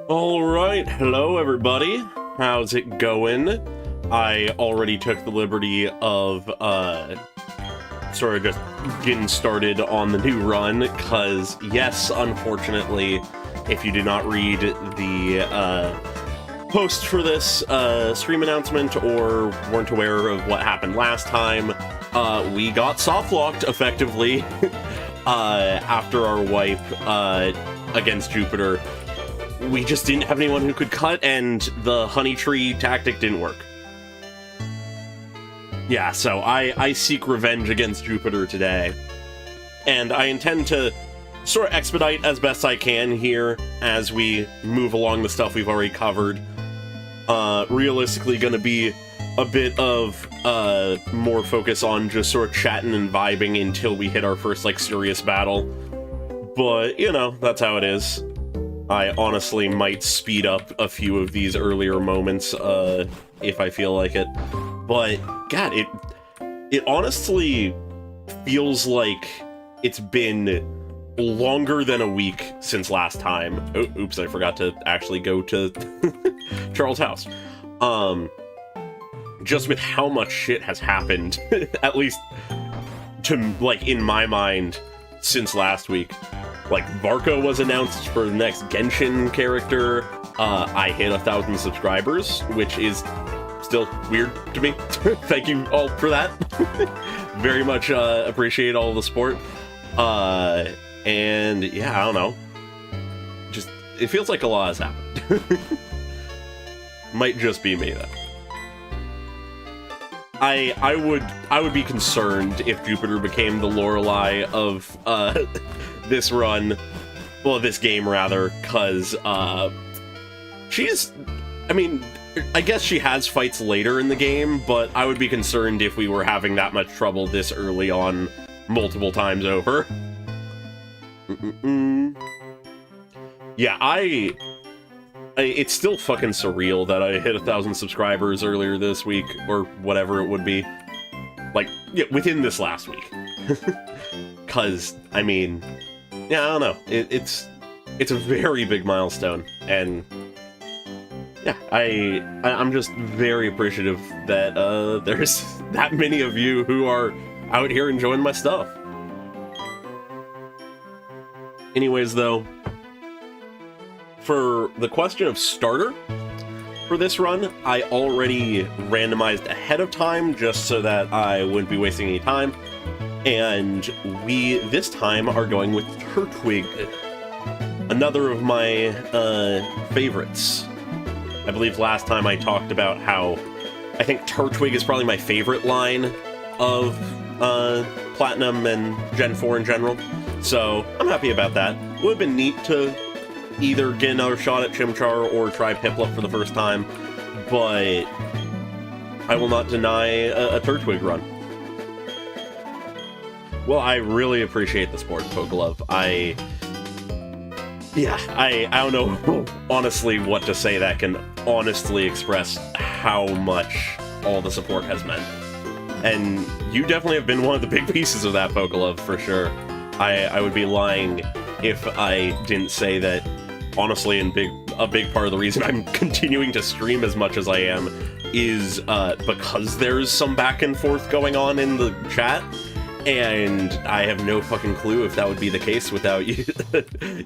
Alright, hello everybody. How's it going? I already took the liberty of, sort of just getting started on the new run, because, yes, unfortunately, if you did not read the, post for this, stream announcement, or weren't aware of what happened last time, we got soft-locked, effectively, after our wipe, against Jupiter. We just didn't have anyone who could cut, and the honey tree tactic didn't work. Yeah, so I seek revenge against Jupiter today. And I intend to sort of expedite as best I can here as we move along the stuff we've already covered. Realistically gonna be a bit of more focus on just sort of chatting and vibing until we hit our first, like, serious battle. But, you know, that's how it is. I honestly might speed up a few of these earlier moments, if I feel like it. But, God, it honestly feels like it's been longer than a week since last time. Oh, oops, I forgot to actually go to Charles' house. Just with how much shit has happened, at least to, like, in my mind, since last week. Like, Varco was announced for the next Genshin character. I hit 1,000 subscribers, which is still weird to me. Thank you all for that. Very much appreciate all the support. And yeah, I don't know. Just, it feels like a lot has happened. Might just be me, though. I would be concerned if Jupiter became the Lorelei of this run, well, this game rather, because she's, I mean, I guess she has fights later in the game, but I would be concerned if we were having that much trouble this early on multiple times over. Yeah, it's still fucking surreal that I hit 1,000 subscribers earlier this week, or whatever it would be. Like, yeah, within this last week. Because, I mean, yeah, I don't know. It's a very big milestone, and yeah, I'm just very appreciative that there's that many of you who are out here enjoying my stuff. Anyways, though, for the question of starter for this run, I already randomized ahead of time just so that I wouldn't be wasting any time. And we, this time, are going with Turtwig, another of my favorites. I believe last time I talked about how I think Turtwig is probably my favorite line of Platinum and Gen 4 in general. So I'm happy about that. Would have been neat to either get another shot at Chimchar or try Piplup for the first time, but I will not deny a Turtwig run. Well, I really appreciate the support, Pokelove. I don't know honestly what to say that can honestly express how much all the support has meant. And you definitely have been one of the big pieces of that, Pokelove, for sure. I would be lying if I didn't say that, honestly, a big part of the reason I'm continuing to stream as much as I am is because there's some back and forth going on in the chat. And I have no fucking clue if that would be the case without you,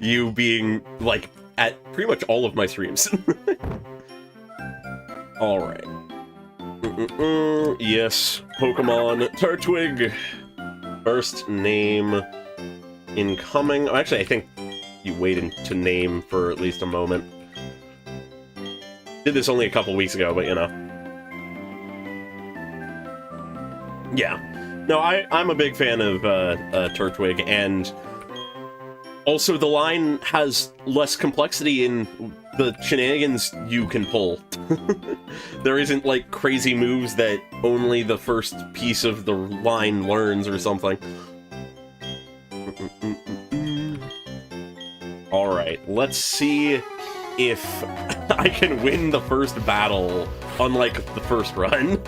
you being, like, at pretty much all of my streams. Alright. Yes, Pokemon Turtwig. First name incoming. Actually, I think you waited to name for at least a moment. Did this only a couple weeks ago, but you know. Yeah. No, I'm a big fan of Turtwig, and also the line has less complexity in the shenanigans you can pull. There isn't, like, crazy moves that only the first piece of the line learns or something. Alright, let's see if I can win the first battle, unlike the first run.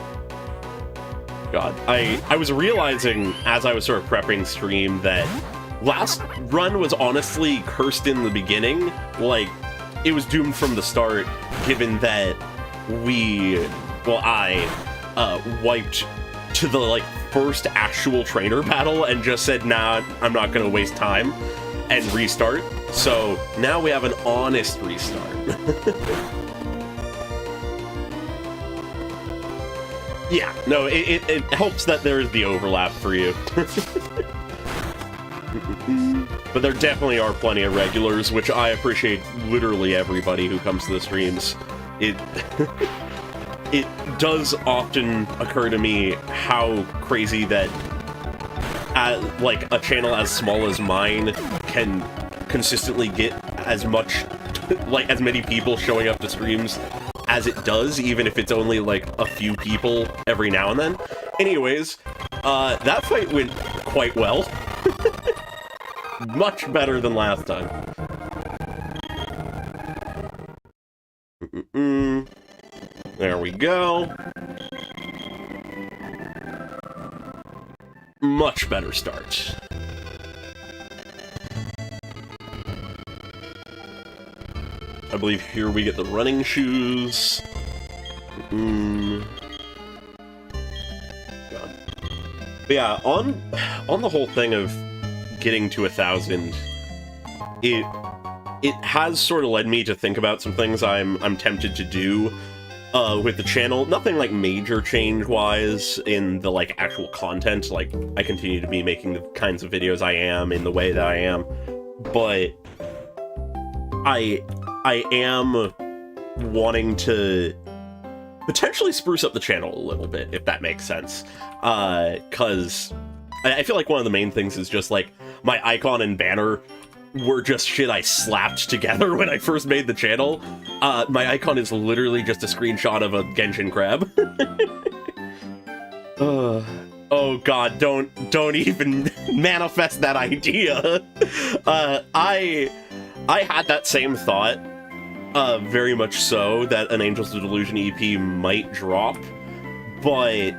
God, I was realizing as I was sort of prepping stream that last run was honestly cursed in the beginning. Like, it was doomed from the start, given that I wiped to the, like, first actual trainer battle and just said, nah, I'm not gonna waste time, and restart. So now we have an honest restart. Yeah, no, it helps that there is the overlap for you. But there definitely are plenty of regulars, which I appreciate literally everybody who comes to the streams. It it does often occur to me how crazy that like a channel as small as mine can consistently get as much, like, as many people showing up to streams as it does, even if it's only like a few people every now and then. Anyways, that fight went quite well. Much better than last time. There we go. Much better start. I believe here we get the running shoes. God. But yeah, on the whole thing of getting to 1,000, it has sort of led me to think about some things I'm tempted to do with the channel. Nothing like major change-wise in the, like, actual content. Like, I continue to be making the kinds of videos I am in the way that I am, but I am wanting to potentially spruce up the channel a little bit, if that makes sense. Because I feel like one of the main things is just, like, my icon and banner were just shit I slapped together when I first made the channel. My icon is literally just a screenshot of a Genshin crab. Oh god, don't even manifest that idea. I had that same thought, very much so, that an Angels of Delusion EP might drop, but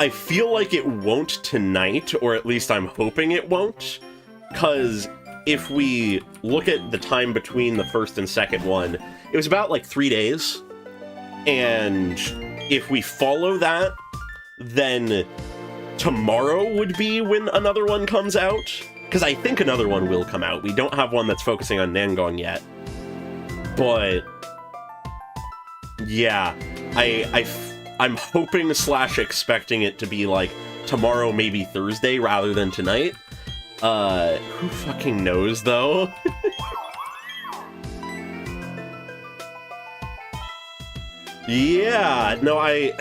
I feel like it won't tonight, or at least I'm hoping it won't, because if we look at the time between the first and second one, it was about, like, 3 days, and if we follow that, then tomorrow would be when another one comes out, because I think another one will come out. We don't have one that's focusing on Nangong yet, but yeah, I'm hoping / expecting it to be, like, tomorrow, maybe Thursday, rather than tonight. Who fucking knows, though? Yeah, no, I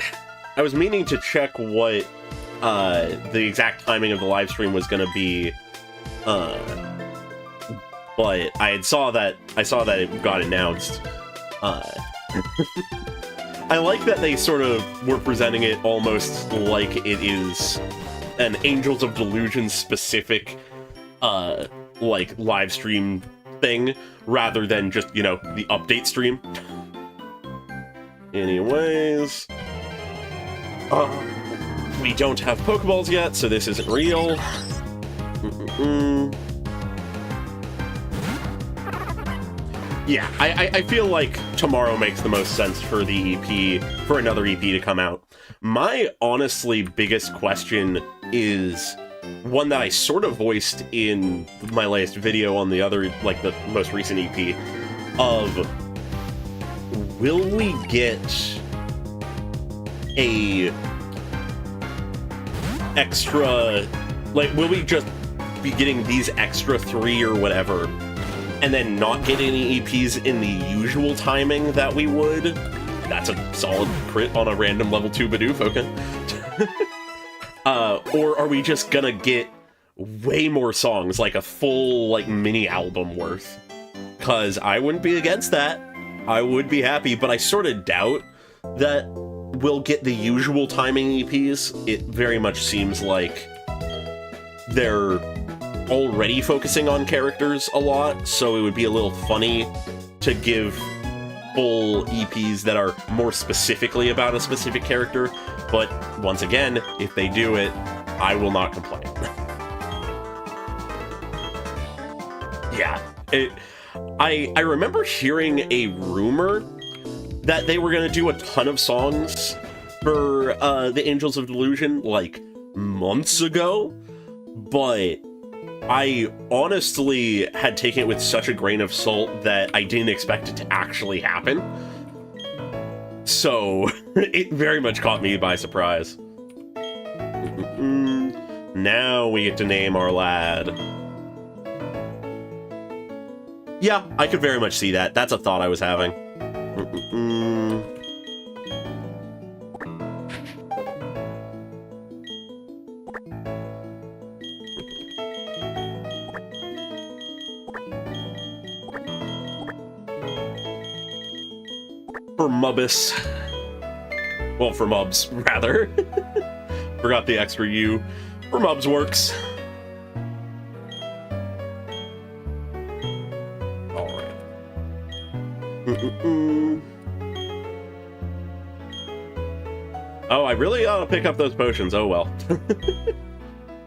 was meaning to check what, the exact timing of the live stream was gonna be, but I saw that it got announced. I like that they sort of were presenting it almost like it is an Angels of Delusion specific, like, live stream thing, rather than just, you know, the update stream. Anyways, we don't have Pokeballs yet, so this isn't real. Yeah, I feel like tomorrow makes the most sense for the EP, for another EP to come out. My honestly biggest question is one that I sort of voiced in my latest video on the other, like, the most recent EP, of will we get a extra, like, will we just be getting these extra 3 or whatever, and then not get any EPs in the usual timing that we would? That's a solid crit on a random level 2 Bidoof, okay. Or are we just gonna get way more songs, like a full, like, mini album worth? Cause I wouldn't be against that. I would be happy, but I sort of doubt that we'll get the usual timing EPs. It very much seems like they're already focusing on characters a lot, so it would be a little funny to give full EPs that are more specifically about a specific character, but once again, if they do it, I will not complain. Yeah, I remember hearing a rumor that they were going to do a ton of songs for the Angels of Delusion, like, months ago, but I honestly had taken it with such a grain of salt that I didn't expect it to actually happen. So, it very much caught me by surprise. Now we get to name our lad. Yeah, I could very much see that. That's a thought I was having. For Mubbus. Well, for Mubs, rather. Forgot the extra U. For Mubs works. Oh, I really ought to pick up those potions. Oh well.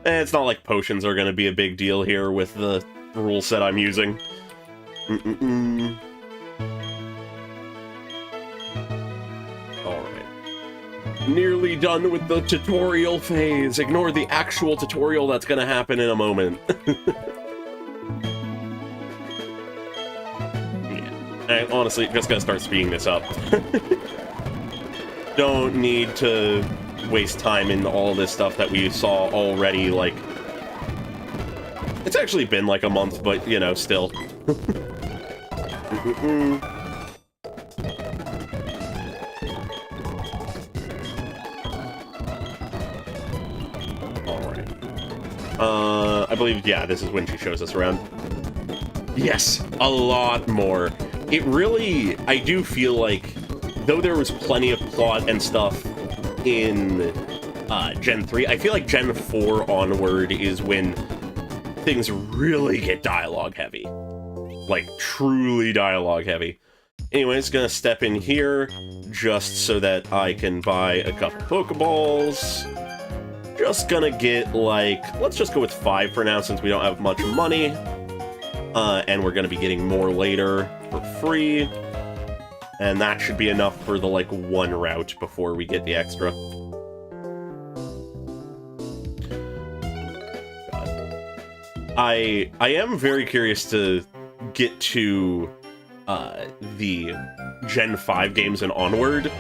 It's not like potions are going to be a big deal here with the rule set I'm using. Alright. Nearly done with the tutorial phase. Ignore the actual tutorial that's going to happen in a moment. I honestly just gotta start speeding this up. Don't need to waste time in all this stuff that we saw already, like... It's actually been like a month, but, you know, still. Alright. I believe, yeah, this is when she shows us around. Yes, a lot more. It really, I do feel like, though there was plenty of plot and stuff in Gen 3, I feel like Gen 4 onward is when things really get dialogue heavy. Like, truly dialogue heavy. Anyways, gonna step in here, just so that I can buy a couple Pokeballs. Just gonna get, like, let's just go with 5 for now, since we don't have much money. And we're gonna be getting more later for free. And that should be enough for the, like, 1 route before we get the extra. I am very curious to get to the Gen 5 games and onward,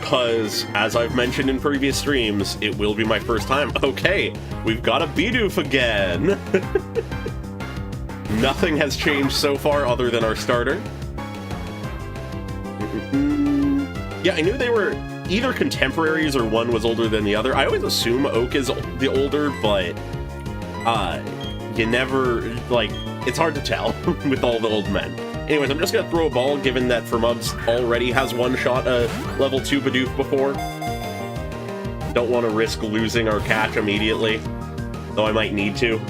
because, as I've mentioned in previous streams, it will be my first time. Okay, we've got a Bidoof again! Nothing has changed so far other than our starter. Yeah, I knew they were either contemporaries or one was older than the other. I always assume Oak is the older, but you never, like, it's hard to tell with all the old men. Anyways, I'm just gonna throw a ball, given that Mubs already has one-shot a level 2 Bidoof before. Don't want to risk losing our catch immediately, though I might need to.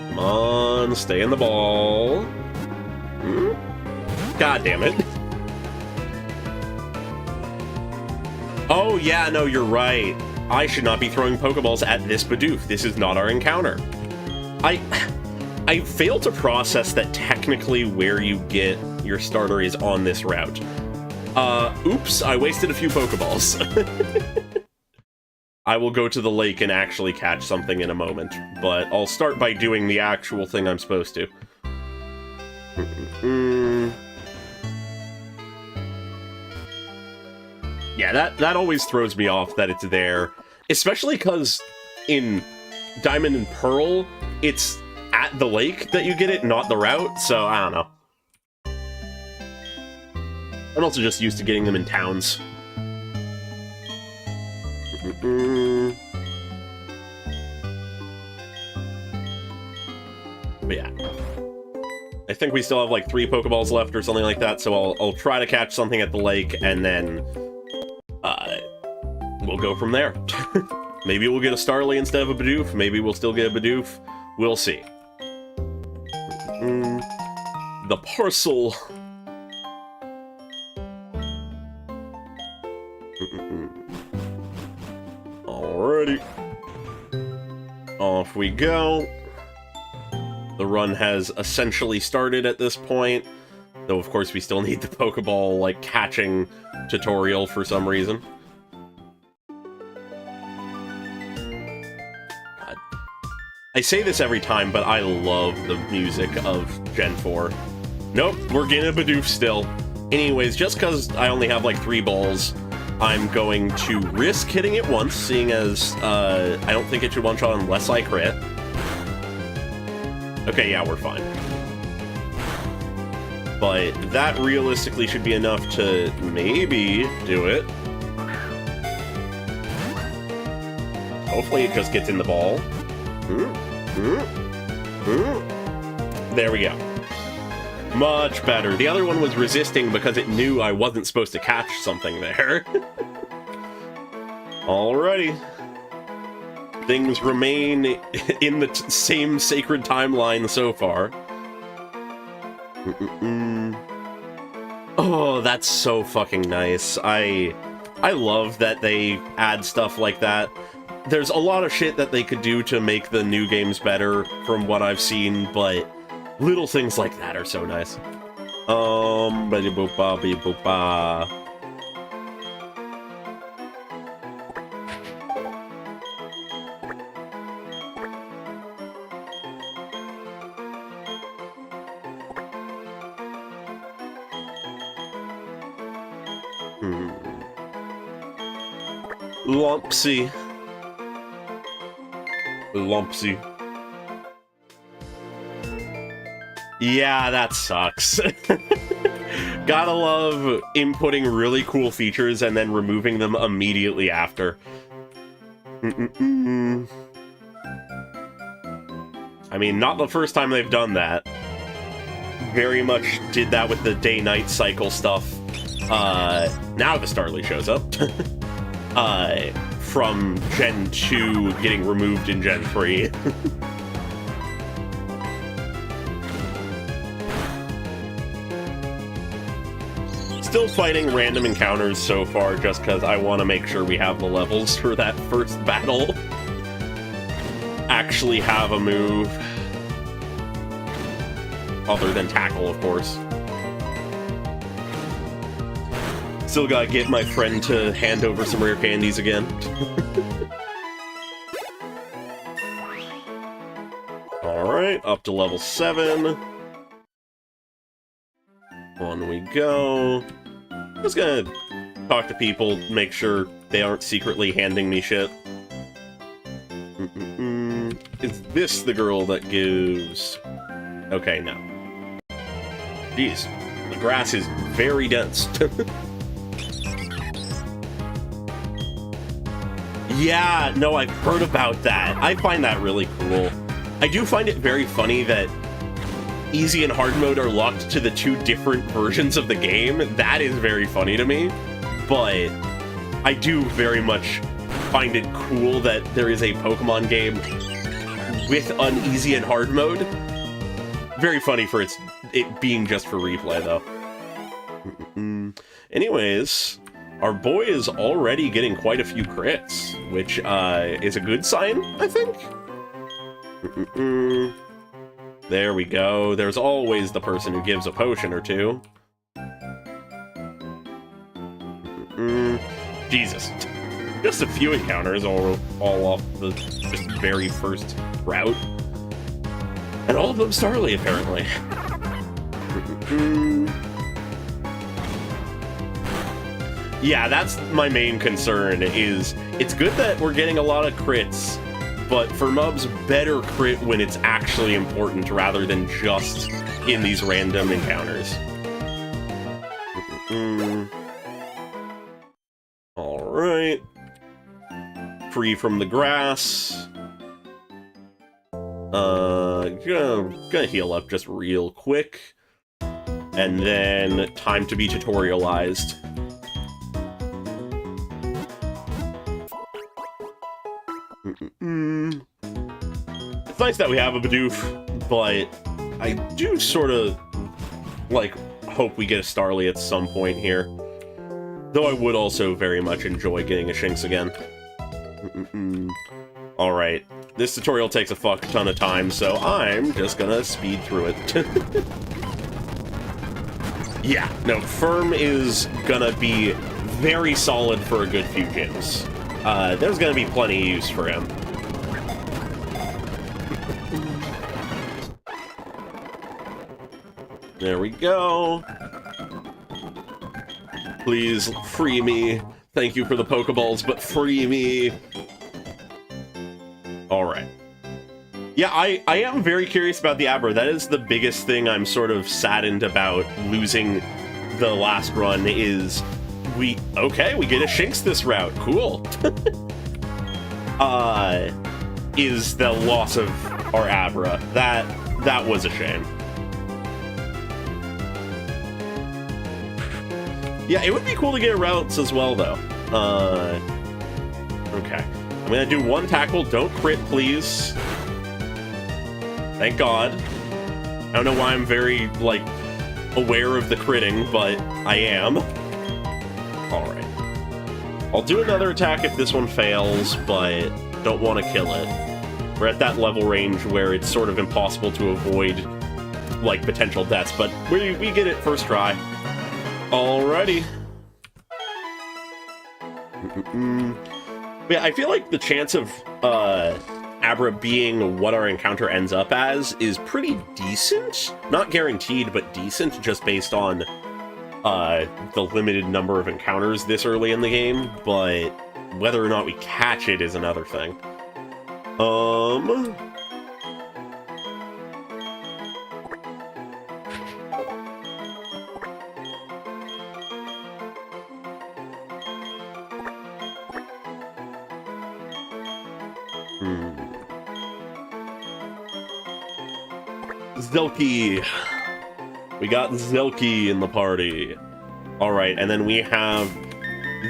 Come on, stay in the ball. God damn it. Oh yeah, no, you're right. I should not be throwing Pokeballs at this Bidoof. This is not our encounter. I fail to process that technically where you get your starter is on this route. Oops, I wasted a few Pokeballs. I will go to the lake and actually catch something in a moment, but I'll start by doing the actual thing I'm supposed to. Yeah, that always throws me off that it's there, especially because in Diamond and Pearl, it's at the lake that you get it, not the route, so I don't know. I'm also just used to getting them in towns. But yeah. I think we still have like 3 Pokeballs left or something like that, so I'll try to catch something at the lake, and then we'll go from there. Maybe we'll get a Starly instead of a Bidoof, maybe we'll still get a Bidoof. We'll see. The parcel. Alrighty. Off we go. The run has essentially started at this point, though of course we still need the Pokeball, like, catching tutorial for some reason. God. I say this every time, but I love the music of Gen 4. Nope, we're getting a Bidoof still. Anyways, just because I only have like 3 balls, I'm going to risk hitting it once, seeing as I don't think it should one-shot unless I crit. Okay, yeah, we're fine. But that realistically should be enough to maybe do it. Hopefully it just gets in the ball. There we go. Much better. The other one was resisting because it knew I wasn't supposed to catch something there. Alrighty. Things remain in the same sacred timeline so far. Oh, that's so fucking nice. I love that they add stuff like that. There's a lot of shit that they could do to make the new games better from what I've seen, but little things like that are so nice. Ba-di-boop-ba-bi-boop-ba. Lumpsy. Lumpsy. Yeah, that sucks. Gotta love inputting really cool features and then removing them immediately after. I mean, not the first time they've done that. Very much did that with the day-night cycle stuff. Now the Starly shows up. From Gen 2 getting removed in Gen 3. Still fighting random encounters so far, just because I want to make sure we have the levels for that first battle. Actually have a move. Other than Tackle, of course. Still gotta get my friend to hand over some rare candies again. Alright, up to level 7. On we go. Just gonna talk to people, make sure they aren't secretly handing me shit. Is this the girl that gives... Okay, no. Jeez, the grass is very dense. Yeah, no, I've heard about that. I find that really cool. I do find it very funny that easy and hard mode are locked to the 2 different versions of the game. That is very funny to me. But I do very much find it cool that there is a Pokemon game with an easy and hard mode. Very funny for it being just for replay, though. Anyways... Our boy is already getting quite a few crits, which is a good sign, I think. There we go. There's always the person who gives a potion or 2. Jesus. Just a few encounters all off the just very first route. And all of them Starly, apparently. Yeah, that's my main concern, is it's good that we're getting a lot of crits, but for mobs, better crit when it's actually important rather than just in these random encounters. Alright. Free from the grass. Gonna heal up just real quick. And then time to be tutorialized. It's nice that we have a Bidoof, but I do sort of, like, hope we get a Starly at some point here. Though I would also very much enjoy getting a Shinx again. Alright, this tutorial takes a fuck ton of time, so I'm just gonna speed through it. Yeah, no, Firm is gonna be very solid for a good few gyms. There's gonna be plenty of use for him. There we go. Please, free me. Thank you for the Pokeballs, but free me. Alright. Yeah, I am very curious about the Abra. That is the biggest thing I'm sort of saddened about losing the last run is we get a Shinx this route. Cool. Is the loss of our Abra. That was a shame. Yeah, it would be cool to get routes as well, though. Okay. I'm gonna do one tackle. Don't crit, please. Thank God. I don't know why I'm very, like, aware of the critting, but I am. Alright. I'll do another attack if this one fails, but don't want to kill it. We're at that level range where it's sort of impossible to avoid, like, potential deaths, but we get it first try. Alrighty. Yeah, I feel like the chance of Abra being what our encounter ends up as is pretty decent. Not guaranteed, but decent, just based on the limited number of encounters this early in the game, but whether or not we catch it is another thing. Zelky! We got Zelky in the party. Alright, and then we have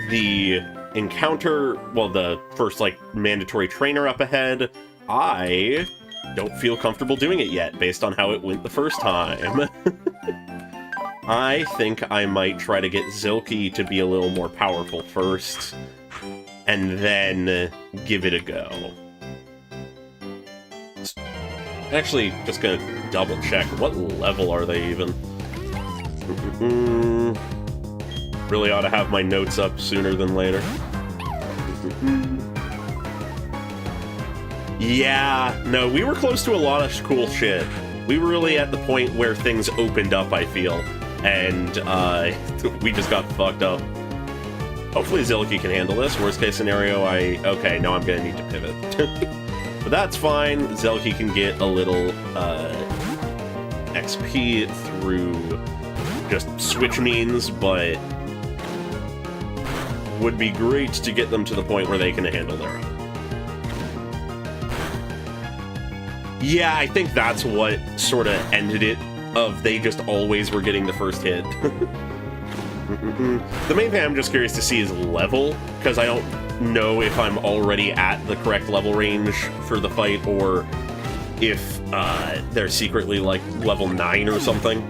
the encounter, well, the first, like, mandatory trainer up ahead. I don't feel comfortable doing it yet, based on how it went the first time. I think I might try to get Zelky to be a little more powerful first, and then give it a go. Actually, just gonna double check. What level are they even? Really ought to have my notes up sooner than later. Yeah, no, we were close to a lot of cool shit. We were really at the point where things opened up, I feel. And, we just got fucked up. Hopefully Zelky can handle this. Worst case scenario, okay, now I'm gonna need to pivot. But that's fine. Zelky can get a little XP through just switch means, but would be great to get them to the point where they can handle their own. Yeah, I think that's what sort of ended it, of they just always were getting the first hit. The main thing I'm just curious to see is level, because I don't know if I'm already at the correct level range for the fight, or if they're secretly like level 9 or something.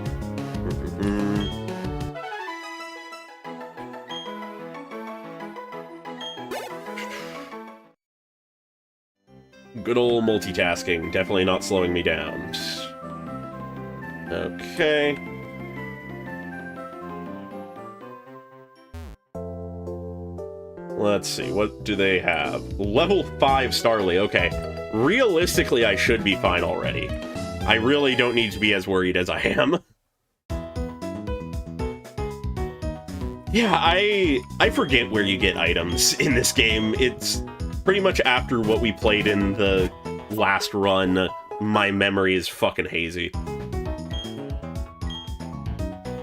Good old multitasking, definitely not slowing me down. Okay. Let's see, what do they have? Level 5 Starly, okay. Realistically, I should be fine already. I really don't need to be as worried as I am. Yeah, I forget where you get items in this game. It's pretty much after what we played in the last run, my memory is fucking hazy.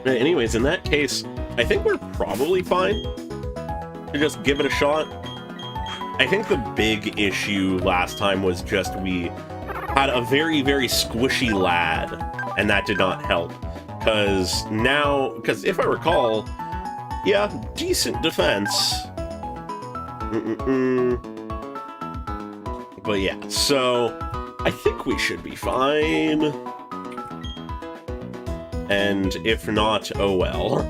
Anyways, in that case, I think we're probably fine to just give it a shot. I think the big issue last time was just we had a very, very squishy lad, and that did not help. Because if I recall, yeah, decent defense. But yeah, so I think we should be fine. And if not, oh well.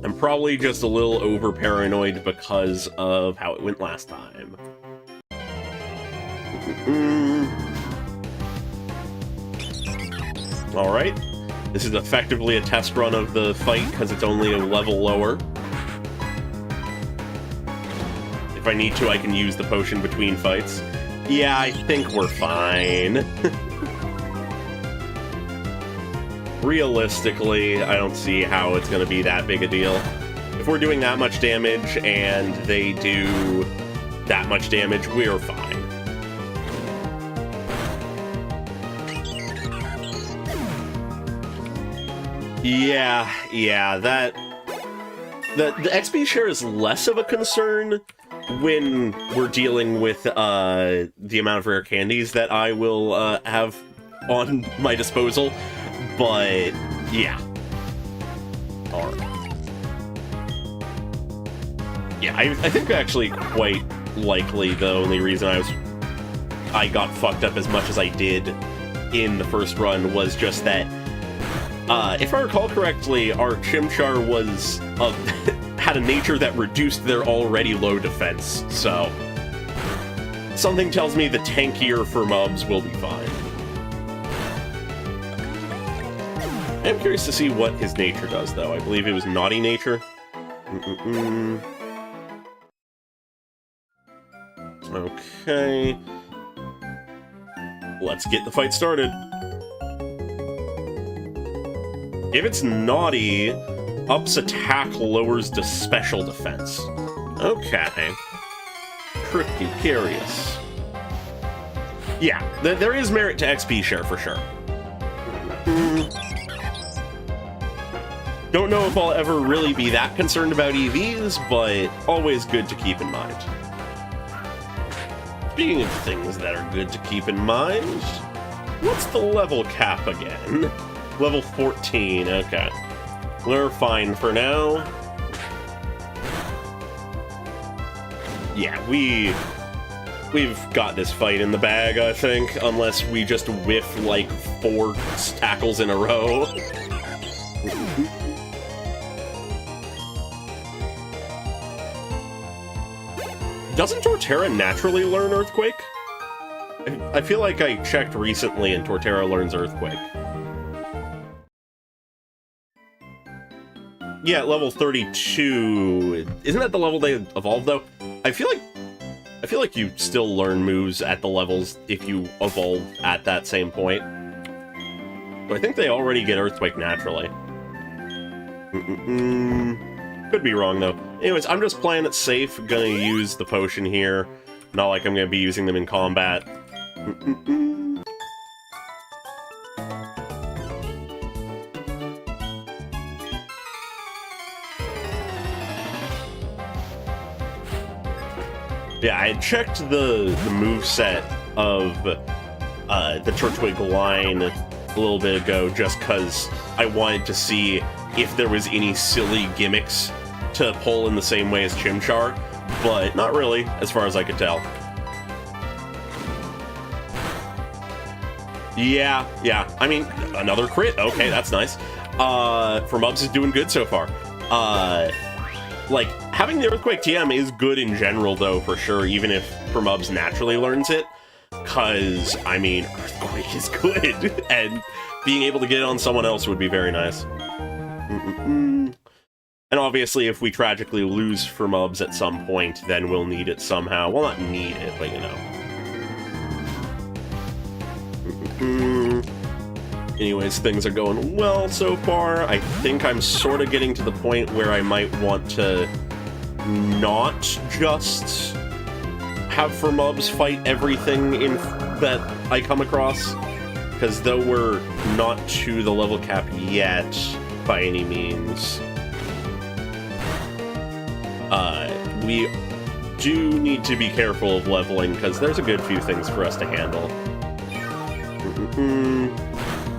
I'm probably just a little over-paranoid because of how it went last time. Alright. This is effectively a test run of the fight, because it's only a level lower. If I need to, I can use the potion between fights. Yeah, I think we're fine. Realistically, I don't see how it's going to be that big a deal. If we're doing that much damage and they do that much damage, we're fine. Yeah, the XP share is less of a concern when we're dealing with the amount of rare candies that I will have on my disposal, but yeah. Alright. Yeah, I think actually quite likely the only reason I got fucked up as much as I did in the first run was just that if I recall correctly, our Chimchar was had a nature that reduced their already low defense, so something tells me the tankier for mobs will be fine. I'm curious to see what his nature does, though. I believe it was Naughty Nature. Okay. Let's get the fight started. If it's Naughty, ups attack, lowers the special defense. Okay. Pretty curious. Yeah, there is merit to XP share for sure. Don't know if I'll ever really be that concerned about EVs, but always good to keep in mind. Speaking of things that are good to keep in mind, what's the level cap again? Level 14, okay. We're fine for now. Yeah, we've got this fight in the bag, I think, unless we just whiff like 4 tackles in a row. Doesn't Torterra naturally learn Earthquake? I feel like I checked recently and Torterra learns Earthquake. Yeah, at level 32. Isn't that the level they evolved, though? I feel like you still learn moves at the levels if you evolve at that same point. But I think they already get Earthquake naturally. Could be wrong, though. Anyways, I'm just playing it safe. Gonna use the potion here. Not like I'm gonna be using them in combat. Yeah, I checked the moveset of the Turtwig line a little bit ago just because I wanted to see if there was any silly gimmicks to pull in the same way as Chimchar, but not really, as far as I could tell. Yeah, I mean, another crit, okay, that's nice. For Mubs is doing good so far. Like, having the Earthquake TM is good in general, though, for sure, even if Mubs naturally learns it, because, I mean, Earthquake is good, and being able to get it on someone else would be very nice. And obviously, if we tragically lose for Mubs at some point, then we'll need it somehow. Well, not need it, but you know. Anyways, things are going well so far. I think I'm sort of getting to the point where I might want to not just have Mubs fight everything that I come across. Because though we're not to the level cap yet, by any means, we do need to be careful of leveling, because there's a good few things for us to handle.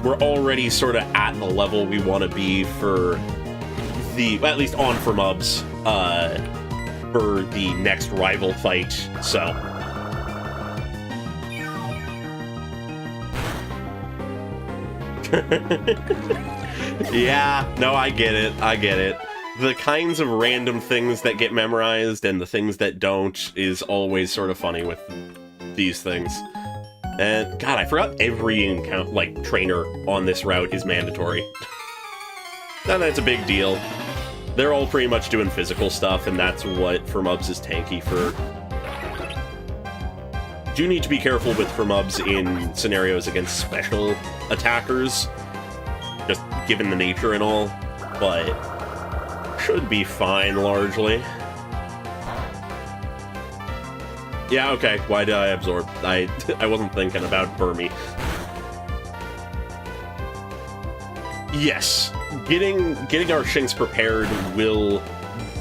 We're already sort of at the level we want to be for the, at least on for Mubs, for the next rival fight, so. Yeah, no, I get it. the kinds of random things that get memorized and the things that don't is always sort of funny with these things. And, God, I forgot every trainer on this route is mandatory. And that's a big deal. They're all pretty much doing physical stuff, and that's what Firmubs is tanky for. Do need to be careful with Firmubs in scenarios against special attackers, just given the nature and all, but should be fine, largely. Yeah, okay, why did I absorb? I wasn't thinking about Burmy. Yes, getting our Shinx prepared will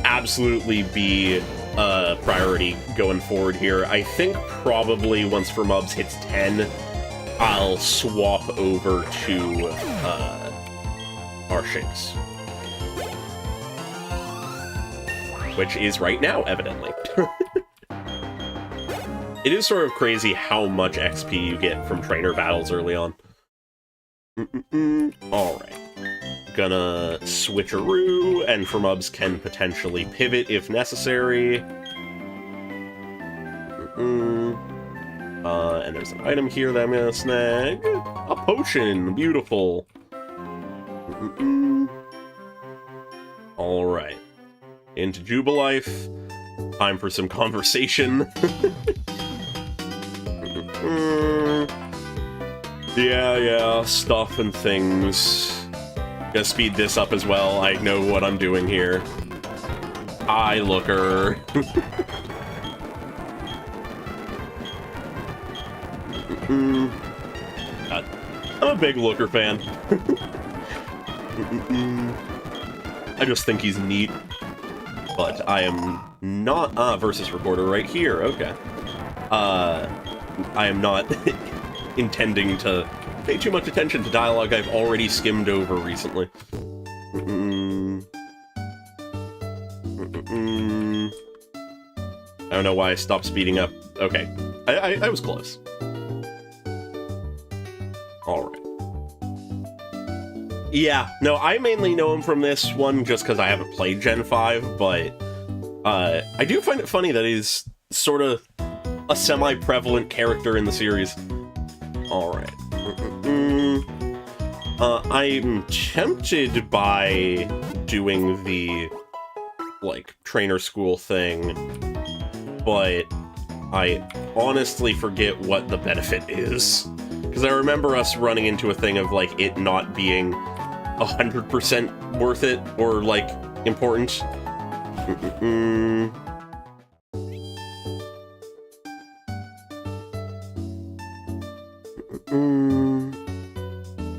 absolutely be a priority going forward here. I think probably once Firmubs hits 10, I'll swap over to our Shinx. Which is right now, evidently. It is sort of crazy how much XP you get from trainer battles early on. Alright. Gonna switcheroo, and Firmubs can potentially pivot if necessary. And there's an item here that I'm gonna snag. A potion! Beautiful! Alright. Into Jubilife. Time for some conversation. Yeah, stuff and things. Gonna speed this up as well. I know what I'm doing here. Eye looker. I'm a big looker fan. I just think he's neat. But I am not... versus recorder right here, okay. I am not intending to pay too much attention to dialogue I've already skimmed over recently. I don't know why I stopped speeding up. Okay, I was close. Alright. Yeah, no, I mainly know him from this one just because I haven't played Gen 5, but I do find it funny that he's sort of a semi-prevalent character in the series. Alright. I'm tempted by doing the, trainer school thing, but I honestly forget what the benefit is. Because I remember us running into a thing of, it not being 100% worth it, or, important.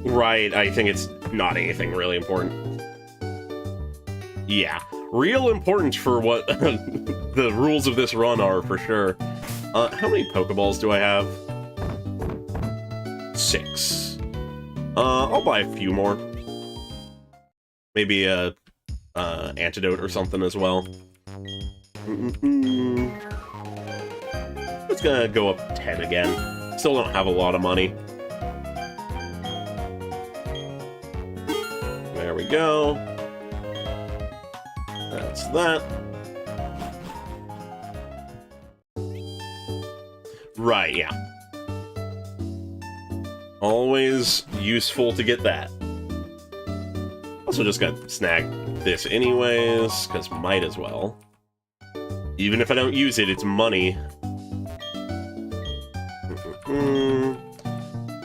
Right, I think it's not anything really important. Yeah, real important for what the rules of this run are, for sure. How many Pokeballs do I have? 6. I'll buy a few more. Maybe a antidote or something as well. It's gonna go up 10 again. Still don't have a lot of money. There we go. That's that. Right, yeah. Always useful to get that. Also just gonna snag this anyways, because might as well. Even if I don't use it, it's money.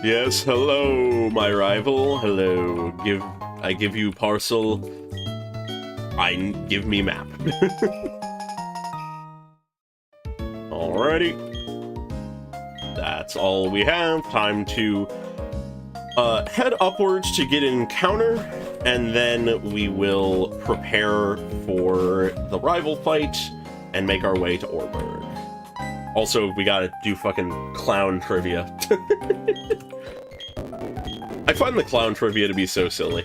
Yes, hello, my rival. Hello. I give you parcel. Give me map. Alrighty. That's all we have. Time to head upwards to get an encounter, and then we will prepare for the rival fight and make our way to Orberg. Also, we gotta do fucking clown trivia. I find the clown trivia to be so silly.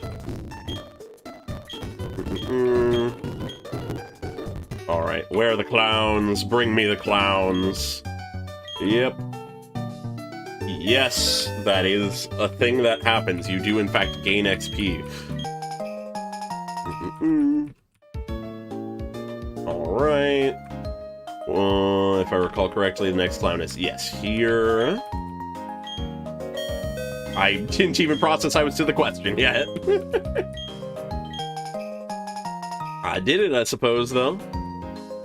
Alright, where are the clowns? Bring me the clowns. Yep. Yes, that is a thing that happens. You do, in fact, gain XP. Alright. If I recall correctly, the next clown is, yes, here. I didn't even process I was to the question yet. I did it, I suppose, though.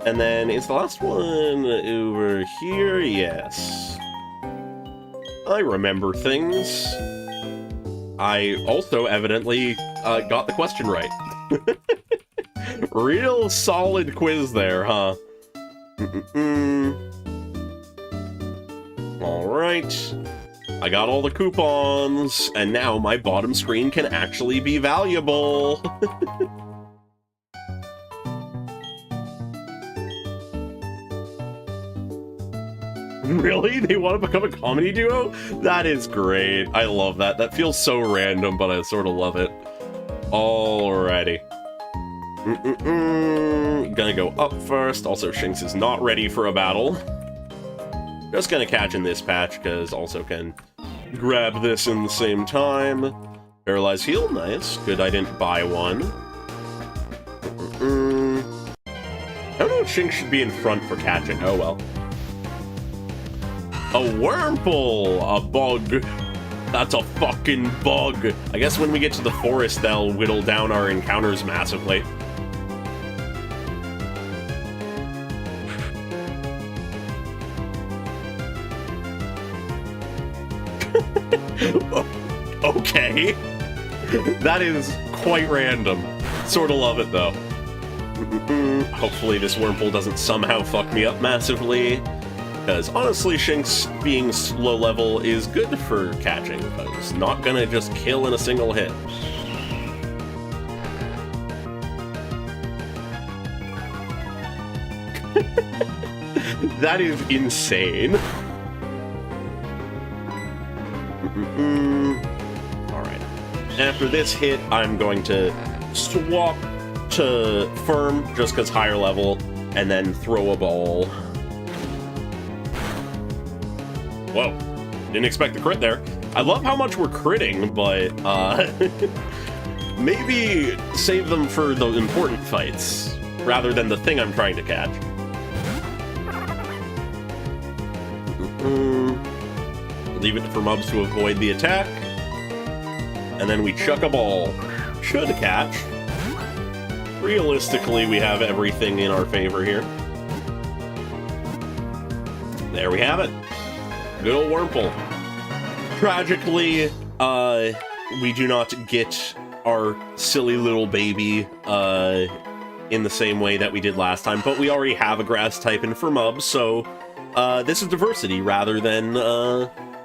And then, is the last one over here? Yes. I remember things. I also evidently got the question right. Real solid quiz there, huh? Alright. I got all the coupons, and now my bottom screen can actually be valuable. Really? They want to become a comedy duo? That is great. I love that. That feels so random, but I sort of love it. Alrighty. Gonna go up first. Also, Shinx is not ready for a battle. Just gonna catch in this patch, because also can grab this in the same time. Paralyze heal, nice. Good I didn't buy one. I don't know if Shinx should be in front for catching. Oh well. A Wurmple! A bug. That's a fucking bug. I guess when we get to the forest, they'll whittle down our encounters massively. Okay. That is quite random. Sorta love it, though. Hopefully this Wurmple doesn't somehow fuck me up massively. Because honestly, Shinx being low level is good for catching, but it's not gonna just kill in a single hit. That is insane. Alright. After this hit, I'm going to swap to Firm, just because higher level, and then throw a ball. Whoa, didn't expect the crit there. I love how much we're critting, but maybe save them for the important fights, rather than the thing I'm trying to catch. Leave it for Mubs to avoid the attack. And then we chuck a ball. Should catch. Realistically, we have everything in our favor here. There we have it. Good old Wurmple. Tragically, we do not get our silly little baby in the same way that we did last time, but we already have a grass type in for Mubs, so this is diversity rather than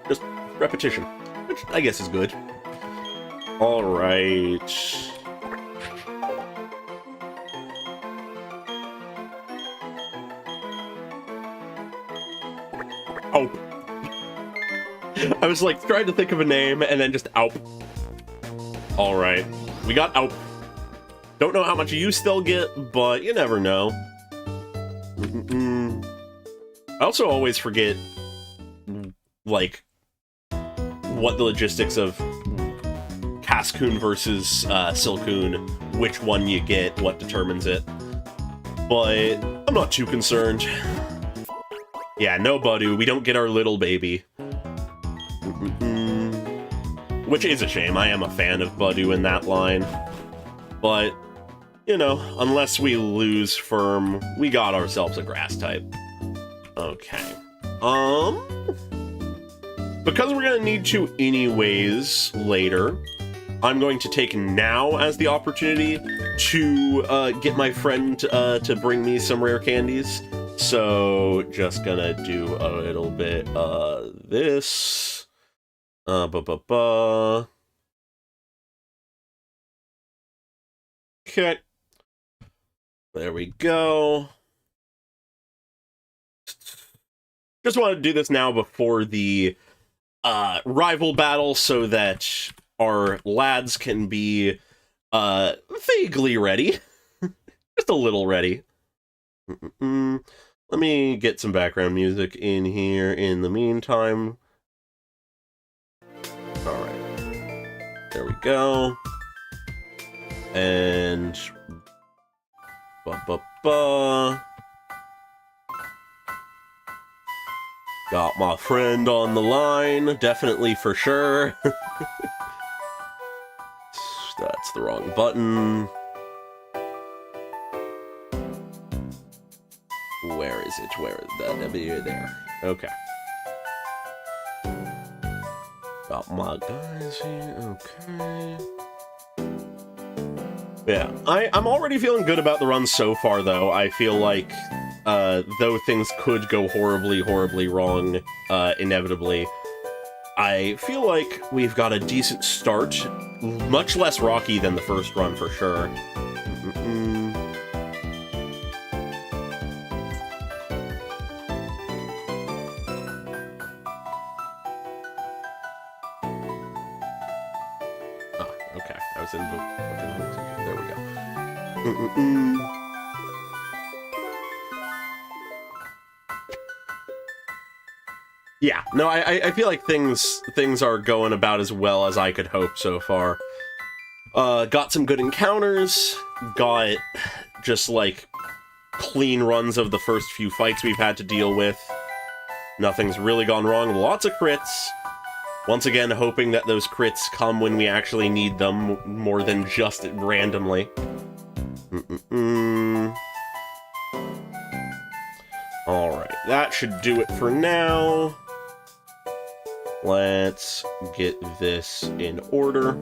just repetition, which I guess is good. Alright. Oh. I was like trying to think of a name and then just Alp. Alright. We got Alp. Don't know how much use they'll get, but you never know. I also always forget, like, what the logistics of Cascoon versus Silcoon, which one you get, what determines it. But I'm not too concerned. Yeah, no Budu, we don't get our little baby. Which is a shame, I am a fan of Budu in that line. But, you know, unless we lose Firm, we got ourselves a grass type. Okay. Because we're gonna need to anyways later, I'm going to take now as the opportunity to get my friend to bring me some rare candies. So, just gonna do a little bit of this. Okay. There we go. Just want to do this now before the rival battle so that our lads can be vaguely ready. Just a little ready. Let me get some background music in here in the meantime. Alright. There we go. And Ba-ba-ba. Got my friend on the line, definitely for sure. That's the wrong button. Where is it? Where is that? There. Okay. Got my guys here. Okay. Yeah, I'm already feeling good about the run so far, though. I feel like, though things could go horribly, horribly wrong, inevitably, I feel like we've got a decent start. Much less rocky than the first run, for sure. Oh, okay. I was in the... There we go. Yeah, no, I feel like things are going about as well as I could hope so far. Got some good encounters, got just, like, clean runs of the first few fights we've had to deal with. Nothing's really gone wrong, lots of crits. Once again, hoping that those crits come when we actually need them, more than just randomly. Alright, that should do it for now. Let's get this in order.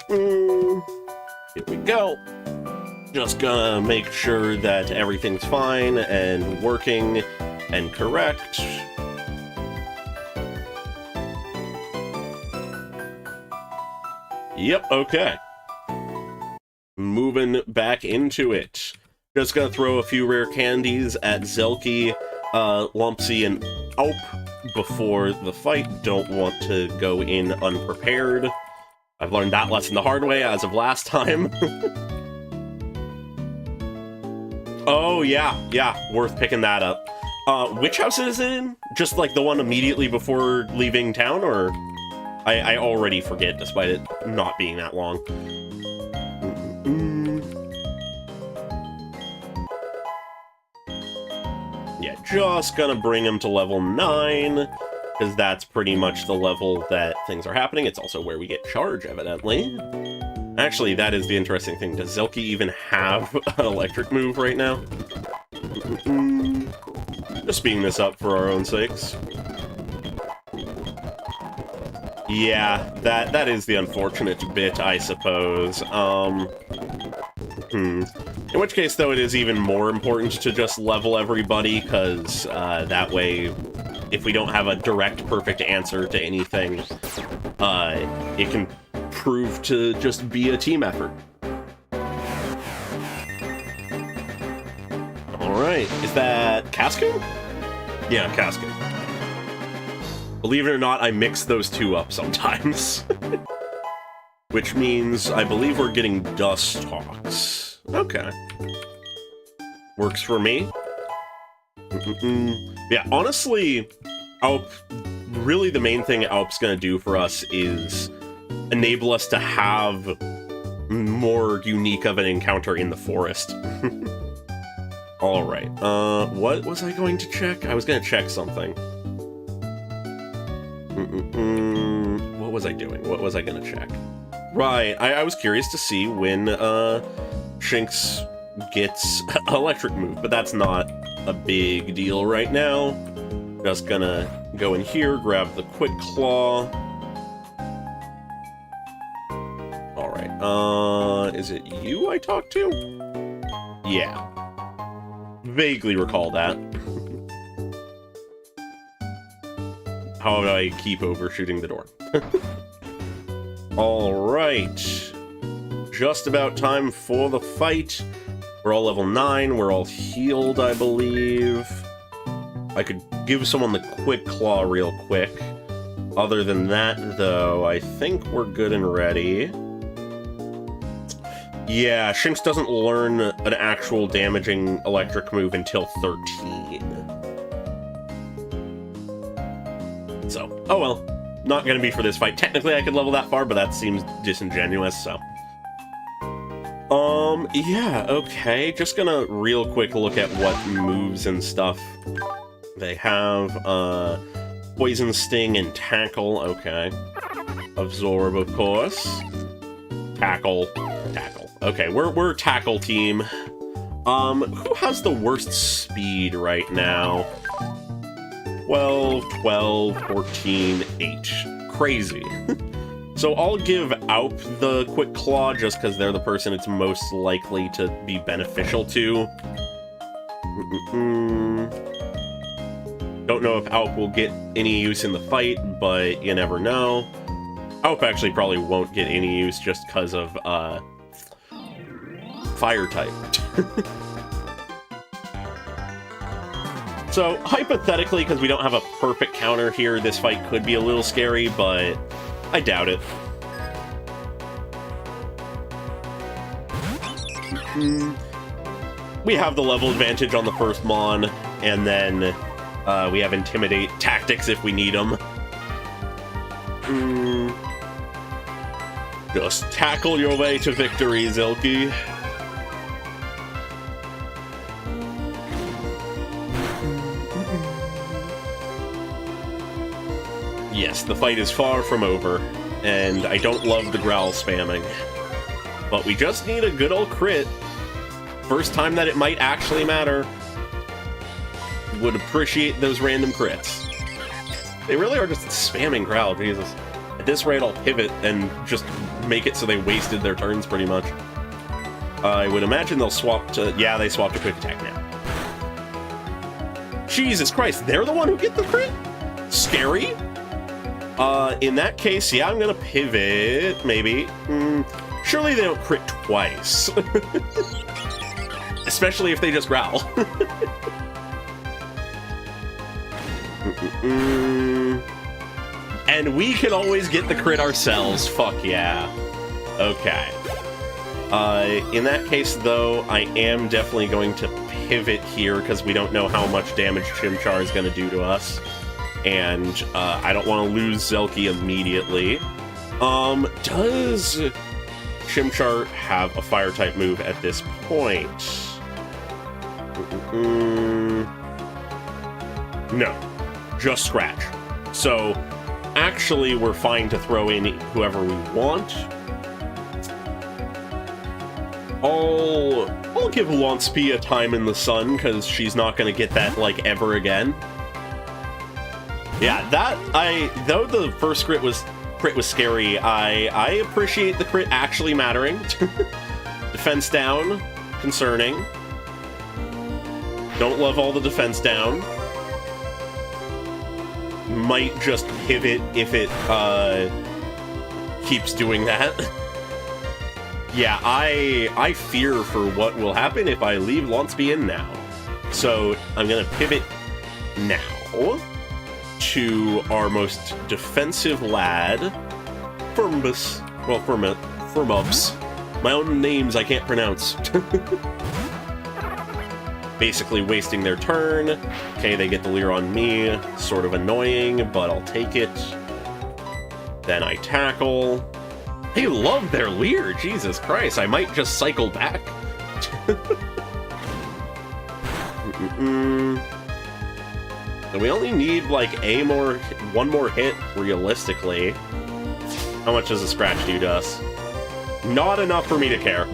Here we go. Just gonna make sure that everything's fine and working and correct. Yep, okay. Moving back into it. Just gonna throw a few rare candies at Zelky, Lumpsy, and Alp before the fight. Don't want to go in unprepared. I've learned that lesson the hard way as of last time. Oh, yeah, worth picking that up. Which house is it in? Just like the one immediately before leaving town, or? I already forget, despite it not being that long. Yeah, just gonna bring him to level 9, because that's pretty much the level that things are happening. It's also where we get charge, evidently. Actually, that is the interesting thing. Does Zelky even have an electric move right now? Just speeding this up for our own sakes. Yeah, that is the unfortunate bit, I suppose. In which case, though, it is even more important to just level everybody, because that way, if we don't have a direct, perfect answer to anything, it can prove to just be a team effort. Alright, is that Cascoon? Yeah, Cascoon. Believe it or not, I mix those two up sometimes. Which means I believe we're getting Dust Hawks. Okay. Works for me. Yeah, honestly, Alp, really the main thing Alp's gonna do for us is enable us to have more unique of an encounter in the forest. Alright, what was I going to check? I was gonna check something. What was I doing? What was I gonna check? Right, I was curious to see when, Shinx gets electric move, but that's not a big deal right now. Just gonna go in here, grab the Quick Claw. Alright, is it you I talked to? Yeah. Vaguely recall that. How do I keep overshooting the door? Alright. Just about time for the fight. We're all level 9, we're all healed, I believe. I could give someone the Quick Claw real quick. Other than that, though, I think we're good and ready. Yeah, Shinx doesn't learn an actual damaging electric move until 13. So, oh well. Not gonna be for this fight. Technically, I could level that far, but that seems disingenuous, so. Yeah, okay. Just gonna real quick look at what moves and stuff they have. Poison, Sting, and Tackle, okay. Absorb, of course. Tackle. Okay, we're Tackle team. Who has the worst speed right now? 12, 14, 8. Crazy. So I'll give Alp the Quick Claw just because they're the person it's most likely to be beneficial to. Don't know if Alp will get any use in the fight, but you never know. Alp actually probably won't get any use just because of, Fire type. So, hypothetically, because we don't have a perfect counter here, this fight could be a little scary, but I doubt it. We have the level advantage on the first Mon, and then we have Intimidate tactics if we need them. Just tackle your way to victory, Zilky. Yes, the fight is far from over, and I don't love the growl spamming. But we just need a good old crit. First time that it might actually matter. Would appreciate those random crits. They really are just spamming growl, Jesus. At this rate, I'll pivot and just make it so they wasted their turns pretty much. I would imagine they'll swap to... Yeah, they swapped to quick attack now. Jesus Christ, they're the one who get the crit? Scary? In that case, yeah, I'm gonna pivot, maybe. Surely they don't crit twice. Especially if they just growl. And we can always get the crit ourselves, fuck yeah. Okay. In that case, though, I am definitely going to pivot here, because we don't know how much damage Chimchar is going to do to us. And I don't want to lose Zelky immediately. Does Chimchar have a Fire-type move at this point? No. Just Scratch. So, actually, we're fine to throw in whoever we want. I'll give Launce-P a time in the sun, because she's not going to get that, like, ever again. Yeah, though the first crit was scary, I appreciate the crit actually mattering. Defense down, concerning. Don't love all the defense down. Might just pivot if it keeps doing that. Yeah, I fear for what will happen if I leave Launce-P in now. So I'm gonna pivot now to our most defensive lad, Firmbus. Well, Firmubs. My own names I can't pronounce. Basically wasting their turn. Okay, they get the Leer on me. Sort of annoying, but I'll take it. Then I tackle. They love their Leer, Jesus Christ. I might just cycle back. So we only need, like, one more hit, realistically. How much does a Scratch do to us? Not enough for me to care.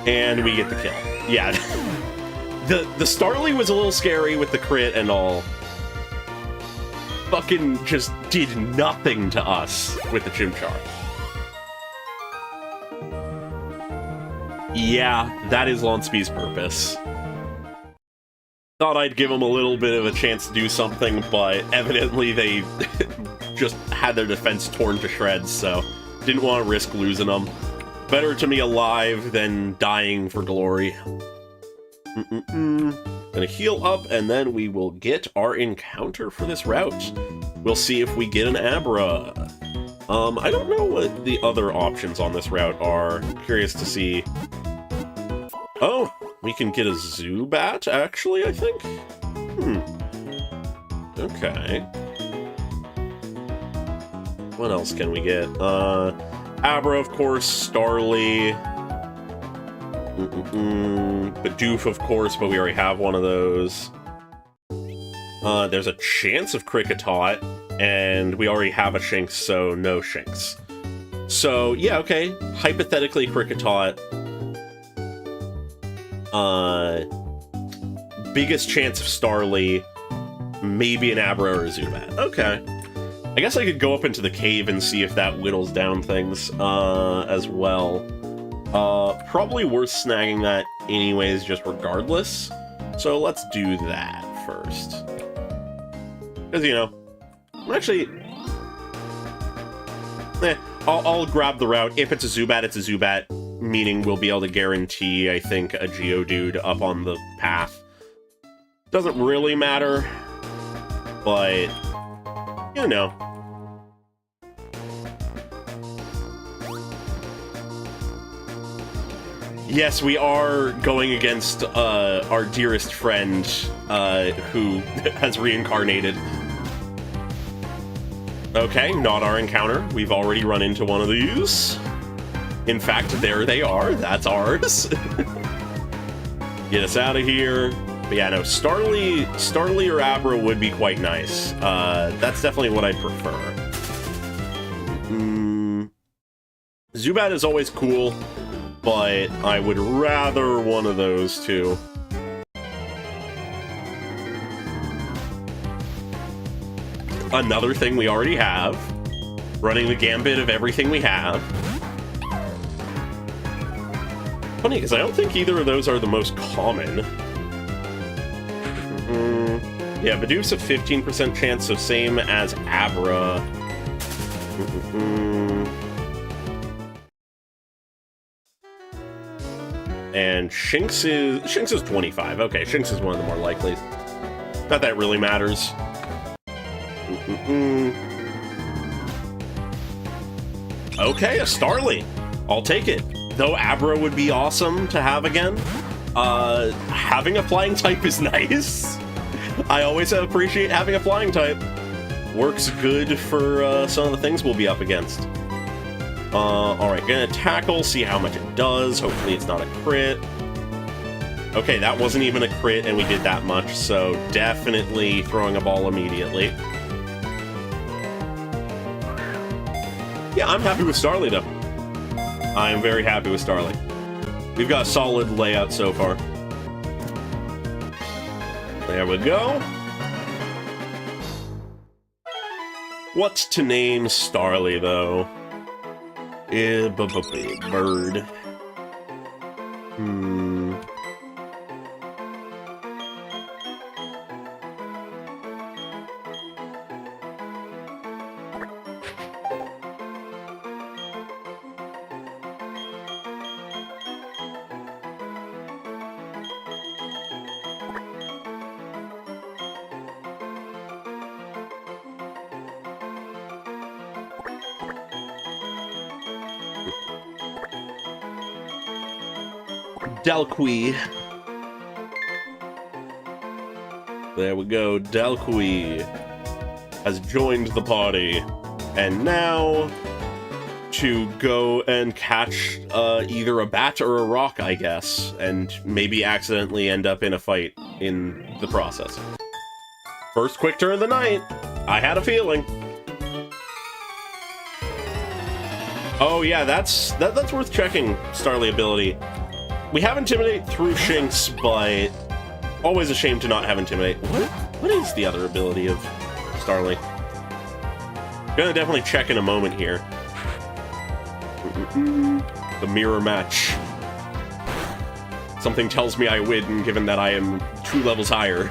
And we get the kill. Yeah. The Starly was a little scary with the crit and all. Fucking just did nothing to us with the Chimchar. Yeah, that is Launce-P's purpose. Thought I'd give them a little bit of a chance to do something, but evidently they just had their defense torn to shreds, so didn't want to risk losing them. Better to me alive than dying for glory. Gonna heal up, and then we will get our encounter for this route. We'll see if we get an Abra. I don't know what the other options on this route are. Curious to see. Oh, we can get a Zubat, actually, I think? Okay. What else can we get? Abra, of course, Starly. Bidoof, of course, but we already have one of those. There's a chance of Kricketot, and we already have a Shinx, so no Shinx. So, yeah, okay. Hypothetically, Kricketot. Biggest chance of Starly. Maybe an Abra or a Zubat. Okay. I guess I could go up into the cave and see if that whittles down things, as well. Probably worth snagging that anyways, just regardless. So let's do that first. Because, you know, actually... I'll grab the route. If it's a Zubat, it's a Zubat, meaning we'll be able to guarantee, I think, a Geodude up on the path. Doesn't really matter, but, you know. Yes, we are going against our dearest friend, who has reincarnated. Okay, not our encounter. We've already run into one of these. In fact, there they are. That's ours. Get us out of here. But yeah, no, Starly or Abra would be quite nice. That's definitely what I'd prefer. Zubat is always cool, but I would rather one of those two. Another thing we already have. Running the gambit of everything we have. Funny, because I don't think either of those are the most common. Yeah, Bidoof's a 15% chance, so same as Abra. And Shinx is 25. Okay, Shinx is one of the more likely. Not that it really matters. Okay, a Starly. I'll take it. Though Abra would be awesome to have again. Having a flying type is nice. I always appreciate having a flying type. Works good for some of the things we'll be up against. Alright, gonna tackle, see how much it does. Hopefully it's not a crit. Okay, that wasn't even a crit, and we did that much, so definitely throwing a ball immediately. Yeah, I'm happy with Starly, though. I am very happy with Starly. We've got a solid layout so far. There we go. What to name Starly, though? Bird. Dalqui. There we go. Dalqui has joined the party. And now to go and catch either a bat or a rock, I guess, and maybe accidentally end up in a fight in the process. First quick turn of the night. I had a feeling. Oh yeah, that's worth checking. Starly ability. We have Intimidate through Shinx, but always a shame to not have Intimidate. What is the other ability of Starly? Gonna definitely check in a moment here. The mirror match. Something tells me I win, given that I am 2 levels higher.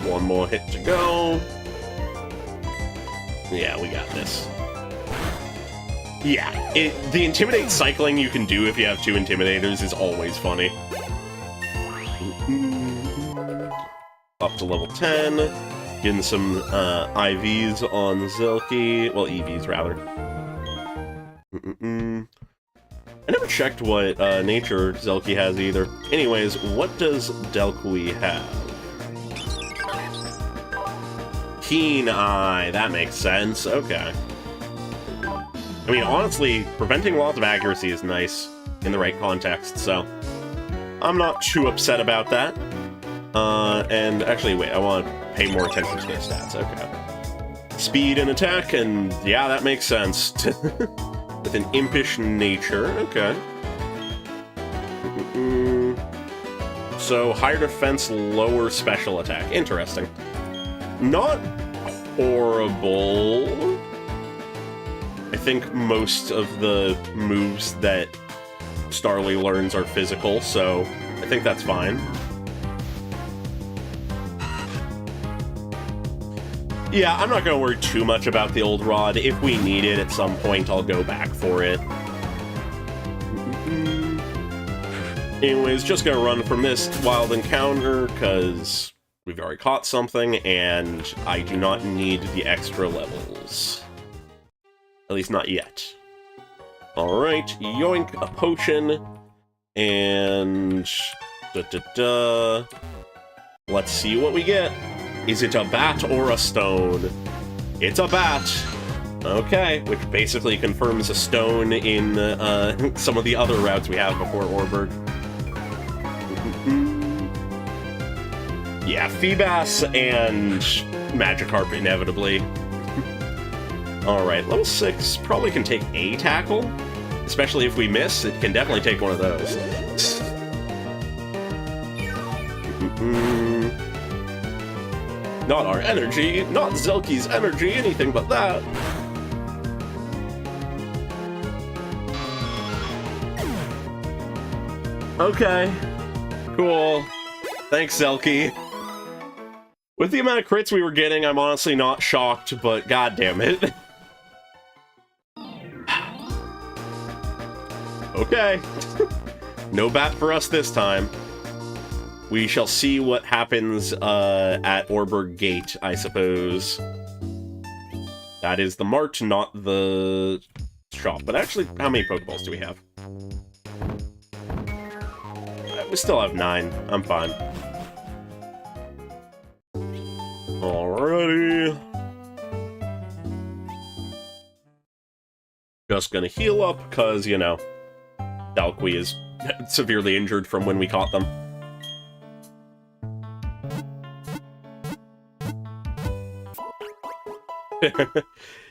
One more hit to go. Yeah, we got this. Yeah, the Intimidate cycling you can do if you have 2 Intimidators is always funny. Up to level 10. Getting some IVs on Zilky. Well, EVs, rather. I never checked what nature Zelky has either. Anyways, what does Delqui have? Keen Eye, that makes sense, okay. I mean, honestly, preventing loss of accuracy is nice in the right context, so I'm not too upset about that. And actually, wait, I want to pay more attention to their stats, okay. Speed and attack, and yeah, that makes sense. With an impish nature, okay. So, higher defense, lower special attack. Interesting. Not horrible. I think most of the moves that Starly learns are physical, so I think that's fine. Yeah, I'm not going to worry too much about the old rod. If we need it at some point, I'll go back for it. Anyways, just going to run from this wild encounter, because we've already caught something, and I do not need the extra levels. At least not yet. Alright, yoink, a potion, and... Let's see what we get. Is it a bat or a stone? It's a bat! Okay, which basically confirms a stone in some of the other routes we have before Orberg. Yeah, Feebas and Magikarp inevitably. Alright, level 6 probably can take a tackle. Especially if we miss, it can definitely take one of those. Not our energy, not Zelky's energy, anything but that. Okay. Cool. Thanks, Zelky. With the amount of crits we were getting, I'm honestly not shocked, but god damn it. Okay. No bat for us this time. We shall see what happens at Orberg Gate, I suppose. That is the mart, not the shop. But actually, how many Pokeballs do we have? We still have 9. I'm fine. Alrighty. Just gonna heal up, because, you know, Dalqui is severely injured from when we caught them.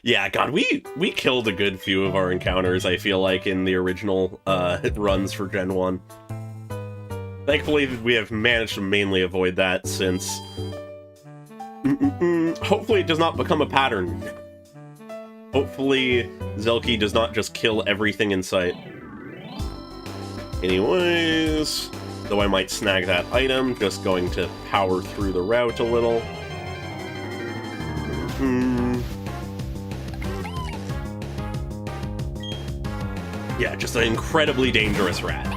Yeah, God, we killed a good few of our encounters, I feel like, in the original runs for Gen 1. Thankfully, we have managed to mainly avoid that since... hopefully it does not become a pattern. Hopefully Zelky does not just kill everything in sight. Anyways, though I might snag that item, just going to power through the route a little. Yeah, just an incredibly dangerous rat.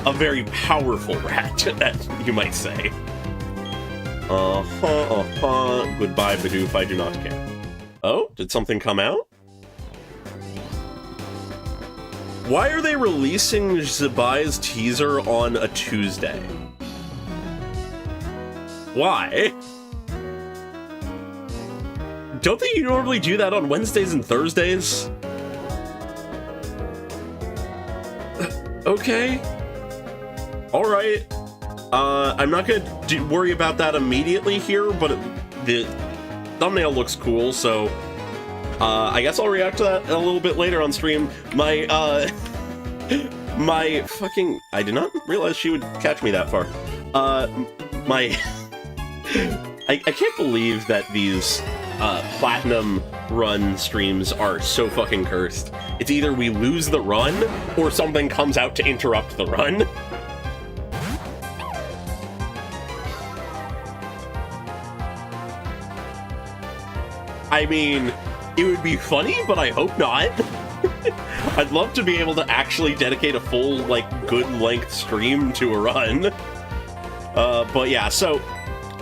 A very powerful rat, that you might say. Goodbye, Bidoof, I do not care. Oh, did something come out? Why are they releasing Zabai's teaser on a Tuesday? Why? Don't they normally do that on Wednesdays and Thursdays? Okay. Alright. I'm not gonna worry about that immediately here, but the thumbnail looks cool, so I guess I'll react to that a little bit later on stream. My fucking... I did not realize she would catch me that far. I can't believe that these platinum run streams are so fucking cursed. It's either we lose the run, or something comes out to interrupt the run. I mean, it would be funny, but I hope not. I'd love to be able to actually dedicate a full, like, good-length stream to a run. But yeah, so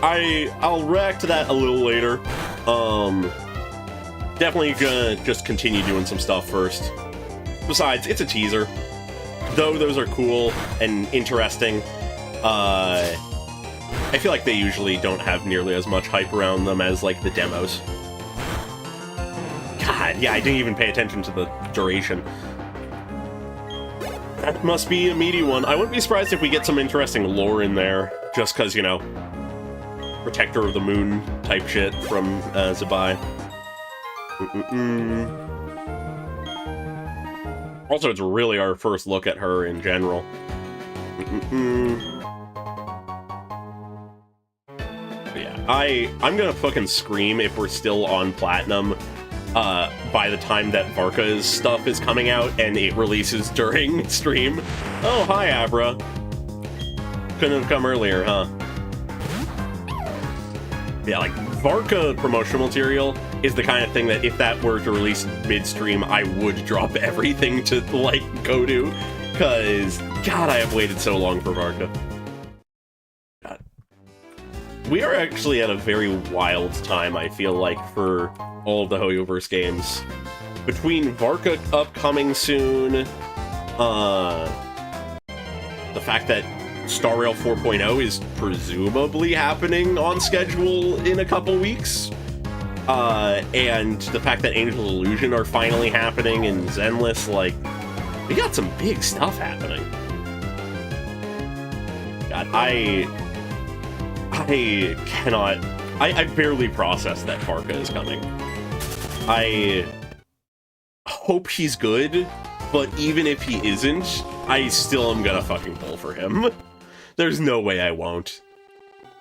I'll react to that a little later. Definitely gonna just continue doing some stuff first. Besides, it's a teaser. though those are cool and interesting, I feel like they usually don't have nearly as much hype around them as, like, the demos. God, yeah, I didn't even pay attention to the duration. That must be a meaty one. I wouldn't be surprised if we get some interesting lore in there, just because, you know, Protector of the Moon type shit from Zubai. Also, it's really our first look at her in general. Yeah, I'm gonna fucking scream if we're still on Platinum by the time that Varka's stuff is coming out and it releases during stream. Oh, hi, Abra. Couldn't have come earlier, huh? Yeah, like, Varka promotional material is the kind of thing that if that were to release midstream, I would drop everything to, like, go to. Because, God, I have waited so long for Varka. God. We are actually at a very wild time, I feel like, for all of the Hoyoverse games. Between Varka upcoming soon, the fact that Star Rail 4.0 is presumably happening on schedule in a couple weeks, and the fact that Angel Illusion are finally happening and Zenless, like, we got some big stuff happening. God, I cannot... I barely process that Varka is coming. I hope he's good, but even if he isn't, I still am gonna fucking pull for him. There's no way I won't.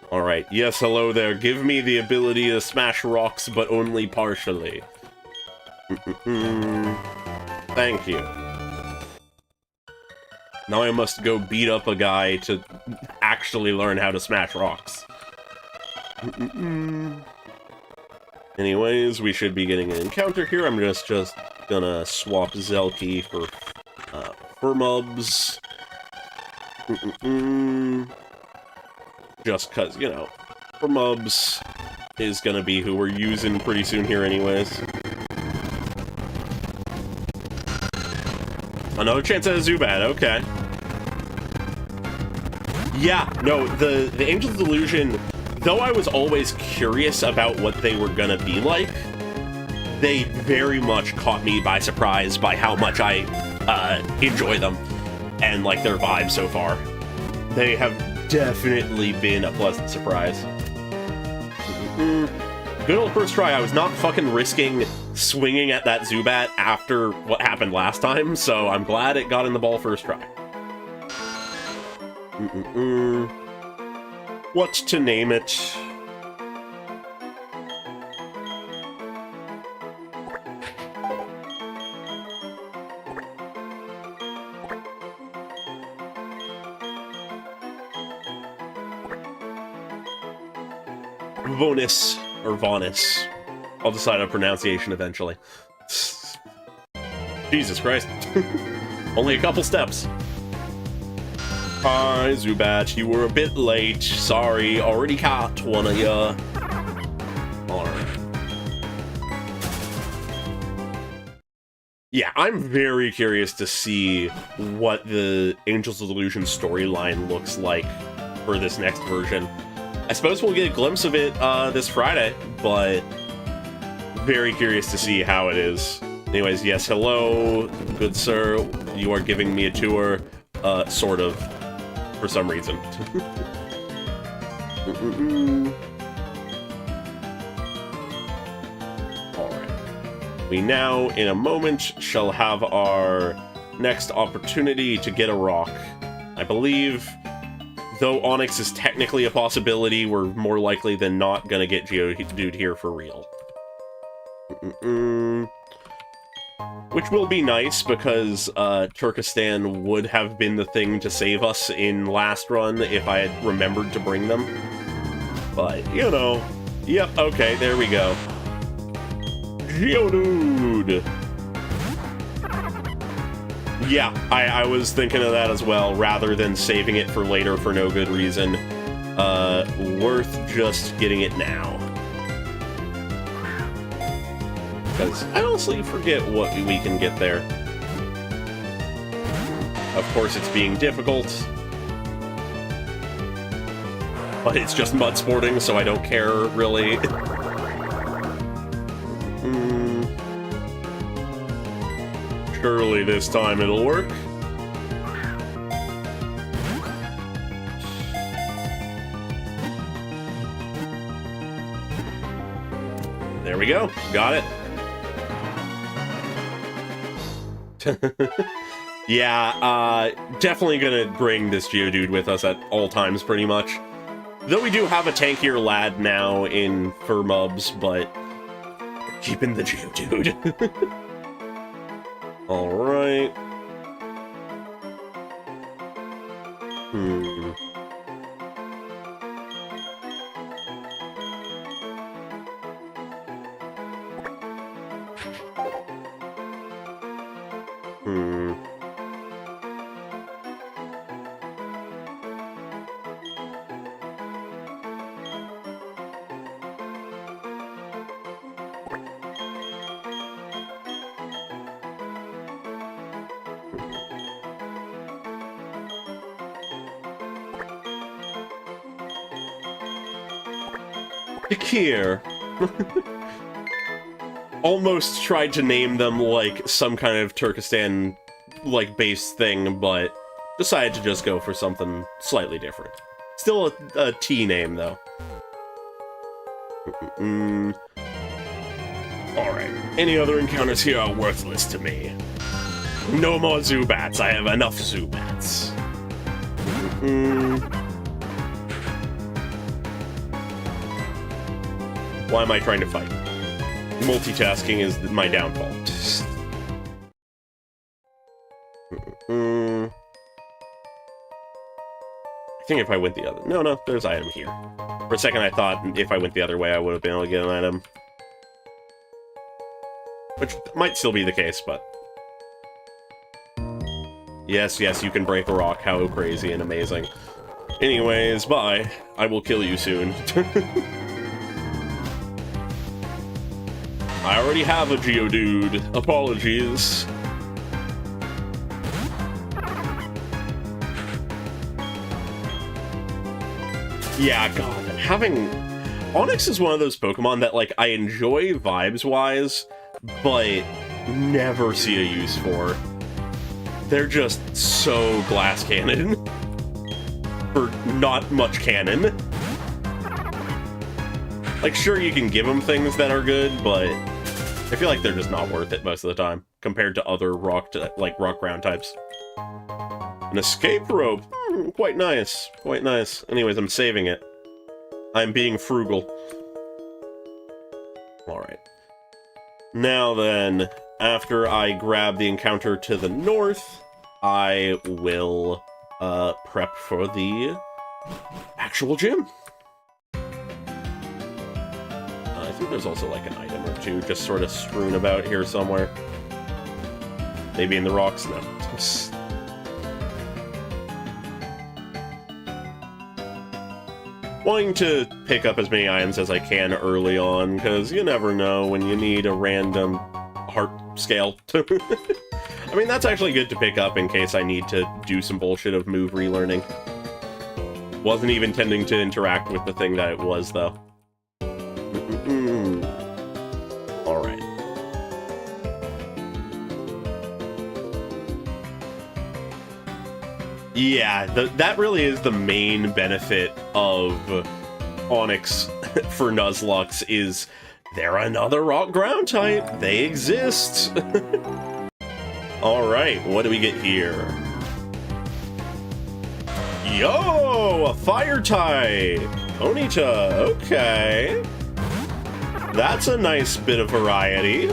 Alright, yes, hello there. Give me the ability to smash rocks, but only partially. Thank you. Now I must go beat up a guy to actually learn how to smash rocks. Anyways, we should be getting an encounter here. I'm just gonna swap Zelki for Furmubs. Just cause, you know, Furmubs is gonna be who we're using pretty soon here anyways. Another chance at a Zubat, okay. Yeah, no, the Angel's Delusion, though I was always curious about what they were gonna be like, they very much caught me by surprise by how much I enjoy them and like their vibe so far. They have definitely been a pleasant surprise. Good old first try. I was not fucking risking swinging at that Zubat after what happened last time, so I'm glad it got in the ball first try. What to name it? Vonis, or Vonis. I'll decide on pronunciation eventually. Jesus Christ. Only a couple steps. Hi, Zubat, you were a bit late. Sorry, already caught one of ya. Alright. Yeah, I'm very curious to see what the Angel's Delusion storyline looks like for this next version. I suppose we'll get a glimpse of it this Friday, but very curious to see how it is. Anyways, yes, hello, good sir. You are giving me a tour, sort of, for some reason. Alright. We now, in a moment, shall have our next opportunity to get a rock. I believe... though Onyx is technically a possibility, we're more likely than not gonna get Geodude here for real. Which will be nice, because Turkestan would have been the thing to save us in last run if I had remembered to bring them. But, you know. Yep, okay, there we go. Geodude! Yeah, I was thinking of that as well, rather than saving it for later for no good reason. Worth just getting it now. Because I honestly forget what we can get there. Of course, it's being difficult. But it's just mud sporting, so I don't care, really. Surely this time it'll work. There we go. Got it. Yeah, definitely gonna bring this Geodude with us at all times, pretty much. Though we do have a tankier lad now in Furmubs, but keeping the Geodude. Alright. Here. Almost tried to name them like some kind of Turkestan like base thing, but decided to just go for something slightly different. Still a T name though. Alright. Any other encounters here are worthless to me. No more Zubats. I have enough Zubats. Why am I trying to fight? Multitasking is my downfall. I think if I went the other... No, there's item here. For a second I thought if I went the other way I would have been able to get an item. Which might still be the case, but... Yes, you can break a rock. How crazy and amazing. Anyways, bye. I will kill you soon. I already have a Geodude. Apologies. Yeah, God, having... Onix is one of those Pokemon that, like, I enjoy vibes-wise, but never see a use for. They're just so glass cannon. For not much cannon. Like, sure, you can give them things that are good, but I feel like they're just not worth it most of the time, compared to other rock ground types. An escape rope. Quite nice. Quite nice. Anyways, I'm saving it. I'm being frugal. Alright. Now then, after I grab the encounter to the north, I will prep for the actual gym. I think there's also like an item or two just sort of strewn about here somewhere. Maybe in the rocks? No. Wanting to pick up as many items as I can early on, because you never know when you need a random heart scale. I mean, that's actually good to pick up in case I need to do some bullshit of move relearning. Wasn't even intending to interact with the thing that it was, though. Alright. Yeah, that really is the main benefit of Onix for Nuzlocke, is they're another rock ground type. They exist. Alright, what do we get here? Yo, a fire type! Ponyta, okay. That's a nice bit of variety.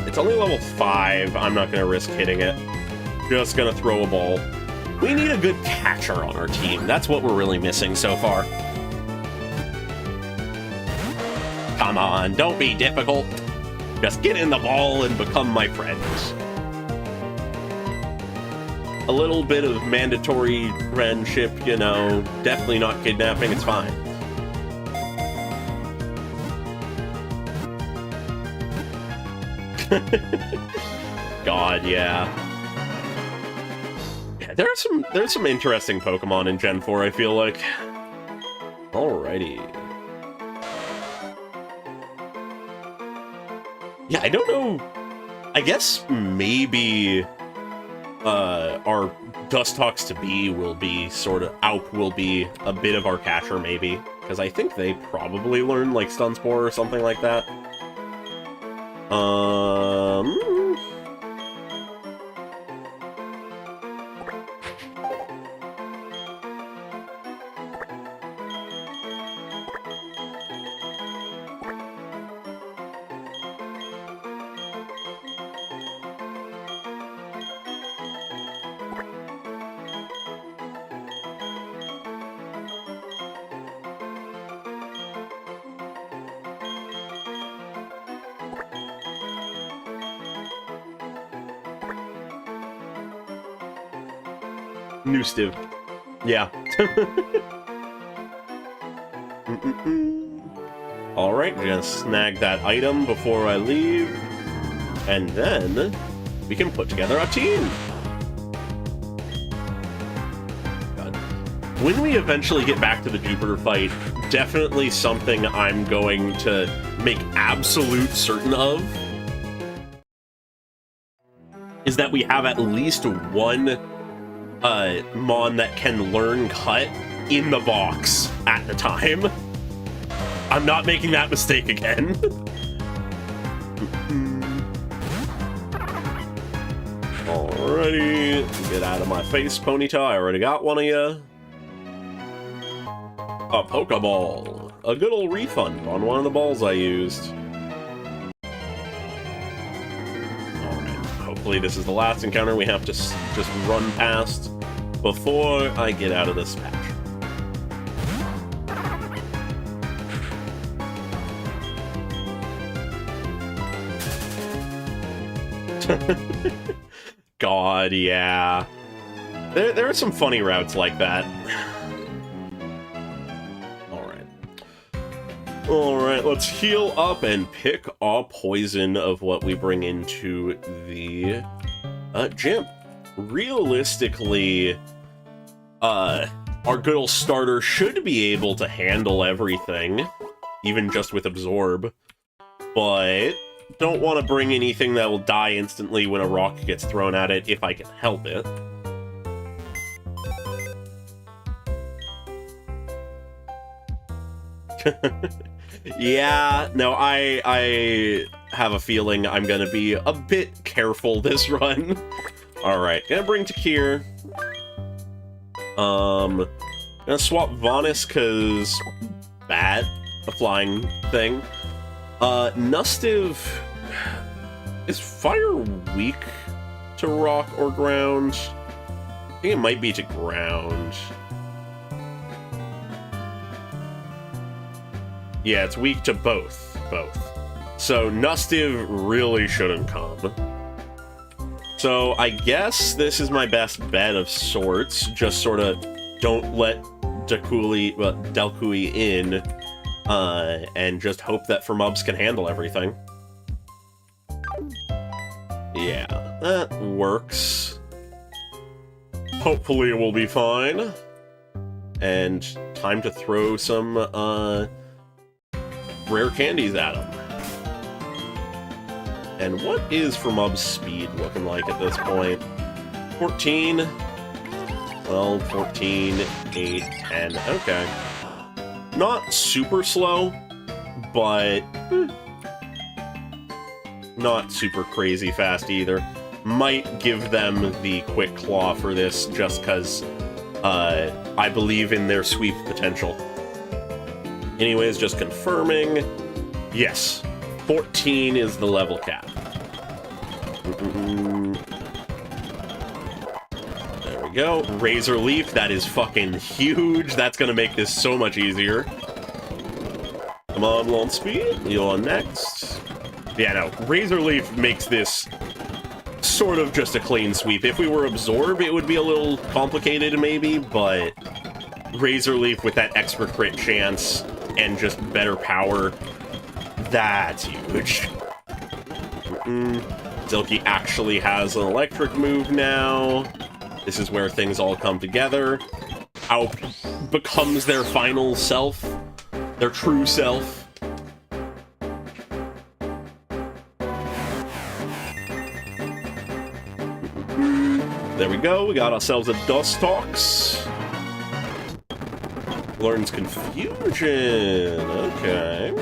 It's only level 5. I'm not gonna risk hitting it. Just gonna throw a ball. We need a good catcher on our team. That's what we're really missing so far. Come on, don't be difficult. Just get in the ball and become my friends. A little bit of mandatory friendship, you know. Definitely not kidnapping, it's fine. God, yeah. Yeah, there's some interesting Pokemon in Gen 4, I feel like. Alrighty. Yeah, I don't know. I guess maybe our Dustox to B will be sort of... Alp will be a bit of our catcher, maybe. Because I think they probably learn, like, Stun Spore or something like that. New Stiv. Yeah. Alright, we're gonna snag that item before I leave. And then we can put together a team. God. When we eventually get back to the Jupiter fight, definitely something I'm going to make absolute certain of is that we have at least one Mon that can learn Cut in the box at the time. I'm not making that mistake again. Alrighty, get out of my face, Ponyta. I already got one of you. A Pokeball. A good old refund on one of the balls I used. Hopefully this is the last encounter we have to just run past before I get out of this patch. God, yeah. There are some funny routes like that. Alright, let's heal up and pick our poison of what we bring into the gym. Realistically, our good old starter should be able to handle everything, even just with Absorb, but don't want to bring anything that will die instantly when a rock gets thrown at it if I can help it. Yeah, no, I have a feeling I'm gonna be a bit careful this run. Alright, gonna bring Takir. Gonna swap Vonis, cause Bat, a flying thing. Nustiv, is fire weak to rock or ground? I think it might be to ground. Yeah, it's weak to both. So Nustiv really shouldn't come. So I guess this is my best bet of sorts. Just sort of don't let Delcui in, and just hope that Formubs can handle everything. Yeah, that works. Hopefully it will be fine. And time to throw some, rare candies at him. And what is Formub's speed looking like at this point? 14, 12, 14, 8, 10. Okay. Not super slow, but not super crazy fast either. Might give them the Quick Claw for this just because I believe in their sweep potential. Anyways, just confirming. Yes, 14 is the level cap. There we go. Razor Leaf, that is fucking huge. That's gonna make this so much easier. Come on, Lawn Speed. You're next. Yeah, no, Razor Leaf makes this sort of just a clean sweep. If we were Absorb, it would be a little complicated maybe, but Razor Leaf with that extra crit chance and just better power, that's huge. Silky actually has an electric move now. This is where things all come together. Alp becomes their final self, their true self. There we go, we got ourselves a Dustox. Learns Confusion, okay.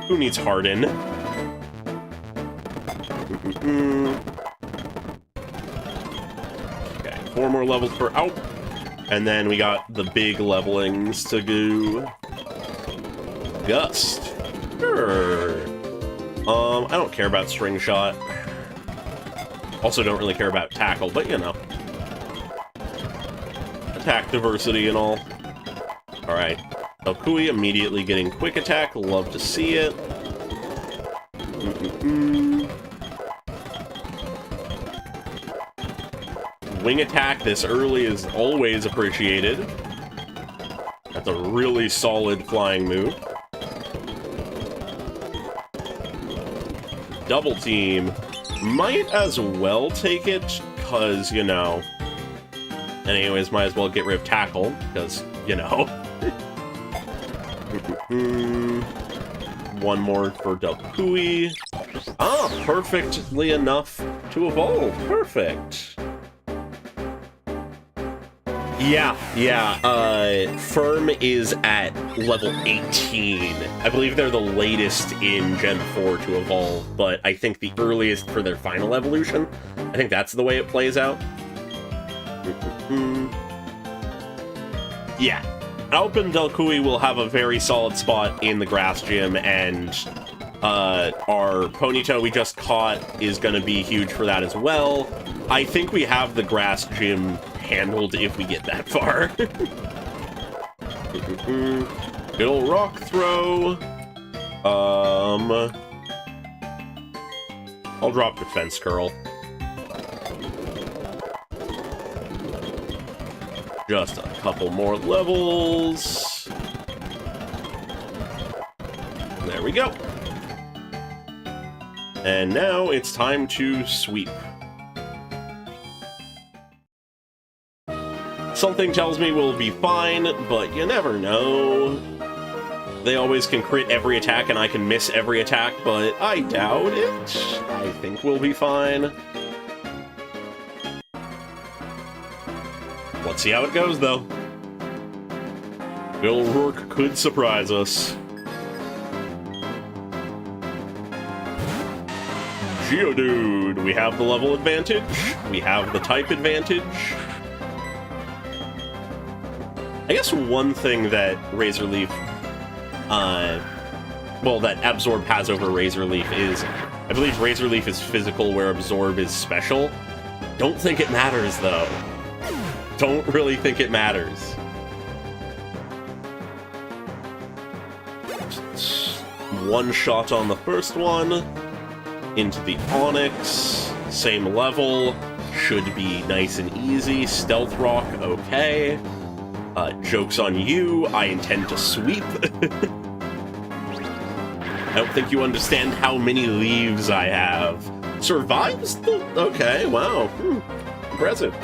Who needs Harden? Okay, 4 more levels for Alp. And then we got the big levelings to do. Gust. Sure. I don't care about String Shot. Also don't really care about Tackle, but you know. Attack diversity and all. Alright. Elkui immediately getting Quick Attack. Love to see it. Wing Attack this early is always appreciated. That's a really solid flying move. Double Team. Might as well take it, because, you know... And anyways, might as well get rid of Tackle, because, you know... One more for Delcui. Ah, perfectly enough to evolve. Perfect. Yeah. Firm is at level 18. I believe they're the latest in Gen 4 to evolve, but I think the earliest for their final evolution. I think that's the way it plays out. Yeah. Alp and Delcui will have a very solid spot in the grass gym, and our Ponyta we just caught is going to be huge for that as well. I think we have the grass gym handled if we get that far. Good old rock throw. I'll drop Defense Curl. Just a couple more levels. There we go. And now it's time to sweep. Something tells me we'll be fine, but you never know. They always can crit every attack and I can miss every attack, but I doubt it. I think we'll be fine. Let's see how it goes, though. Bill Rourke could surprise us. Geodude, we have the level advantage. We have the type advantage. I guess one thing that Razor Leaf, well, that Absorb has over Razor Leaf is, I believe Razor Leaf is physical where Absorb is special. Don't think it matters, though. Don't really think it matters. One shot on the first one. Into the Onyx. Same level. Should be nice and easy. Stealth Rock, okay. Joke's on you. I intend to sweep. I don't think you understand how many leaves I have. Survives? Okay, wow. Impressive.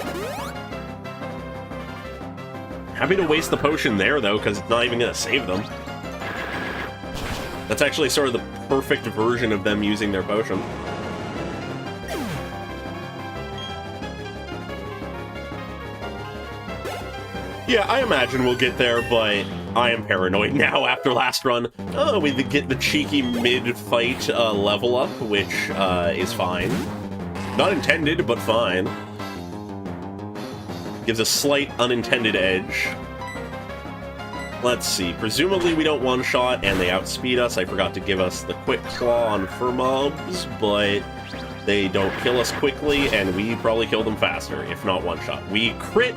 Happy to waste the potion there, though, because it's not even going to save them. That's actually sort of the perfect version of them using their potion. Yeah, I imagine we'll get there, but I am paranoid now after last run. Oh, we get the cheeky mid-fight level up, which is fine. Not intended, but fine. Gives a slight unintended edge. Let's see. Presumably we don't one-shot, and they outspeed us. I forgot to give us the Quick Claw on Furmobs, but they don't kill us quickly, and we probably kill them faster, if not one-shot. We crit!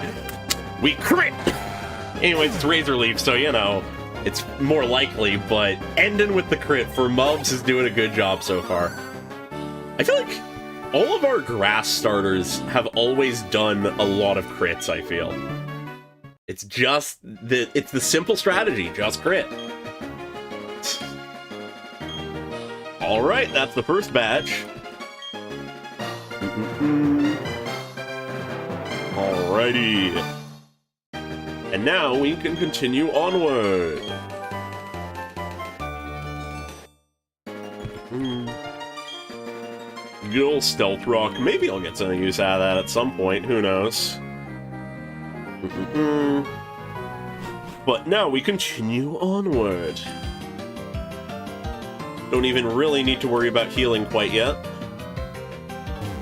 We crit! Anyways, it's Razor Leaf, so, you know, it's more likely, but ending with the crit for Mubs is doing a good job so far. I feel like all of our grass starters have always done a lot of crits, I feel. It's just it's the simple strategy, just crit. Alright, that's the first batch. Alrighty. And now we can continue onward. Good old Stealth Rock. Maybe I'll get some use out of that at some point. Who knows? But now we continue onward. Don't even really need to worry about healing quite yet.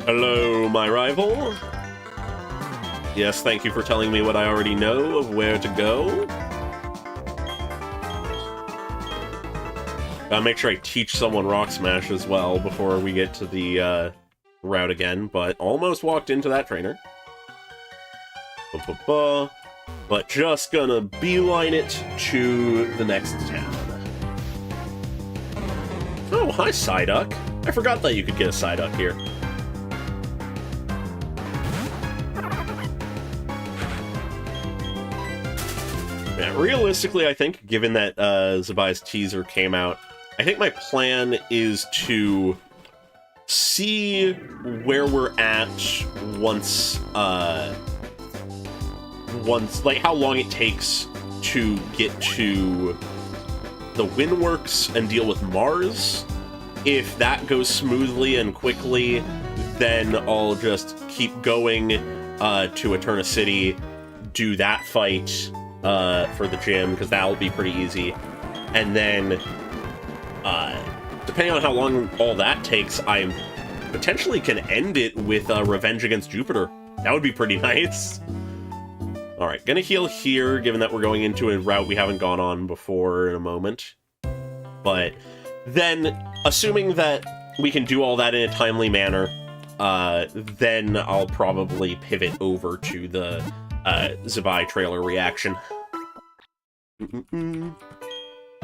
Hello, my rival. Yes, thank you for telling me what I already know of where to go. Gotta make sure I teach someone Rock Smash as well before we get to the route again, but almost walked into that trainer. But just gonna beeline it to the next town. Oh, hi, Psyduck. I forgot that you could get a Psyduck here. Yeah, realistically, I think, given that Zabai's teaser came out, I think my plan is to see where we're at once, like, how long it takes to get to the Windworks and deal with Mars. If that goes smoothly and quickly, then I'll just keep going to Eterna City, do that fight for the gym, because that'll be pretty easy. And then, depending on how long all that takes, I potentially can end it with Revenge against Jupiter. That would be pretty nice. Alright, gonna heal here, given that we're going into a route we haven't gone on before in a moment. But then, assuming that we can do all that in a timely manner, then I'll probably pivot over to the Zabai trailer reaction. Because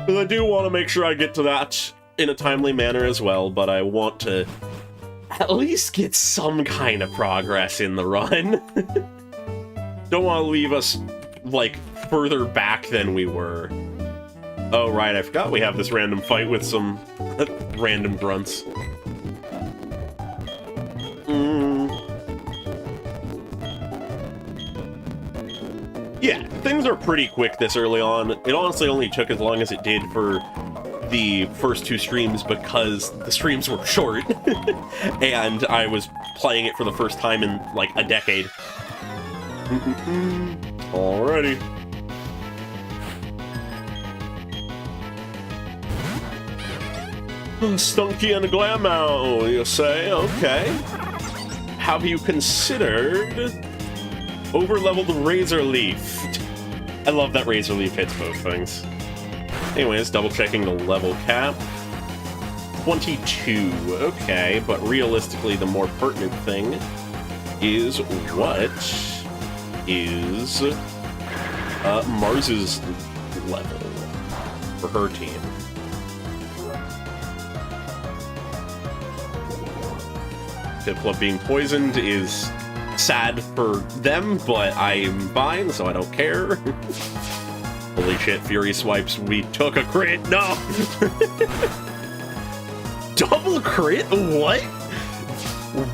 I do want to make sure I get to that in a timely manner as well, but I want to at least get some kind of progress in the run. Don't want to leave us, like, further back than we were. Oh, right, I forgot we have this random fight with some random grunts. Yeah, things are pretty quick this early on. It honestly only took as long as it did for the first two streams because the streams were short, and I was playing it for the first time in, like, a decade. Alrighty. Stunky and Glammo, you say? Okay. Have you considered over-leveled Razor Leaf? I love that Razor Leaf hits both things. Anyways, double-checking the level cap. 22. Okay, but realistically, the more pertinent thing is what is Mars's level for her team. Piplup being poisoned is sad for them, but I'm fine, so I don't care. Holy shit, Fury Swipes, we took a crit! No! Double crit? What?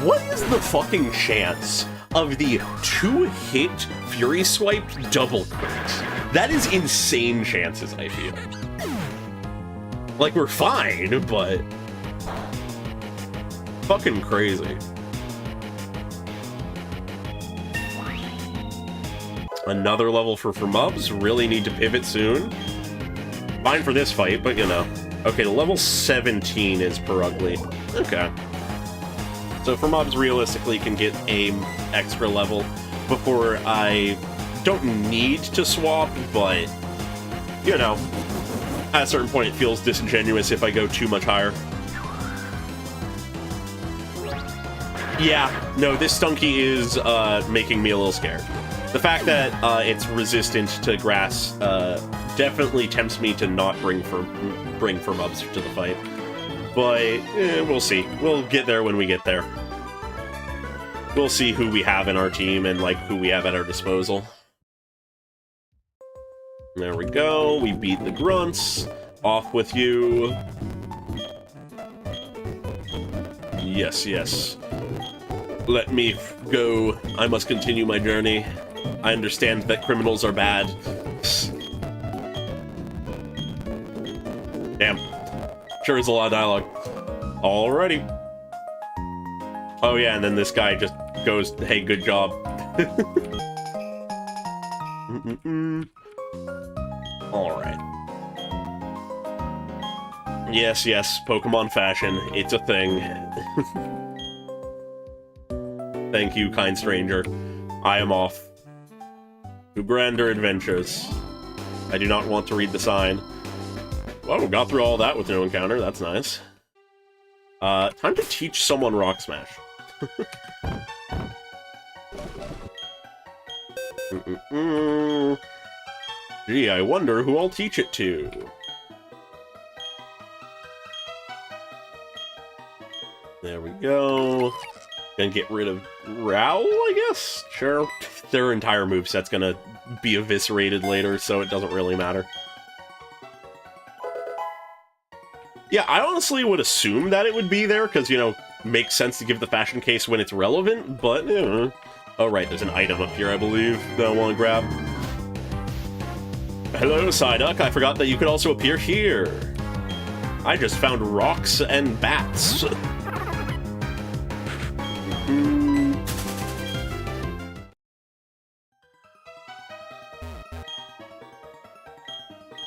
What is the fucking chance of the 2-hit Fury Swipe double crit? That is insane chances, I feel. Like, we're fine, but fucking crazy. Another level for Mubs. Really need to pivot soon. Fine for this fight, but you know. Okay, level 17 is Perugly. Okay. So Mubs realistically can get a extra level before I don't need to swap, but you know, at a certain point it feels disingenuous if I go too much higher. Yeah, no, this Stunky is making me a little scared. The fact that it's resistant to grass definitely tempts me to not bring Mubs to the fight. But we'll see. We'll get there when we get there. We'll see who we have in our team and like who we have at our disposal. There we go. We beat the grunts. Off with you. Yes, yes. Let me go. I must continue my journey. I understand that criminals are bad. Damn. Sure is a lot of dialogue. Alrighty. Oh yeah, and then this guy just goes, hey, good job. Alright. Yes, yes, Pokemon fashion. It's a thing. Thank you, kind stranger. I am off. To grander adventures. I do not want to read the sign. Well, got through all that with no encounter. That's nice. Time to teach someone Rock Smash. Gee, I wonder who I'll teach it to. There we go. Gonna get rid of Growl, I guess? Sure. Their entire moveset's gonna be eviscerated later, so it doesn't really matter. Yeah, I honestly would assume that it would be there, because, you know, makes sense to give the fashion case when it's relevant, but, you know. Oh, right, there's an item up here, I believe, that I want to grab. Hello, Psyduck. I forgot that you could also appear here. I just found rocks and bats.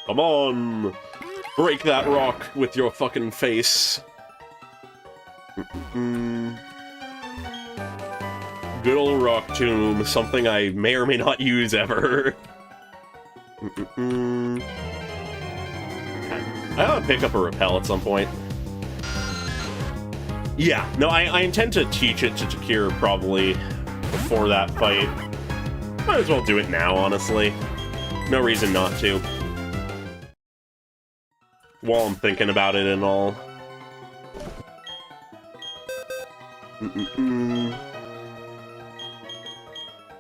Come on! Break that rock with your fucking face. Good old rock tomb, something I may or may not use ever. I ought to pick up a repel at some point. Yeah, no, I intend to teach it to Takir probably before that fight. Might as well do it now, honestly. No reason not to. While I'm thinking about it and all.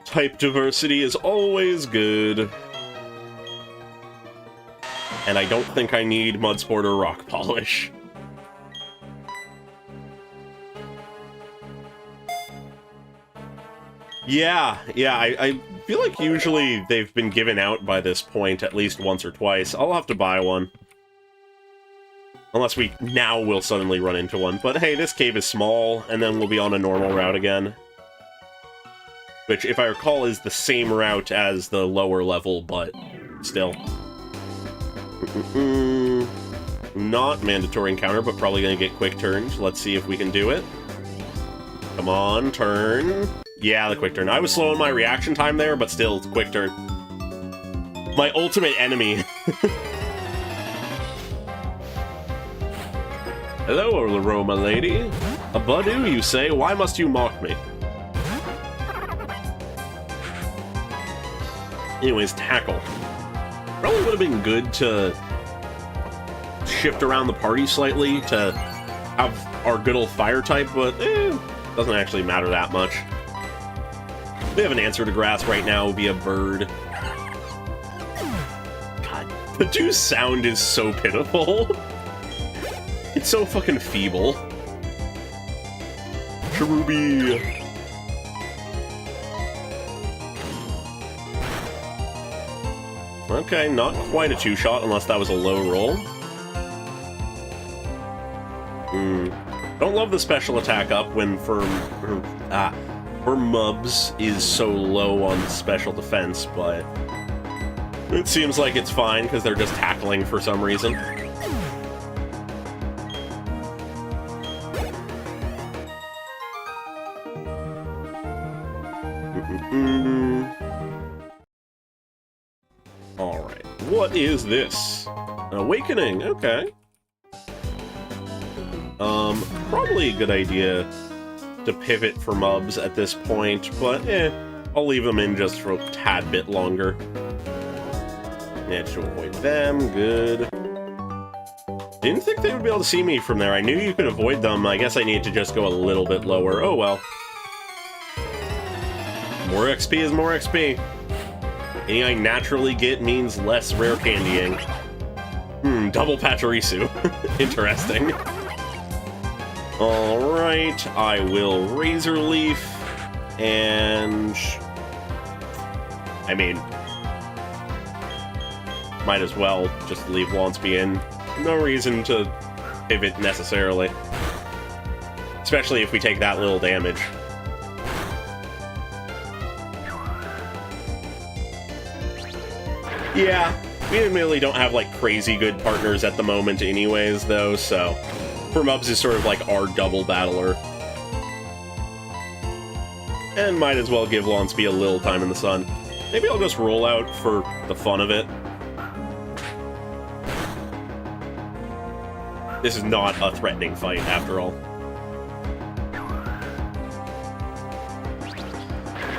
Type diversity is always good. And I don't think I need Mudsport or Rock Polish. Yeah, I feel like usually they've been given out by this point at least once or twice. I'll have to buy one. Unless we now will suddenly run into one. But hey, this cave is small, and then we'll be on a normal route again. Which, if I recall, is the same route as the lower level, but still. Not mandatory encounter, but probably gonna get quick turns. Let's see if we can do it. Come on, turn. Yeah, the quick turn. I was slow in my reaction time there, but still, it's quick turn. My ultimate enemy. Hello, Aroma lady. A Budu, you say? Why must you mock me? Anyways, tackle. Probably would have been good to shift around the party slightly to have our good old fire type, but doesn't actually matter that much. We have an answer to grass right now via bird. God, Budu's sound is so pitiful. It's so fucking feeble. Cherubi. Okay, not quite a two-shot, unless that was a low roll. Don't love the special attack up when Mubs is so low on special defense, but it seems like it's fine because they're just tackling for some reason. Alright, what is this? An awakening, okay. Probably a good idea to pivot for Mubs at this point, but I'll leave them in just for a tad bit longer. Managed to avoid them, good. Didn't think they would be able to see me from there. I knew you could avoid them. I guess I need to just go a little bit lower. Oh well. More XP is more XP. Anything I naturally get means less rare candying. Double Pachirisu. Interesting. Alright, I will Razor Leaf, and... I mean... might as well just leave Lonsby in. No reason to pivot necessarily. Especially if we take that little damage. Yeah, we admittedly don't have, like, crazy good partners at the moment anyways, though, so... Mubs is sort of like our double battler. And might as well give Lonsby a little time in the sun. Maybe I'll just roll out for the fun of it. This is not a threatening fight, after all.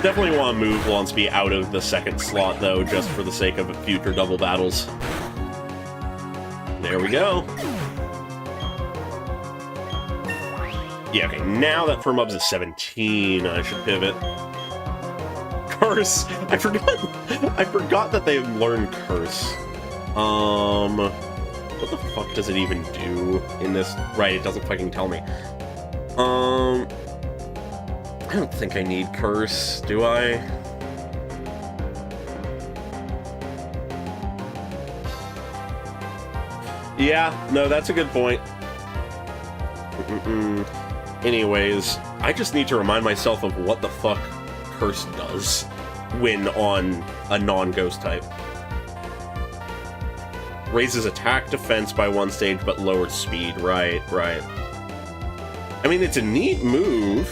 Definitely want to move Lonsby out of the second slot, though, just for the sake of future double battles. There we go. Yeah, okay, now that Mubs is 17, I should pivot. Curse! I forgot that they learned Curse. What the fuck does it even do in this? Right, it doesn't fucking tell me. I don't think I need Curse, do I? Yeah, no, that's a good point. Anyways, I just need to remind myself of what the fuck Curse does when on a non-ghost type. Raises attack defense by 1 stage, but lowers speed. Right. I mean, it's a neat move.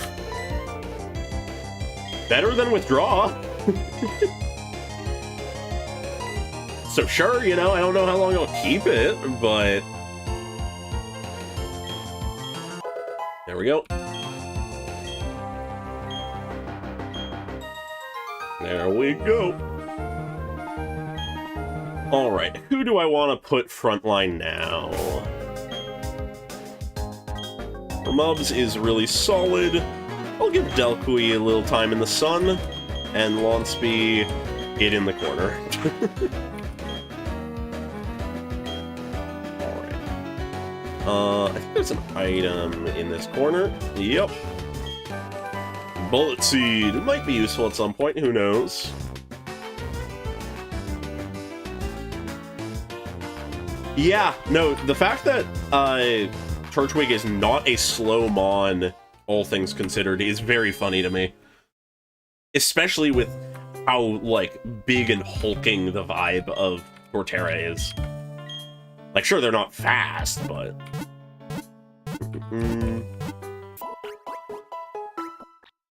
Better than Withdraw. So sure, you know, I don't know how long I'll keep it, but... There we go. There we go. Alright, who do I want to put frontline now? Mubs is really solid. I'll give Delcui a little time in the sun, and Lonsby get in the corner. I think there's an item in this corner. Yep. Bullet Seed. It might be useful at some point, who knows? Yeah, no, the fact that Turtwig is not a slow mon, all things considered, is very funny to me. Especially with how, like, big and hulking the vibe of Torterra is. Like, sure, they're not fast, but...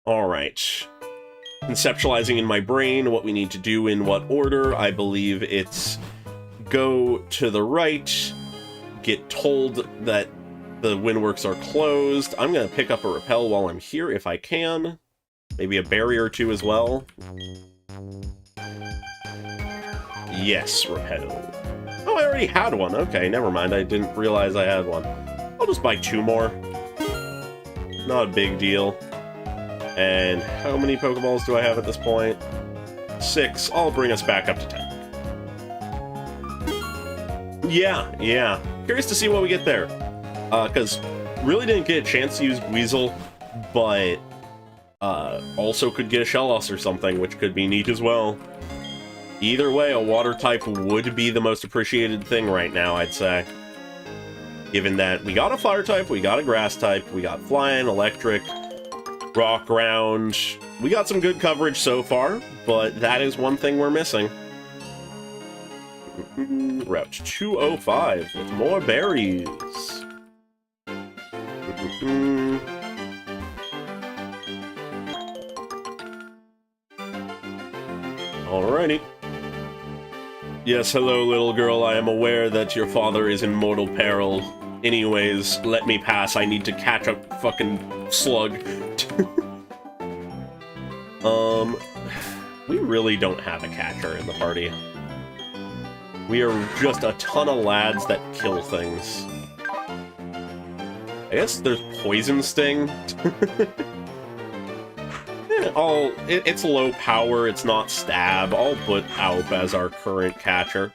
Alright. Conceptualizing in my brain what we need to do in what order. I believe it's go to the right, get told that the windworks are closed. I'm going to pick up a repel while I'm here if I can. Maybe a barrier or two as well. Yes, repel. Oh, I already had one. Okay, never mind. I didn't realize I had one. I'll just buy 2 more. Not a big deal. And how many Pokeballs do I have at this point? 6. I'll bring us back up to 10. Yeah. Curious to see what we get there. Because really didn't get a chance to use Weasel, but also could get a Shellos or something, which could be neat as well. Either way, a water type would be the most appreciated thing right now, I'd say. Given that we got a fire type, we got a grass type, we got flying, electric, rock, ground. We got some good coverage so far, but that is one thing we're missing. Route 205 with more berries. Alrighty. Yes, hello, little girl. I am aware that your father is in mortal peril. Anyways, let me pass. I need to catch a fucking slug. We really don't have a catcher in the party. We are just a ton of lads that kill things. I guess there's Poison Sting. It's low power, it's not stab. I'll put Alp as our current catcher.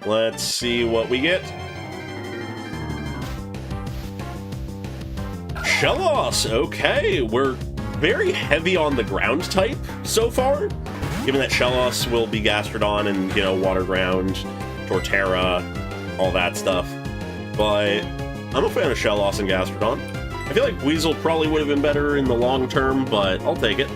Let's see what we get. Shellos! Okay, we're very heavy on the ground type so far, given that Shellos will be Gastrodon and, you know, Water Ground, Torterra, all that stuff. But I'm a fan of Shellos and Gastrodon. I feel like Weasel probably would have been better in the long term, but I'll take it.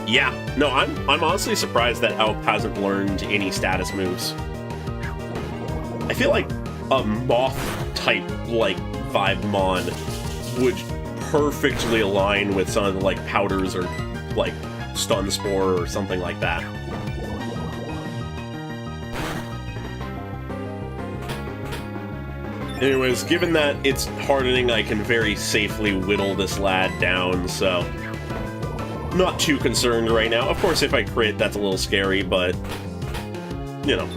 Yeah, no, I'm honestly surprised that Alp hasn't learned any status moves. I feel like a Moth-type, like, Vibe Mon would perfectly align with some of the, like, Powders or, like, Stun Spore or something like that. Anyways, given that it's hardening, I can very safely whittle this lad down, so not too concerned right now. Of course, if I crit, that's a little scary, but, you know.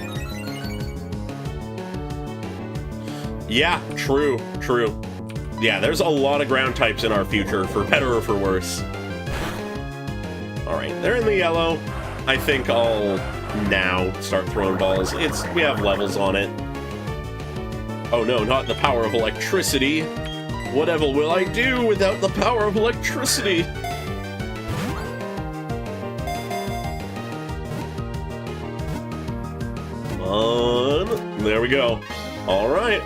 Yeah, true. Yeah, there's a lot of ground types in our future, for better or for worse. Alright, they're in the yellow. I think I'll now start throwing balls. We have levels on it. Oh no, not the power of electricity. Whatever will I do without the power of electricity? Come on. There we go. Alright.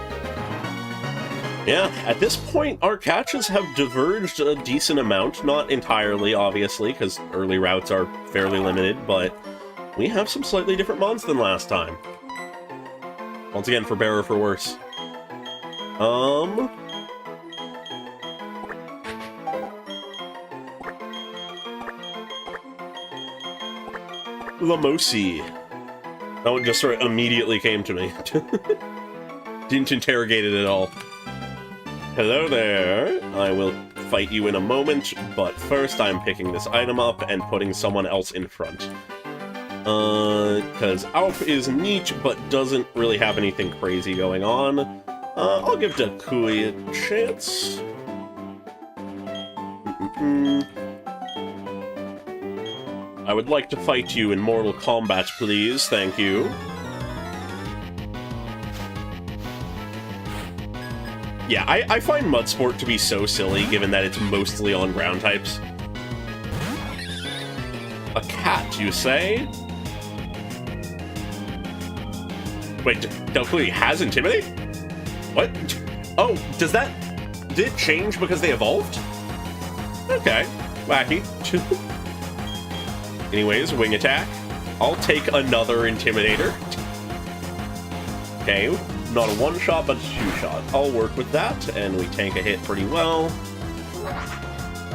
Yeah, at this point, our catches have diverged a decent amount. Not entirely, obviously, because early routes are fairly limited, but we have some slightly different mons than last time. Once again, for better or for worse. Lamosi. That one just sort of immediately came to me. Didn't interrogate it at all. Hello there. I will fight you in a moment, but first I'm picking this item up and putting someone else in front. Because Alp is neat, but doesn't really have anything crazy going on. I'll give Dakui a chance. I would like to fight you in Mortal Kombat, please. Thank you. Yeah, I find Mudsport to be so silly, given that it's mostly on ground types. A cat, you say? Wait, Dalkui has Intimidate? What? Oh, did it change because they evolved? Okay, wacky. Anyways, wing attack. I'll take another Intimidator. Okay, not a one-shot, but a two-shot. I'll work with that, and we tank a hit pretty well.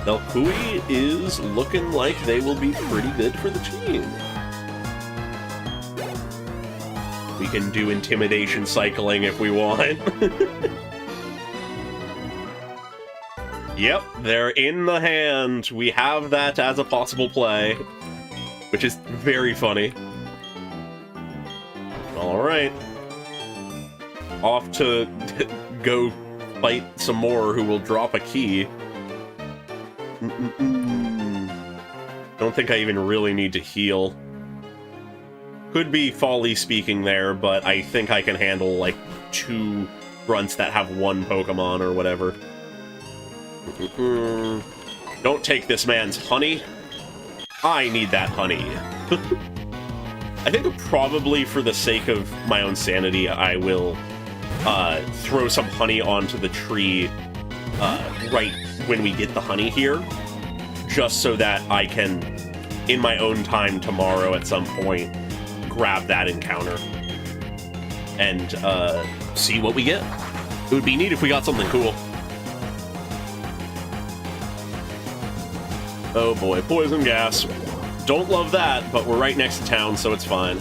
Dalkui is looking like they will be pretty good for the team. We can do intimidation cycling if we want. Yep, they're in the hand. We have that as a possible play, which is very funny. Alright. Off to go fight some more who will drop a key. Don't think I even really need to heal. Could be folly speaking there, but I think I can handle, like, 2 grunts that have 1 Pokemon or whatever. Don't take this man's honey. I need that honey. I think probably for the sake of my own sanity, I will throw some honey onto the tree right when we get the honey here, just so that I can, in my own time tomorrow at some point, grab that encounter and see what we get. It would be neat if we got something cool. Oh boy, poison gas. Don't love that, but we're right next to town, so it's fine.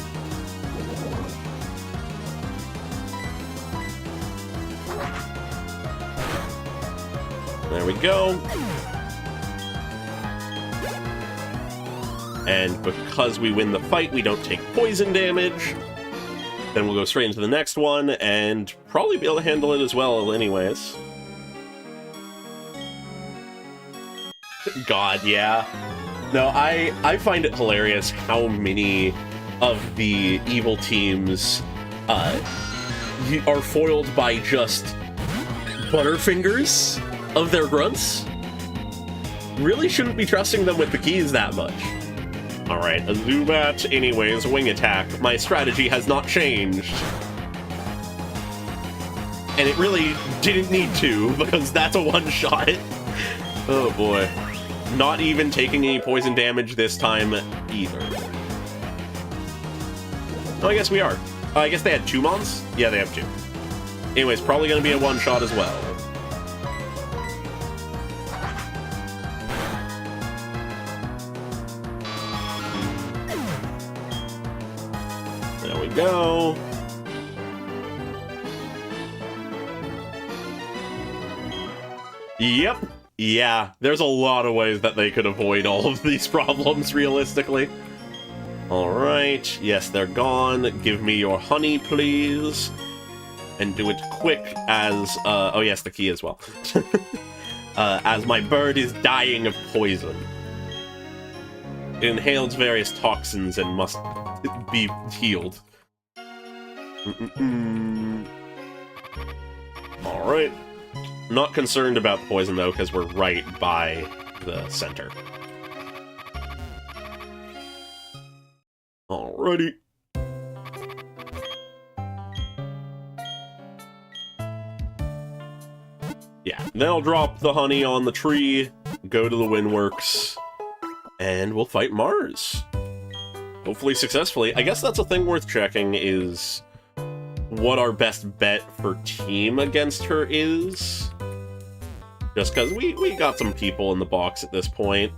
There we go. And because we win the fight, we don't take poison damage. Then we'll go straight into the next one, and probably be able to handle it as well anyways. God, yeah. No, I find it hilarious how many of the evil teams are foiled by just butterfingers of their grunts. Really shouldn't be trusting them with the keys that much. Alright, a Zubat, anyways, wing attack. My strategy has not changed. And it really didn't need to, because that's a one-shot. Oh boy. Not even taking any poison damage this time, either. Oh, I guess we are. I guess they had 2 mons? Yeah, they have 2. Anyways, probably gonna be a one-shot as well. There we go. Yep. Yeah, there's a lot of ways that they could avoid all of these problems, realistically. Alright, yes, they're gone. Give me your honey, please. And do it quick as, oh yes, the key as well. As my bird is dying of poison. It inhales various toxins and must be healed. Alright. Not concerned about the poison, though, because we're right by the center. Alrighty. Yeah, then I'll drop the honey on the tree, go to the Windworks, and we'll fight Mars. Hopefully successfully. I guess that's a thing worth checking, is what our best bet for team against her is. Just because we got some people in the box at this point.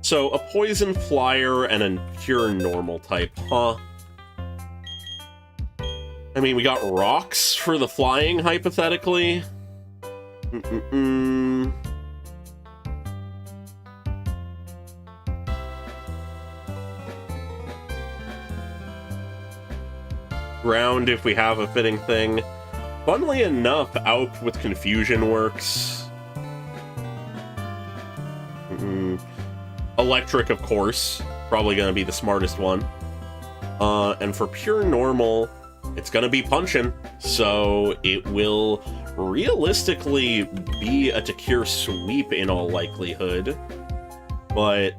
So, a Poison Flyer and a Pure Normal type, huh? I mean, we got Rocks for the flying, hypothetically. Ground if we have a fitting thing. Funnily enough, Alp with Confusion works. Electric, of course. Probably going to be the smartest one. And for Pure Normal, it's going to be Punchin'. So it will realistically be a Takir Sweep in all likelihood. But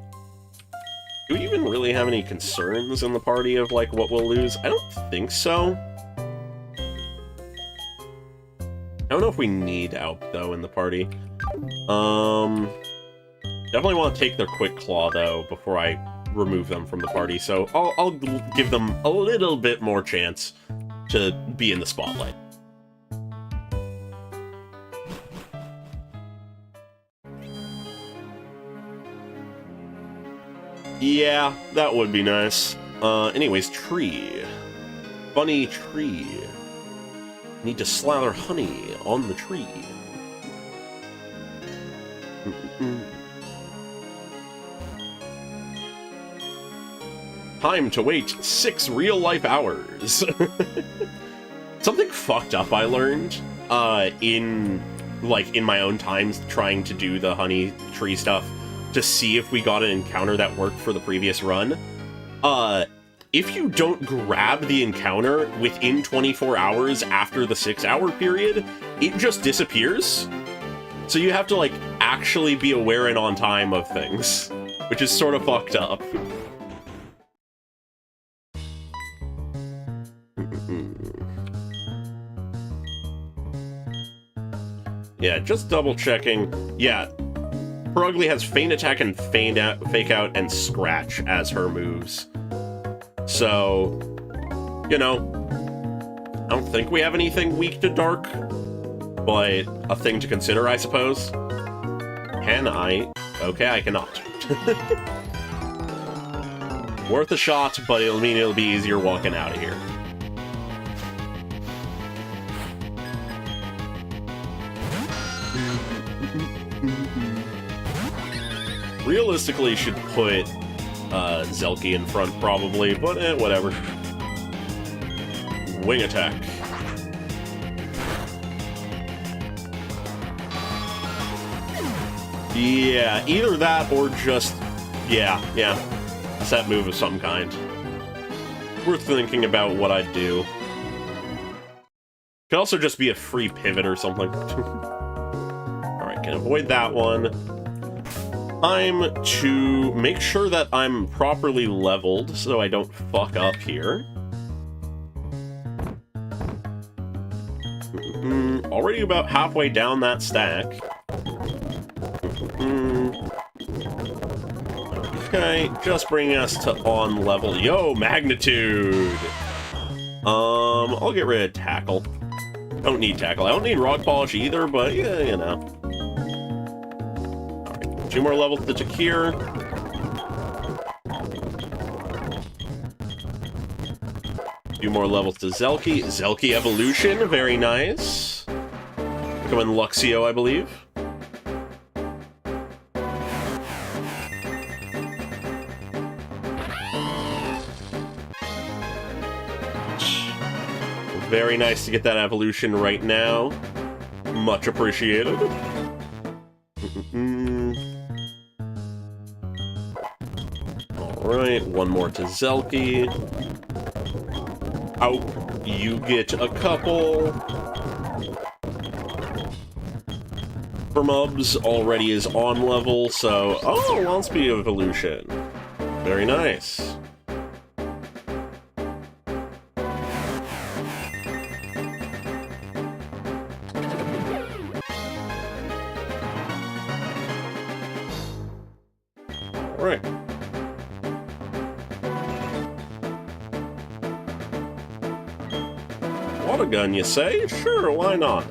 do we even really have any concerns in the party of, like, what we'll lose? I don't think so. I don't know if we need Alp, though, in the party. Definitely want to take their Quick Claw, though, before I remove them from the party, so I'll give them a little bit more chance to be in the spotlight. Yeah, that would be nice. Anyways, tree. Bunny tree. Need to slather honey on the tree. Time to wait 6 real-life hours. Something fucked up I learned in my own times trying to do the honey tree stuff to see if we got an encounter that worked for the previous run. If you don't grab the encounter within 24 hours after the 6-hour period, it just disappears. So you have to, like, actually be aware and on time of things, which is sort of fucked up. Yeah, just double checking. Yeah, Perugly has Feint Attack and Fake Out and Scratch as her moves. So, you know, I don't think we have anything weak to Dark, but a thing to consider, I suppose. Can I? Okay, I cannot. Worth a shot, but it'll mean it'll be easier walking out of here. Realistically, should put Zelky in front, probably, but whatever. Wing attack. Yeah, either that or just Yeah. Set move of some kind. Worth thinking about what I'd do. Could also just be a free pivot or something. Alright, can avoid that one. I'm to make sure that I'm properly leveled so I don't fuck up here. Already about halfway down that stack. Okay, just bringing us to on level. Yo, magnitude! I'll get rid of tackle. Don't need tackle. I don't need rock polish either, but yeah, you know. Alright, 2 more levels to Takir. Few more levels to Zelky. Zelky evolution, very nice. Becoming Luxio, I believe. Very nice to get that evolution right now. Much appreciated. Alright, one more to Zelky. Oh, you get a couple. Vermubs already is on level, so... Oh, launch speed evolution. Very nice. Alright. Water gun, you say? Sure, why not?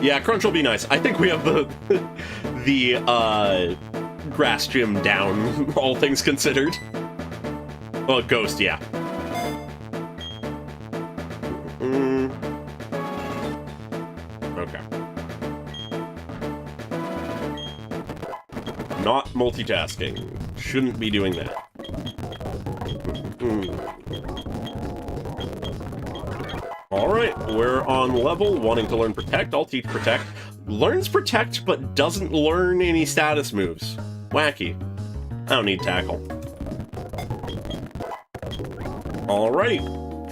Yeah, Crunch will be nice. I think we have the grass gym down, all things considered. Well, Ghost, yeah. Okay. Not multitasking. Shouldn't be doing that. Alright, we're on level, wanting to learn Protect. I'll teach Protect. Learns Protect, but doesn't learn any status moves. Wacky. I don't need Tackle. Alrighty.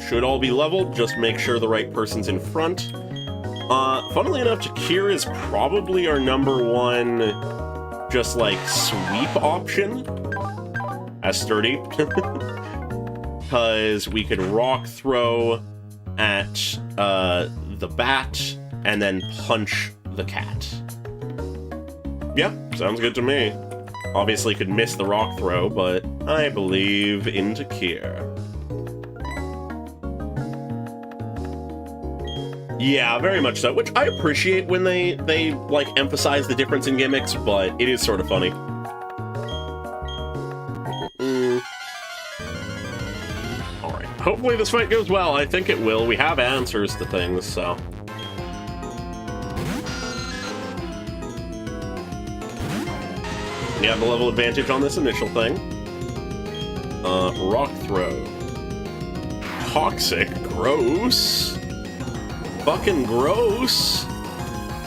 Should all be leveled, just make sure the right person's in front. Funnily enough, Takir is probably our #1, just like, sweep option. As sturdy. Because we could rock throw at the bat and then punch the cat. Yeah, sounds good to me. Obviously could miss the rock throw, but I believe in Takir. Yeah, very much so, which I appreciate when they like emphasize the difference in gimmicks, but it is sort of funny. Hopefully this fight goes well. I think it will. We have answers to things, so... We have the level advantage on this initial thing. Rock throw. Toxic. Gross. Fucking gross.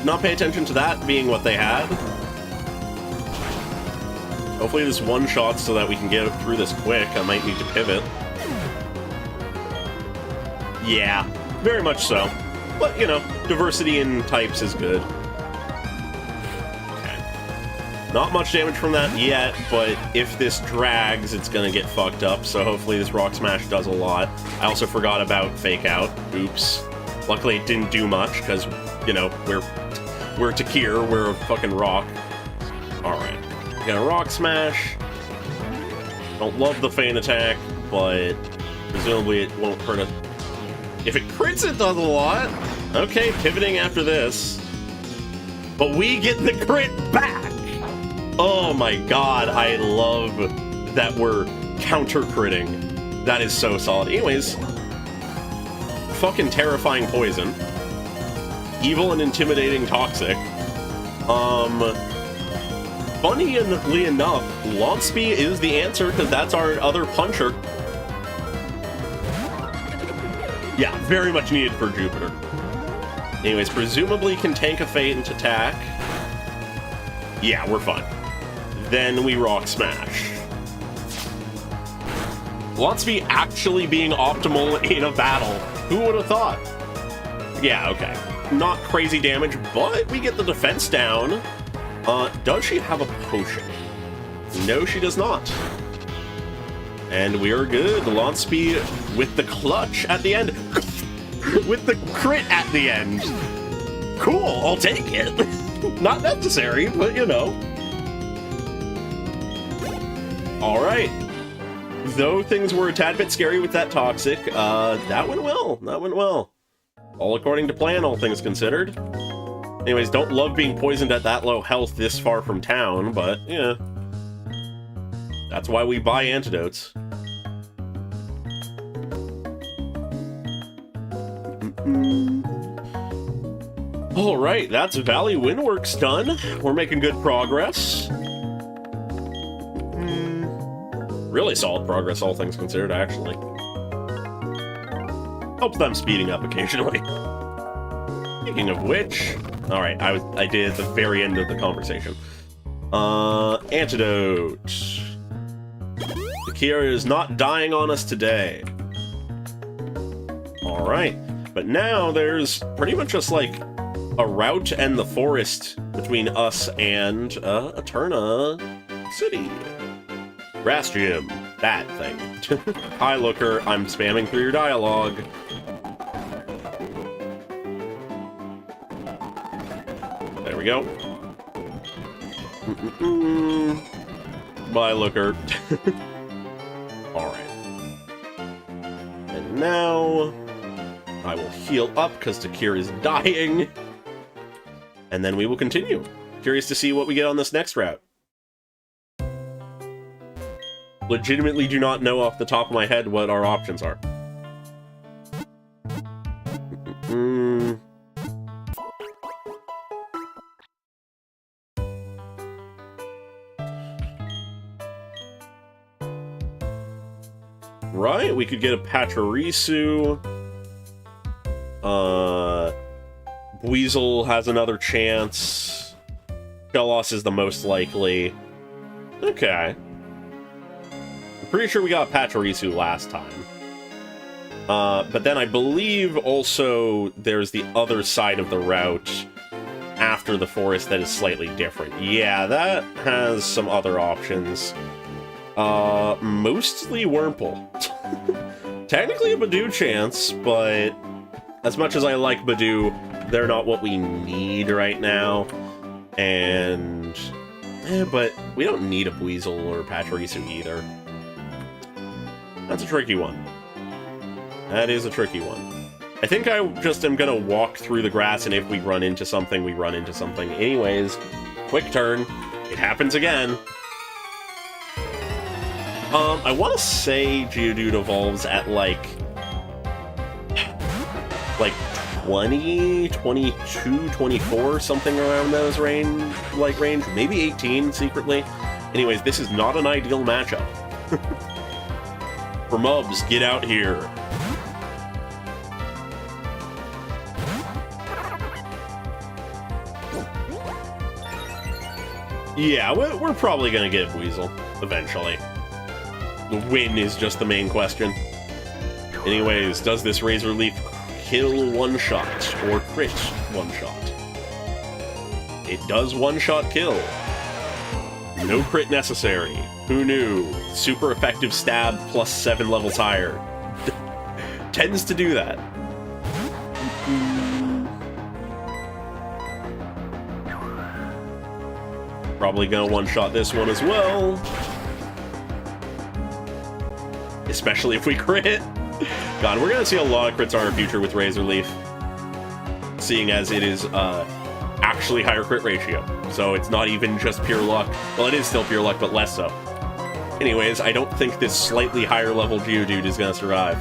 Not pay attention to that being what they had. Hopefully this one-shot so that we can get through this quick. I might need to pivot. Yeah, very much so. But, you know, diversity in types is good. Okay. Not much damage from that yet, but if this drags, it's gonna get fucked up, so hopefully this Rock Smash does a lot. I also forgot about Fake Out. Oops. Luckily it didn't do much, because, you know, we're Takir, we're a fucking rock. Alright. We got a Rock Smash. Don't love the Feint Attack, but presumably it won't hurt us. If it crits, it does a lot. Okay, pivoting after this. But we get the crit back! Oh my god, I love that we're counter-critting. That is so solid. Anyways, fucking terrifying poison. Evil and intimidating toxic. Funnily enough, launch speed is the answer, because that's our other puncher. Yeah, very much needed for Jupiter. Anyways, presumably can tank a Feint attack. Yeah, we're fine. Then we Rock Smash. Launce-V actually being optimal in a battle. Who would have thought? Yeah, okay. Not crazy damage, but we get the defense down. Does she have a potion? No, she does not. And we are good. Launce-V with the clutch at the end. With the crit at the end. Cool, I'll take it. Not necessary, but you know. Alright. Though things were a tad bit scary with that Toxic, that went well. That went well. All according to plan, all things considered. Anyways, don't love being poisoned at that low health this far from town, but, yeah. That's why we buy antidotes. Alright, that's Valley Windworks done. We're making good progress. Really solid progress, all things considered, actually. Helps them speeding up occasionally. Speaking of which... Alright, I did at the very end of the conversation. Antidote. The Kira is not dying on us today. Alright. But now there's pretty much just like a route and the forest between us and Eterna City. Grass Gym. That thing. Hi, Looker. I'm spamming through your dialogue. There we go. Bye, Looker. Alright. And now... I will heal up because Takir is dying. And then we will continue. Curious to see what we get on this next route. Legitimately do not know off the top of my head what our options are. Right, we could get a Pachirisu. Buizel has another chance. Shellos is the most likely. Okay. I'm pretty sure we got Pachirisu last time. But then I believe also there's the other side of the route after the forest that is slightly different. Yeah, that has some other options. Mostly Wurmple. Technically a Badoo chance, but as much as I like Badoo, they're not what we need right now. And... but we don't need a Buizel or Pachirisu either. That's a tricky one. That is a tricky one. I think I just am gonna walk through the grass, and if we run into something, we run into something. Anyways, quick turn. It happens again. I want to say Geodude evolves at like 20, 22, 24, something around those range, maybe 18 secretly. Anyways, this is not an ideal matchup. For Mubs, get out here. Yeah, we're probably gonna get Buizel eventually. The win is just the main question. Anyways, does this Razor Leaf kill one-shot or crit one-shot? It does one-shot kill. No crit necessary. Who knew? Super effective stab plus 7 levels higher. Tends to do that. Probably gonna one-shot this one as well. Especially if we crit. God, we're gonna see a lot of crits in our future with Razor Leaf. Seeing as it is actually higher crit ratio. So it's not even just pure luck. Well, it is still pure luck, but less so. Anyways, I don't think this slightly higher level Geodude is gonna survive.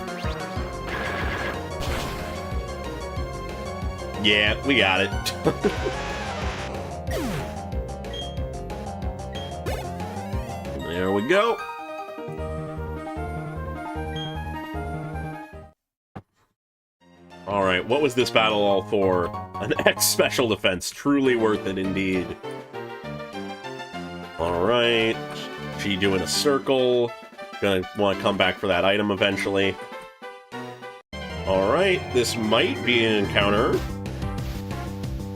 Yeah, we got it. There we go. Alright, what was this battle all for? An X special defense. Truly worth it indeed. Alright. She doing a circle. Gonna want to come back for that item eventually. Alright, this might be an encounter.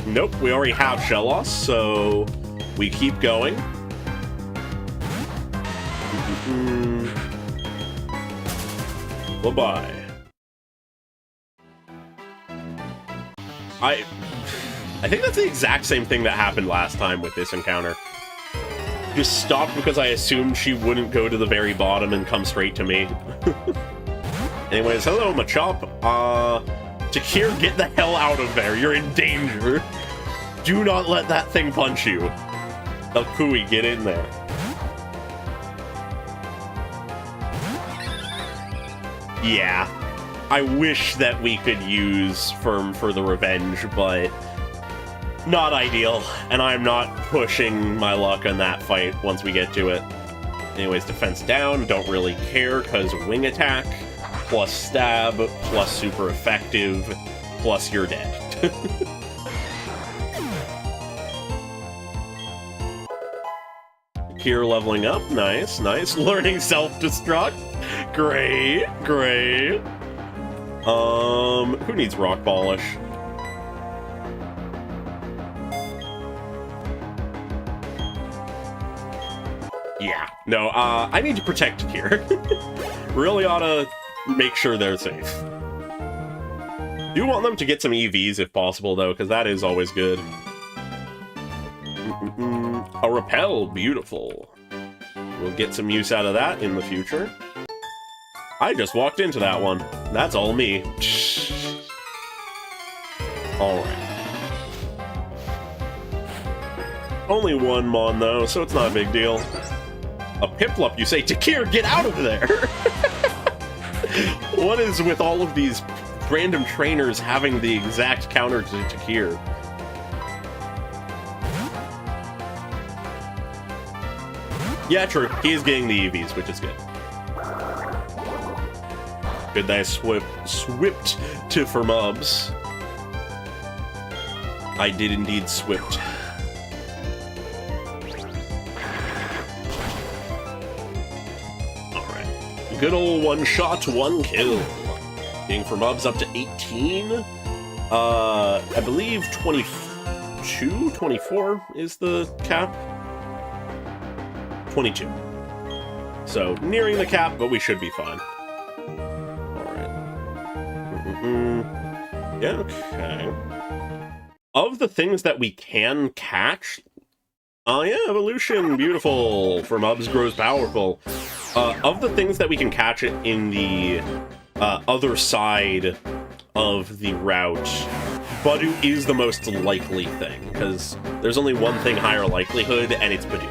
Nope, we already have Shell Loss, so we keep going. Bye-bye. I think that's the exact same thing that happened last time with this encounter. Just stopped because I assumed she wouldn't go to the very bottom and come straight to me. Anyways, hello, Machop. Takir, get the hell out of there. You're in danger. Do not let that thing punch you. Elkui, get in there. Yeah. I wish that we could use Firm for the revenge, but not ideal, and I'm not pushing my luck on that fight once we get to it. Anyways, defense down, don't really care, because wing attack, plus stab, plus super effective, plus you're dead. Here leveling up, nice, nice. Learning self-destruct, great, great. Who needs rock polish? Yeah, no, I need to protect here. Really ought to make sure they're safe. Do want them to get some EVs if possible, though, because that is always good. A repel, beautiful. We'll get some use out of that in the future. I just walked into that one. That's all me. Alright. Only one Mon, though, so it's not a big deal. A Piplup, you say? Takir, get out of there! What is with all of these random trainers having the exact counter to Takir? Yeah, true. He is getting the EVs, which is good. Good that I swipped to for mobs. I did indeed swipped. Alright. Good old one shot, one kill. Getting for mobs up to 18. I believe 22, 24 is the cap. 22. So, nearing the cap, but we should be fine. Yeah, okay. Of the things that we can catch... Oh yeah, evolution, beautiful. For mobs grows powerful. Of the things that we can catch it in the other side of the route, Badu is the most likely thing, because there's only one thing higher likelihood, and it's Badu.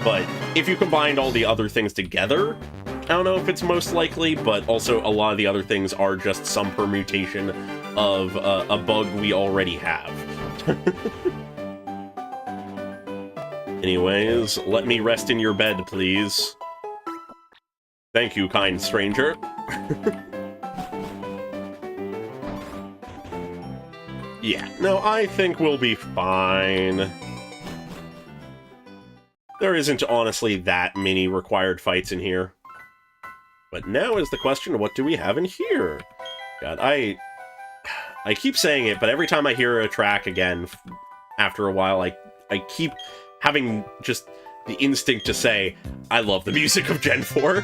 But if you combined all the other things together, I don't know if it's most likely, but also a lot of the other things are just some permutation of a bug we already have. Anyways, let me rest in your bed, please. Thank you, kind stranger. Yeah, no, I think we'll be fine. There isn't honestly that many required fights in here. But now is the question, what do we have in here? God, I keep saying it, but every time I hear a track again, after a while, I keep having just the instinct to say, I love the music of Gen 4.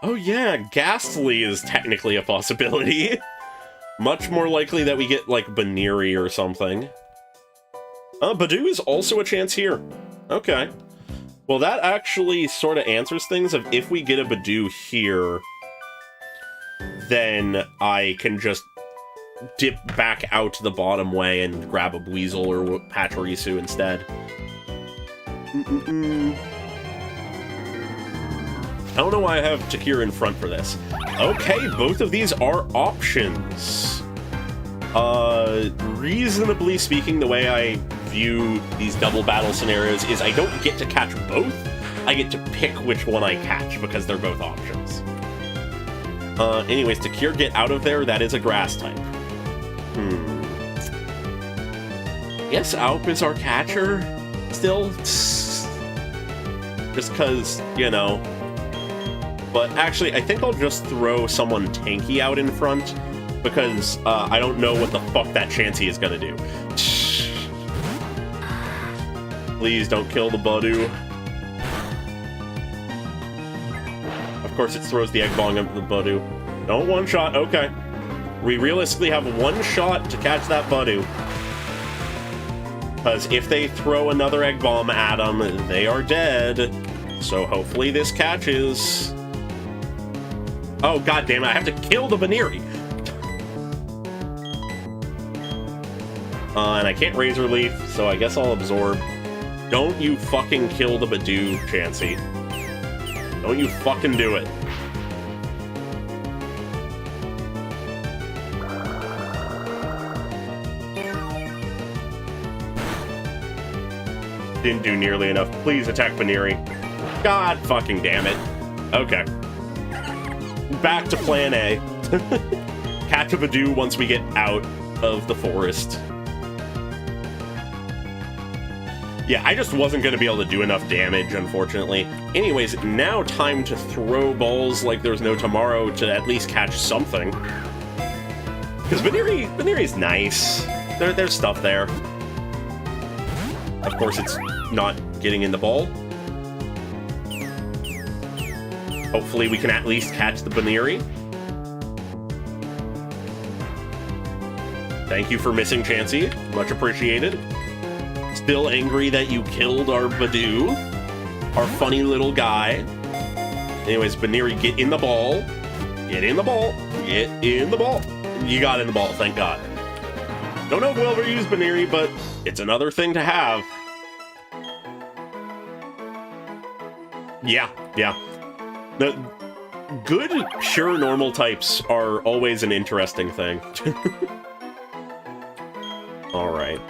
Oh yeah, Ghastly is technically a possibility. Much more likely that we get, like, Baneri or something. Badu is also a chance here. Okay. Well, that actually sort of answers things of if we get a Badu here, then I can just dip back out the bottom way and grab a Weasel or Pachirisu instead. I don't know why I have Takir in front for this. Okay, both of these are options. Reasonably speaking, the way I view these double battle scenarios is I don't get to catch both, I get to pick which one I catch, because they're both options. Anyways, Takir, get out of there, that is a grass type. guess Alp is our catcher still. Just because, you know. But actually, I think I'll just throw someone tanky out in front because I don't know what the fuck that Chansey is gonna do. Please don't kill the Budu. Of course, it throws the Egg Bong into the Budu. Don't one-shot. Okay. We realistically have one shot to catch that Budu. Because if they throw another Egg Bomb at them, they are dead. So hopefully this catches. Oh, god damn it. I have to kill the Baneri. And I can't Razor Leaf, so I guess I'll absorb. Don't you fucking kill the Budu, Chansey. Don't you fucking do it. Didn't do nearly enough. Please attack Baneri. God fucking damn it. Okay. Back to plan A. Catch a Budu once we get out of the forest. Yeah, I just wasn't going to be able to do enough damage, unfortunately. Anyways, now time to throw balls like there's no tomorrow to at least catch something. Because Baneri's nice. There's stuff there. Of course, it's not getting in the ball. Hopefully we can at least catch the Baneri. Thank you for missing, Chansey. Much appreciated. Still angry that you killed our Budu. Our funny little guy. Anyways, Baneri, get in the ball. Get in the ball. Get in the ball. You got in the ball, thank God. Don't know if we'll ever use Baneri, but it's another thing to have. Yeah. The good, pure normal types are always an interesting thing. Alright.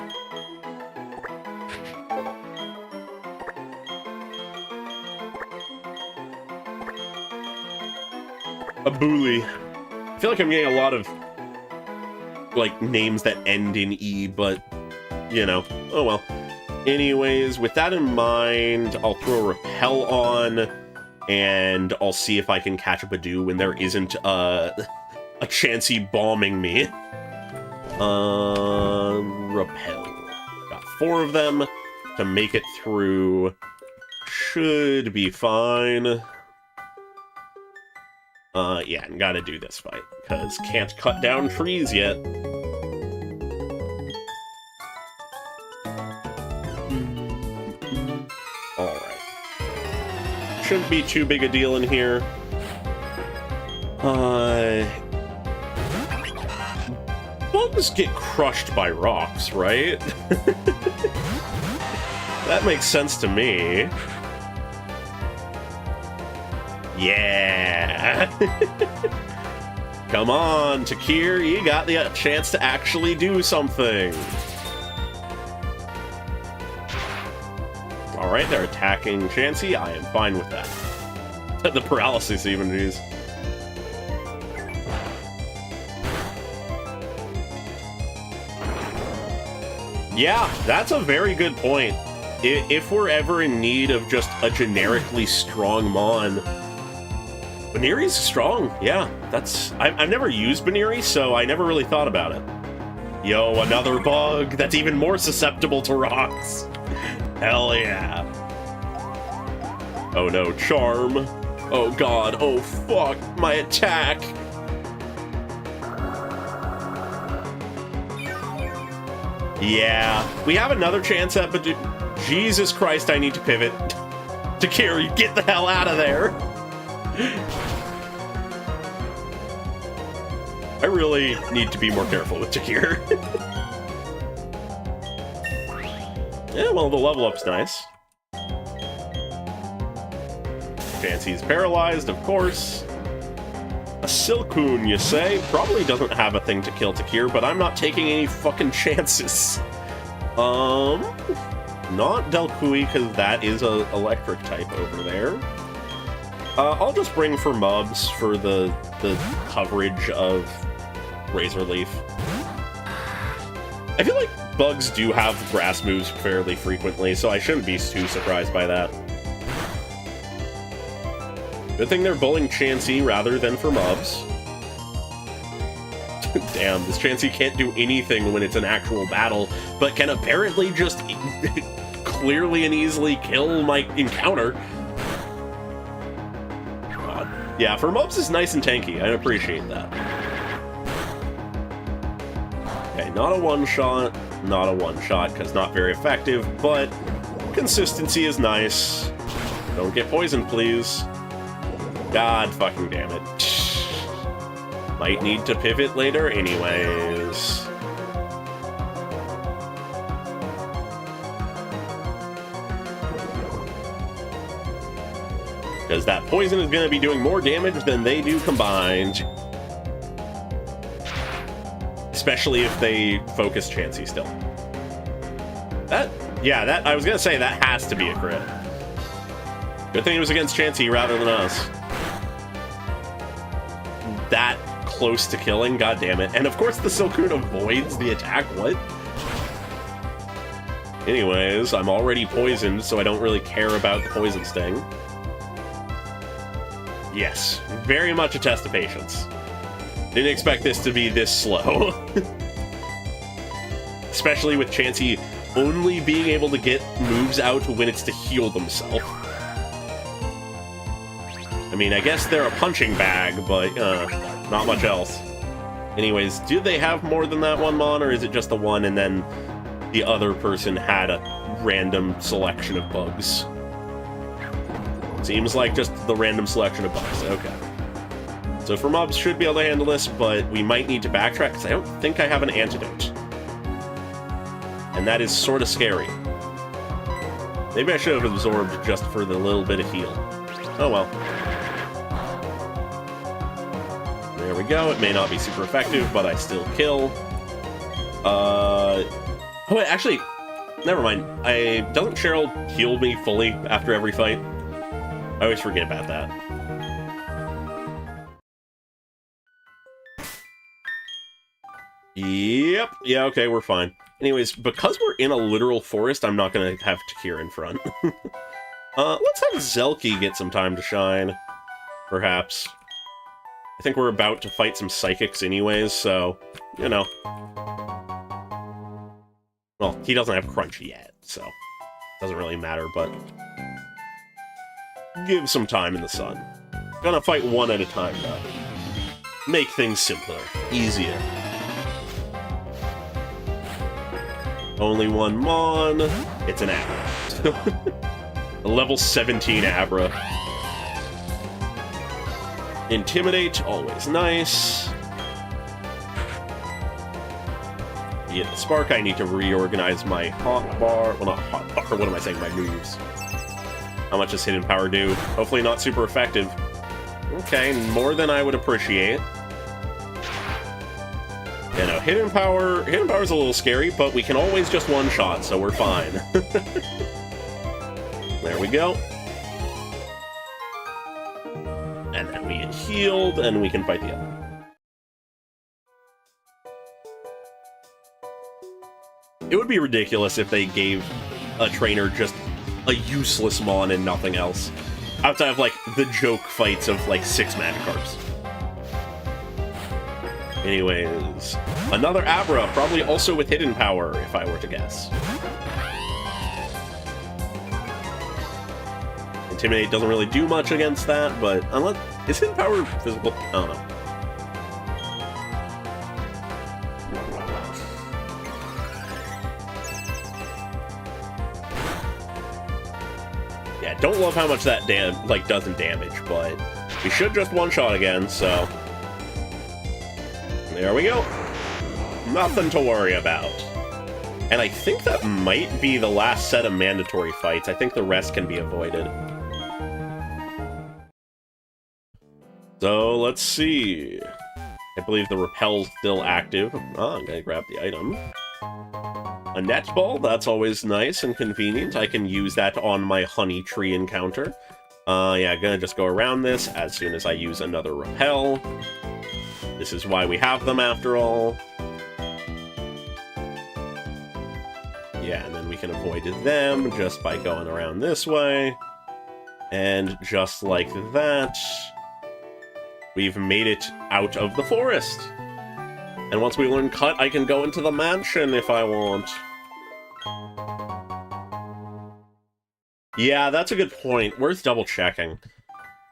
A Bully. I feel like I'm getting a lot of, like, names that end in E, but, you know, oh well. Anyways, with that in mind, I'll throw Repel on, and I'll see if I can catch a Budu when there isn't a Chansey bombing me. Repel. Got 4 of them to make it through. Should be fine. Yeah, gotta do this fight, because can't cut down trees yet. Alright. Shouldn't be too big a deal in here. Bugs get crushed by rocks, right? That makes sense to me. Yeah! Come on, Takir, you got the chance to actually do something. Alright, they're attacking Chansey. I am fine with that. The paralysis even, geez. Yeah, that's a very good point. If we're ever in need of just a generically strong Mon, Baneri's strong, yeah. I've never used Baneri, so I never really thought about it. Yo, another bug that's even more susceptible to rocks. Hell yeah. Oh no, Charm. Oh god, oh fuck, my attack. Yeah, we have another chance at Budu. Jesus Christ, I need to pivot. Takiri, get the hell out of there. I really need to be more careful with Takir. Yeah, well, the level up's nice. Chansey's paralyzed, of course. A Silcoon, you say? Probably doesn't have a thing to kill Takir, but I'm not taking any fucking chances. Not Delcui, because that is a electric type over there. I'll just bring for Mubs for the coverage of Razor Leaf. I feel like bugs do have grass moves fairly frequently, so I shouldn't be too surprised by that. Good thing they're bullying Chansey rather than for mobs. Damn, this Chansey can't do anything when it's an actual battle, but can apparently just clearly and easily kill my encounter. God. Yeah, for mobs is nice and tanky. I appreciate that. Okay, not a one-shot. Not a one-shot, because not very effective, but consistency is nice. Don't get poisoned, please. God fucking damn it. Might need to pivot later anyways. Because that poison is going to be doing more damage than they do combined. Especially if they focus Chansey still. I was going to say that has to be a crit. Good thing it was against Chansey rather than us. That close to killing, god damn it. And of course the Silcoon avoids the attack, what? Anyways, I'm already poisoned, so I don't really care about the poison sting. Yes, very much a test of patience. Didn't expect this to be this slow. Especially with Chansey only being able to get moves out when it's to heal themselves. I mean, I guess they're a punching bag, but not much else. Anyways, do they have more than that one mon, or is it just the one and then the other person had a random selection of bugs? Seems like just the random selection of bugs. Okay. So for mobs, should be able to handle this, but we might need to backtrack because I don't think I have an antidote. And that is sort of scary. Maybe I should have absorbed just for the little bit of heal. Oh well. There we go. It may not be super effective, but I still kill. Oh wait, actually, never mind. Doesn't Cheryl heal me fully after every fight? I always forget about that. Yep. Yeah, okay, we're fine. Anyways, because we're in a literal forest, I'm not gonna have Takir in front. Let's have Zelky get some time to shine. Perhaps. I think we're about to fight some psychics anyways, so, you know. Well, he doesn't have Crunch yet, so doesn't really matter, but give some time in the sun. Gonna fight one at a time, though. Make things simpler, easier. Only one mon. It's an Abra. A level 17 Abra. Intimidate, always nice. Get the spark. I need to reorganize my hotbar. Well, not hotbar. What am I saying? My moves. How much does hidden power do? Hopefully not super effective. Okay, more than I would appreciate. Yeah, no, hidden power is a little scary, but we can always just one-shot, so we're fine. There we go. And then we get healed, and we can fight the other. It would be ridiculous if they gave a trainer just a useless mon and nothing else. Outside of, like, the joke fights of, like, 6 Magikarps. Anyways, another Abra, probably also with hidden power, if I were to guess. Intimidate doesn't really do much against that, but unless... Is hidden power physical? I don't know. Yeah, don't love how much that doesn't damage, but we should just one-shot again, so... There we go. Nothing to worry about. And I think that might be the last set of mandatory fights. I think the rest can be avoided. So, let's see. I believe the repel's still active. Oh, I'm gonna grab the item. A net ball, that's always nice and convenient. I can use that on my honey tree encounter. Yeah, gonna just go around this as soon as I use another repel. This is why we have them, after all. Yeah, and then we can avoid them just by going around this way. And just like that, we've made it out of the forest. And once we learn Cut, I can go into the mansion if I want. Yeah, that's a good point. Worth double-checking.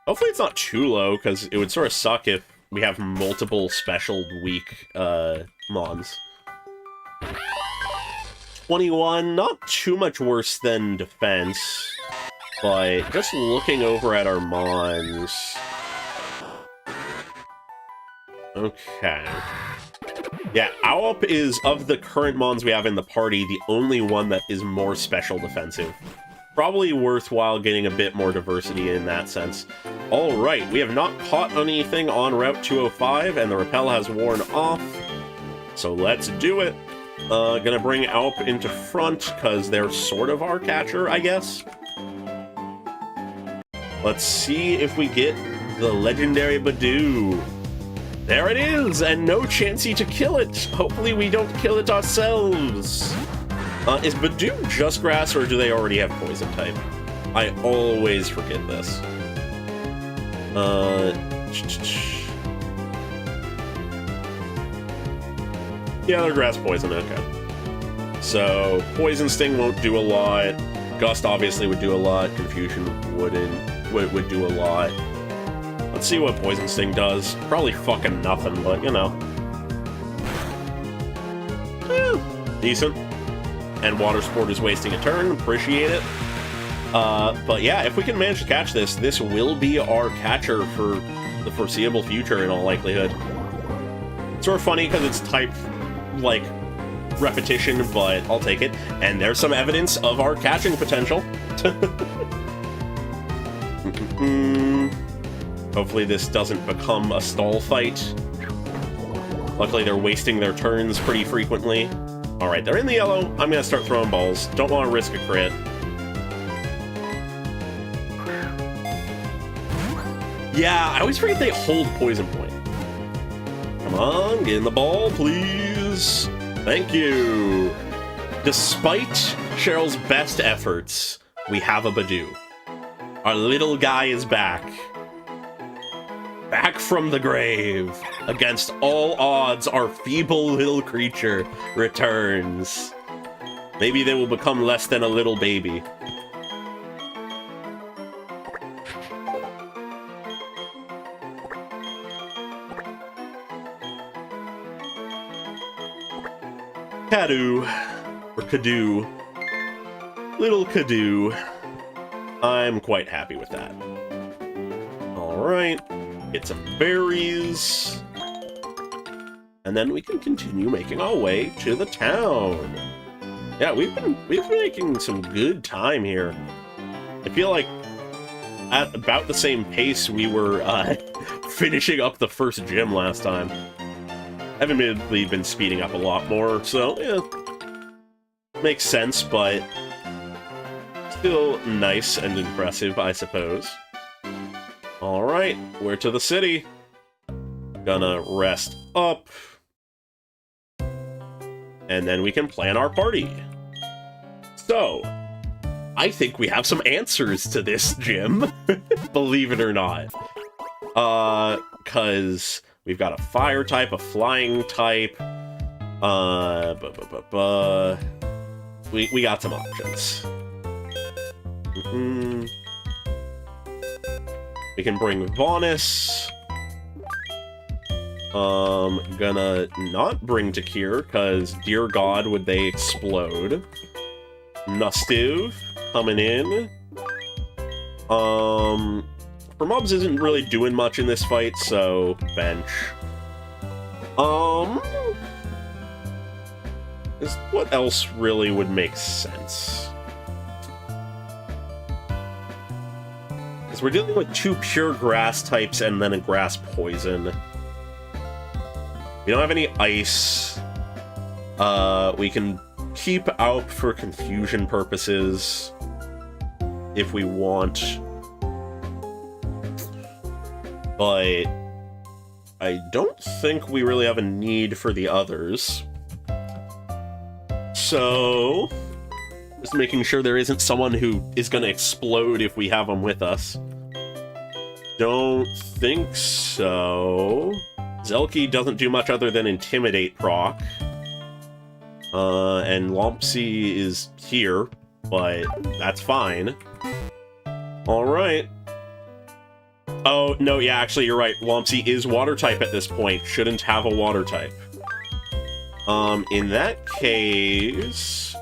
Hopefully it's not too low, because it would sort of suck if we have multiple special weak mons. 21, not too much worse than defense, but just looking over at our mons... Okay. Yeah, Owp is, of the current mons we have in the party, the only one that is more special defensive. Probably worthwhile getting a bit more diversity in that sense. Alright, we have not caught anything on Route 205, and the rappel has worn off. So let's do it. Gonna bring Alp into front, because they're sort of our catcher, I guess. Let's see if we get the legendary Badoo. There it is, and no chancey to kill it. Hopefully we don't kill it ourselves. Is Badoo just grass, or do they already have poison type? I always forget this. Yeah, they're grass poison, okay. So, Poison Sting won't do a lot. Gust obviously would do a lot. Confusion would do a lot. Let's see what Poison Sting does. Probably fucking nothing, but, you know. Decent. And Water Sport is wasting a turn. Appreciate it. But yeah, if we can manage to catch this, this will be our catcher for the foreseeable future in all likelihood. It's sort of funny because it's type, like, repetition, but I'll take it. And there's some evidence of our catching potential. Hopefully this doesn't become a stall fight. Luckily they're wasting their turns pretty frequently. Alright, they're in the yellow. I'm gonna start throwing balls. Don't want to risk a crit. Yeah, I always forget they hold Poison Point. Come on, get in the ball, please. Thank you. Despite Cheryl's best efforts, we have a Badoo. Our little guy is back. Back from the grave. Against all odds, our feeble little creature returns. Maybe they will become less than a little baby. Cadoo. Or Cadoo. Little Cadoo. I'm quite happy with that. Alright. Get some berries. And then we can continue making our way to the town. Yeah, we've been making some good time here. I feel like at about the same pace we were finishing up the first gym last time. I've admittedly been speeding up a lot more, so yeah. Makes sense, but still nice and impressive, I suppose. Alright, we're to the city. Gonna rest up. And then we can plan our party. So, I think we have some answers to this gym, believe it or not. Cause we've got a fire type, a flying type, we got some options. We can bring Vaunus. Gonna not bring Takir, because dear god would they explode. Nustiv coming in. For mobs isn't really doing much in this fight, so bench. What else really would make sense? Because we're dealing with two pure grass types and then a grass poison. We don't have any ice. We can keep out for confusion purposes if we want. But I don't think we really have a need for the others. So Just making sure there isn't someone who is going to explode if we have them with us. Don't think so. Zelky doesn't do much other than Intimidate proc. And Lompsy is here, but that's fine. Alright. Oh, no, yeah, actually, you're right. Lompsy is water type at this point. Shouldn't have a water type. In that case...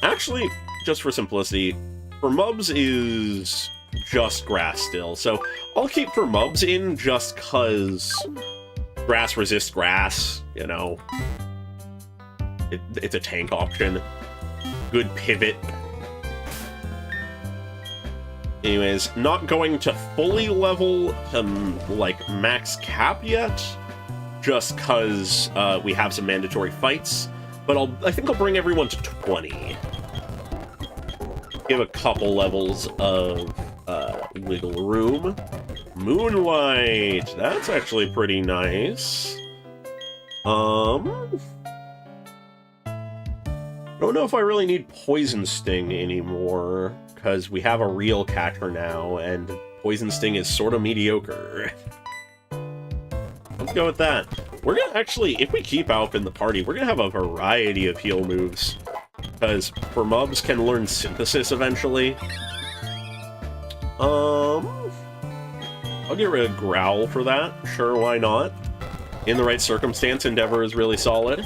actually, just for simplicity, Mubs is just grass still, so I'll keep Mubs in just cause grass resists grass, you know. It's a tank option. Good pivot. Anyways, not going to fully level like max cap yet, just cause we have some mandatory fights. But I think I'll bring everyone to 20. Give a couple levels of wiggle room. Moonlight! That's actually pretty nice. I don't know if I really need Poison Sting anymore, because we have a real catcher now, and Poison Sting is sort of mediocre. Let's go with that. We're gonna actually, if we keep Alp in the party, we're gonna have a variety of heal moves. Because Mubs can learn Synthesis eventually. I'll get rid of Growl for that. Sure, why not? In the right circumstance, Endeavor is really solid.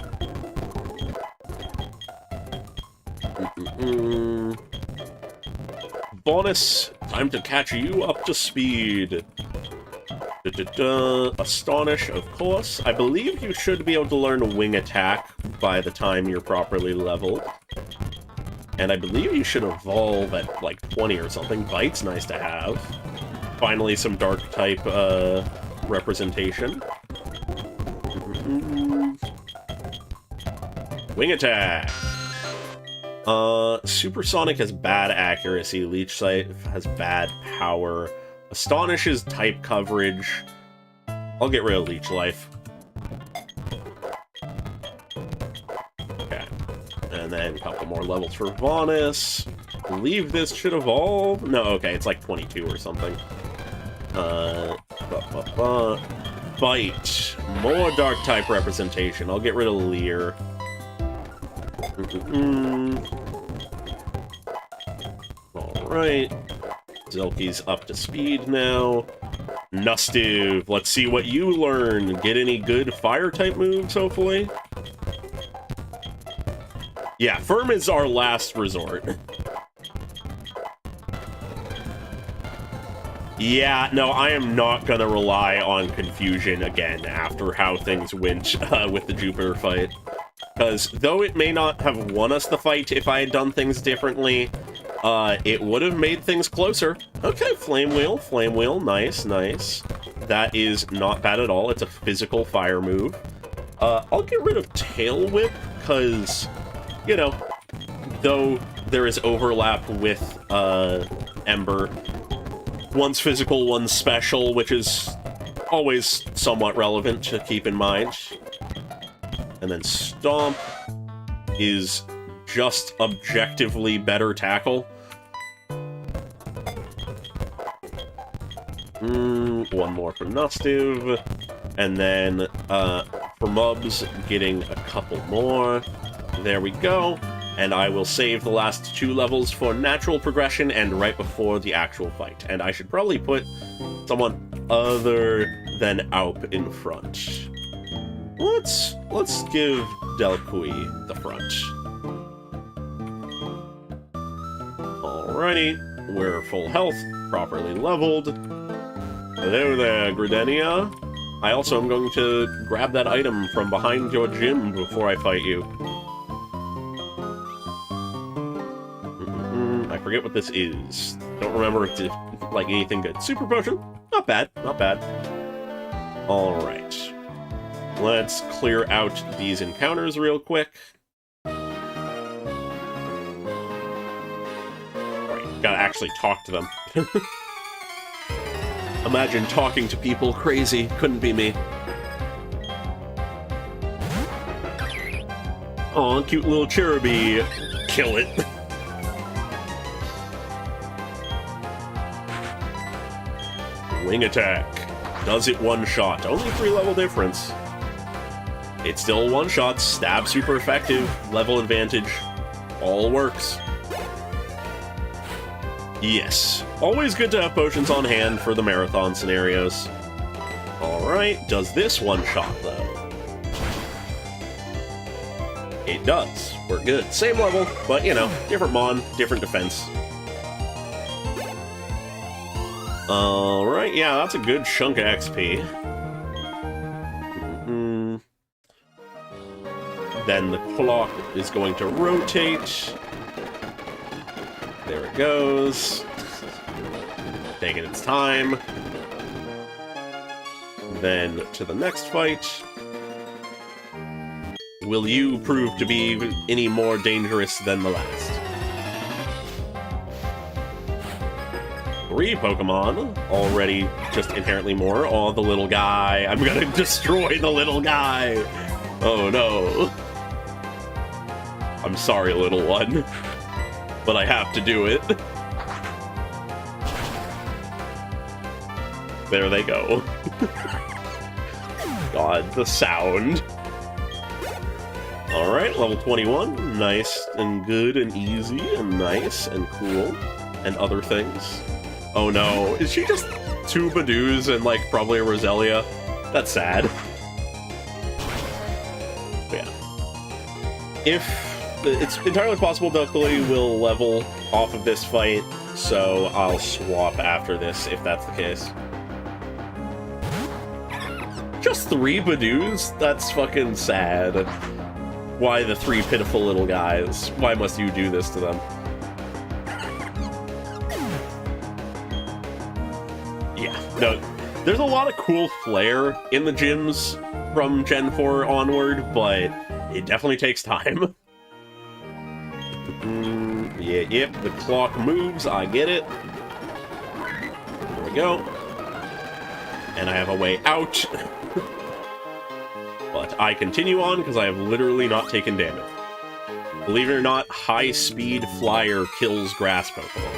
Bonus, time to catch you up to speed. Astonish, of course. I believe you should be able to learn Wing Attack by the time you're properly leveled. And I believe you should evolve at, like, 20 or something. Bite's nice to have. Finally, some Dark-type, representation. Wing Attack! Supersonic has bad accuracy. Leech Sight has bad power. Astonish is type coverage. I'll get rid of Leech Life. Okay. And then a couple more levels for Vonus. I believe this should evolve. No, okay, it's like 22 or something. Bite. More dark type representation. I'll get rid of Leer. Alright. Zelky's up to speed now. Nustive, let's see what you learn. Get any good fire-type moves, hopefully? Yeah, Firm is our last resort. Yeah, no, I am not gonna rely on Confusion again after how things went with the Jupiter fight. Because though it may not have won us the fight if I had done things differently, it would have made things closer. Okay, Flame Wheel, nice, nice. That is not bad at all. It's a physical fire move. I'll get rid of Tail Whip, because, you know, though there is overlap with Ember, one's physical, one's special, which is always somewhat relevant to keep in mind. And then Stomp is just objectively better tackle. One more for Nustive. And then for Mubs, getting a couple more. There we go. And I will save the last 2 levels for natural progression and right before the actual fight. And I should probably put someone other than Alp in front. Let's give Delcui the front. Alrighty, we're full health, properly leveled. Hello there, Gridenia. I also am going to grab that item from behind your gym before I fight you. I forget what this is. Don't remember if it's like anything good. Super Potion? Not bad, not bad. Alright. Let's clear out these encounters real quick. Alright, gotta actually talk to them. Imagine talking to people. Crazy. Couldn't be me. Aw, cute little cheruby. Kill it. Wing attack. Does it one shot. Only 3 level difference. It's still one shot. Stab super effective. Level advantage. All works. Yes. Always good to have potions on hand for the marathon scenarios. Alright, does this one shot though? It does. We're good. Same level, but you know, different mon, different defense. Alright, yeah, that's a good chunk of XP. Then the clock is going to rotate. There it goes. Taking its time. Then to the next fight. Will you prove to be any more dangerous than the last? 3 Pokemon, already just inherently more. Oh, the little guy. I'm gonna destroy the little guy. Oh no. I'm sorry, little one, but I have to do it. There they go. God, the sound. Alright, level 21. Nice and good and easy and nice and cool. And other things. Oh no, is she just 2 Badoos and, like, probably a Roselia? That's sad. Yeah. It's entirely possible Duckley will level off of this fight, so I'll swap after this if that's the case. Just 3 Badoos? That's fucking sad. Why the 3 pitiful little guys? Why must you do this to them? Yeah, no, there's a lot of cool flair in the gyms from Gen 4 onward, but it definitely takes time. Yep, the clock moves, I get it. There we go. And I have a way out. But I continue on because I have literally not taken damage. Believe it or not, high-speed flyer kills grass Pokemon.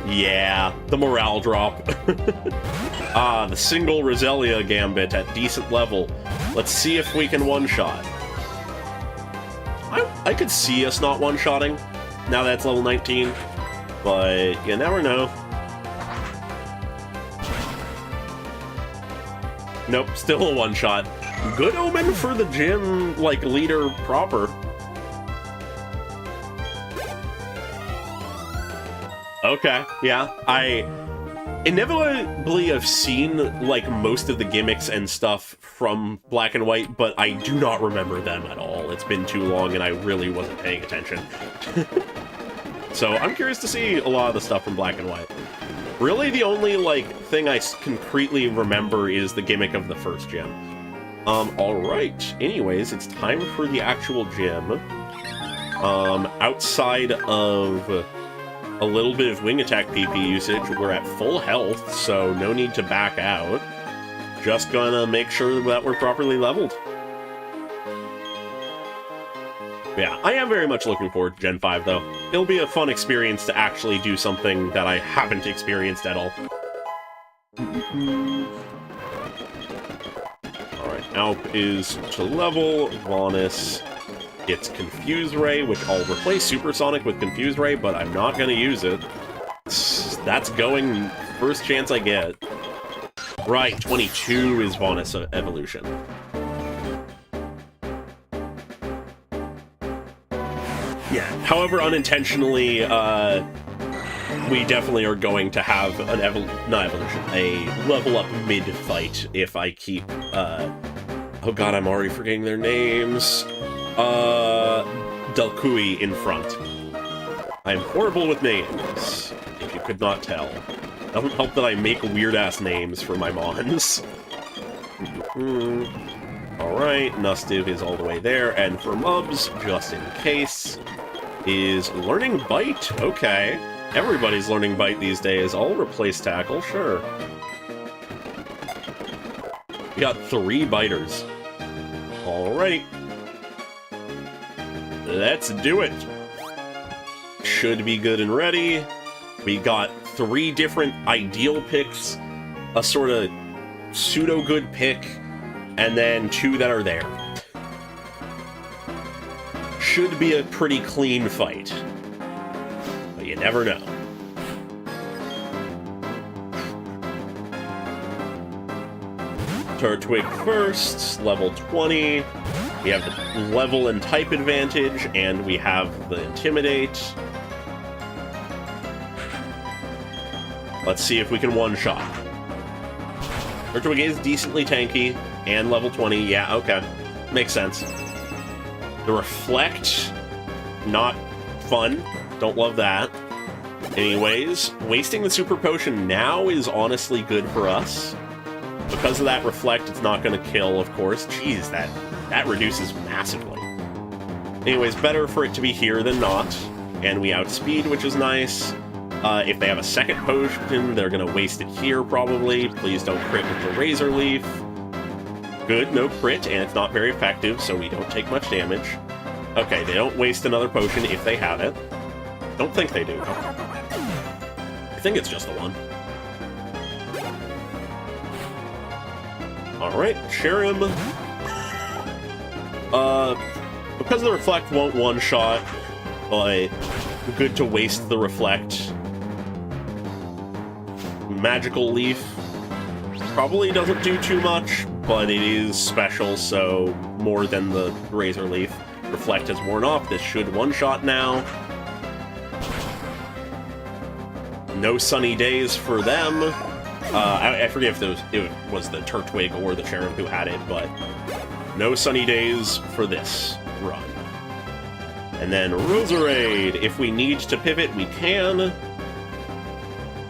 Yeah, the morale drop. The single Roselia Gambit at decent level. Let's see if we can one-shot. I could see us not one-shotting, now that's level 19, but you never know. Nope, still a one-shot. Good omen for the gym, like, leader proper. Okay, yeah, I inevitably have seen, like, most of the gimmicks and stuff from Black and White, but I do not remember them at all. It's been too long and I really wasn't paying attention. So I'm curious to see a lot of the stuff from Black and White. Really, the only, like, thing I concretely remember is the gimmick of the first gym. Alright. Anyways, it's time for the actual gym. Outside of a little bit of wing attack PP usage, we're at full health, so no need to back out. Just gonna make sure that we're properly leveled. Yeah, I am very much looking forward to Gen 5, though. It'll be a fun experience to actually do something that I haven't experienced at all. Alright, Alp is to level. Vaunus gets Confuse Ray, which I'll replace Supersonic with Confuse Ray, but I'm not going to use it. That's going first chance I get. Right, 22 is Vaunus evolution. Yeah, however, unintentionally, we definitely are going to have an a level up mid-fight if I keep, oh god, I'm already forgetting their names. Delcui in front. I'm horrible with names, if you could not tell. Doesn't help that I make weird-ass names for my mons. Alright, Nustiv is all the way there, and for Mubs, just in case, is Learning Bite. Okay. Everybody's Learning Bite these days. I'll replace Tackle, sure. We got 3 biters. Alright. Let's do it. Should be good and ready. We got 3 different ideal picks, a sort of pseudo-good pick, and then 2 that are there. Should be a pretty clean fight. But you never know. Turtwig first, level 20. We have the level and type advantage, and we have the Intimidate. Let's see if we can one-shot. Turtwig is decently tanky, and level 20. Yeah, okay. Makes sense. The Reflect, not fun. Don't love that. Anyways, wasting the Super Potion now is honestly good for us. Because of that Reflect, it's not going to kill, of course. Jeez, that reduces massively. Anyways, better for it to be here than not. And we outspeed, which is nice. If they have a second potion, they're going to waste it here, probably. Please don't crit with the Razor Leaf. Good, no crit, and it's not very effective, so we don't take much damage. Okay, they don't waste another potion if they have it. Don't think they do. I think it's just the one. Alright, share him. Because the Reflect won't one-shot, but good to waste the Reflect. Magical Leaf probably doesn't do too much, but it is special, so more than the Razor Leaf. Reflect has worn off. This should one-shot now. No sunny days for them. I forget if it was the Turtwig or the Cherub who had it, but no sunny days for this run. And then Roserade. If we need to pivot, we can.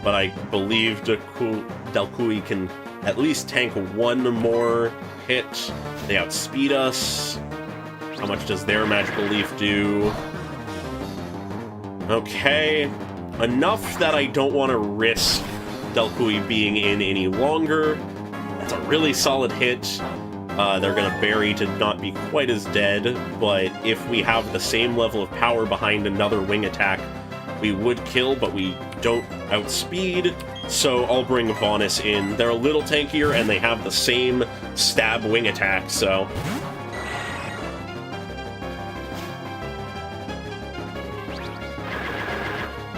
But I believe Delcui can at least tank one more hit. They outspeed us. How much does their Magical Leaf do? Okay. Enough that I don't want to risk Delcui being in any longer. That's a really solid hit. They're going to bury to not be quite as dead, but if we have the same level of power behind another wing attack, we would kill, but we don't outspeed, so I'll bring Vaunus in. They're a little tankier, and they have the same stab wing attack, so...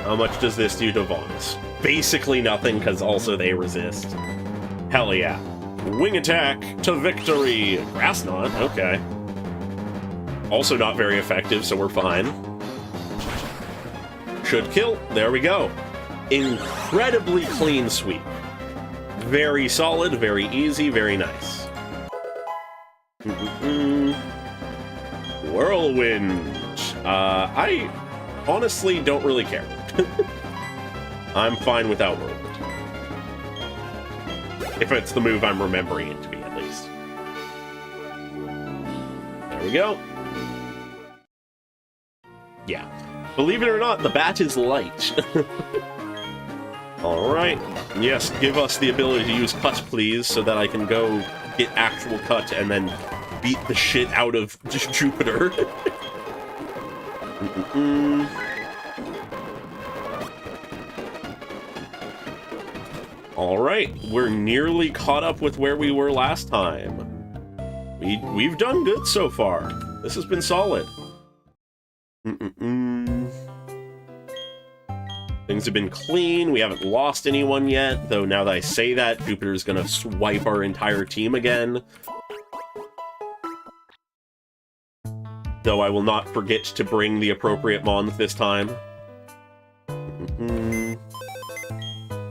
How much does this do to Vaunus? Basically nothing, because also they resist. Hell yeah. Wing attack to victory! Grass Knot, okay. Also not very effective, so we're fine. Should kill. There we go. Incredibly clean sweep. Very solid, very easy, very nice. Whirlwind. I honestly don't really care. I'm fine without Whirlwind. If it's the move I'm remembering it to be, at least. There we go. Yeah. Believe it or not, the bat is light. Alright. Yes, give us the ability to use Cut, please, so that I can go get actual Cut and then beat the shit out of Jupiter. Alright, we're nearly caught up with where we were last time. We've done good so far. This has been solid. Things have been clean. We haven't lost anyone yet, though now that I say that, Jupiter's gonna swipe our entire team again. Though I will not forget to bring the appropriate Mons this time.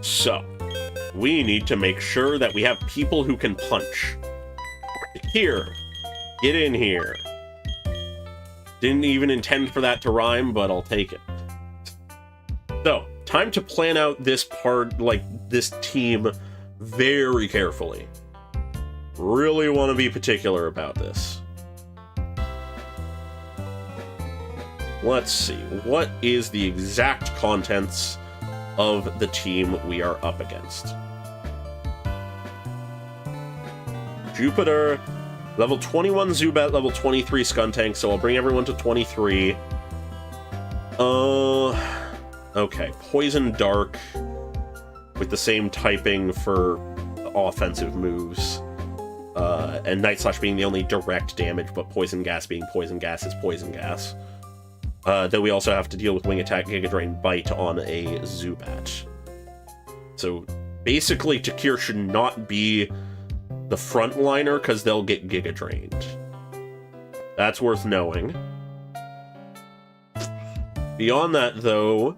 So, we need to make sure that we have people who can punch. Here. Get in here. Didn't even intend for that to rhyme, but I'll take it. So, time to plan out this part, like, this team very carefully. Really want to be particular about this. Let's see. What is the exact contents of the team we are up against? Jupiter, Level 21 Zubat, level 23 Skuntank, so I'll bring everyone to 23. Okay, Poison Dark with the same typing for offensive moves. And Night Slash being the only direct damage, but Poison Gas being Poison Gas is Poison Gas. Though we also have to deal with Wing Attack, Giga Drain, Bite on a Zubat. So basically, Takir should not be the frontliner because they'll get Giga Drained. That's worth knowing. Beyond that, though,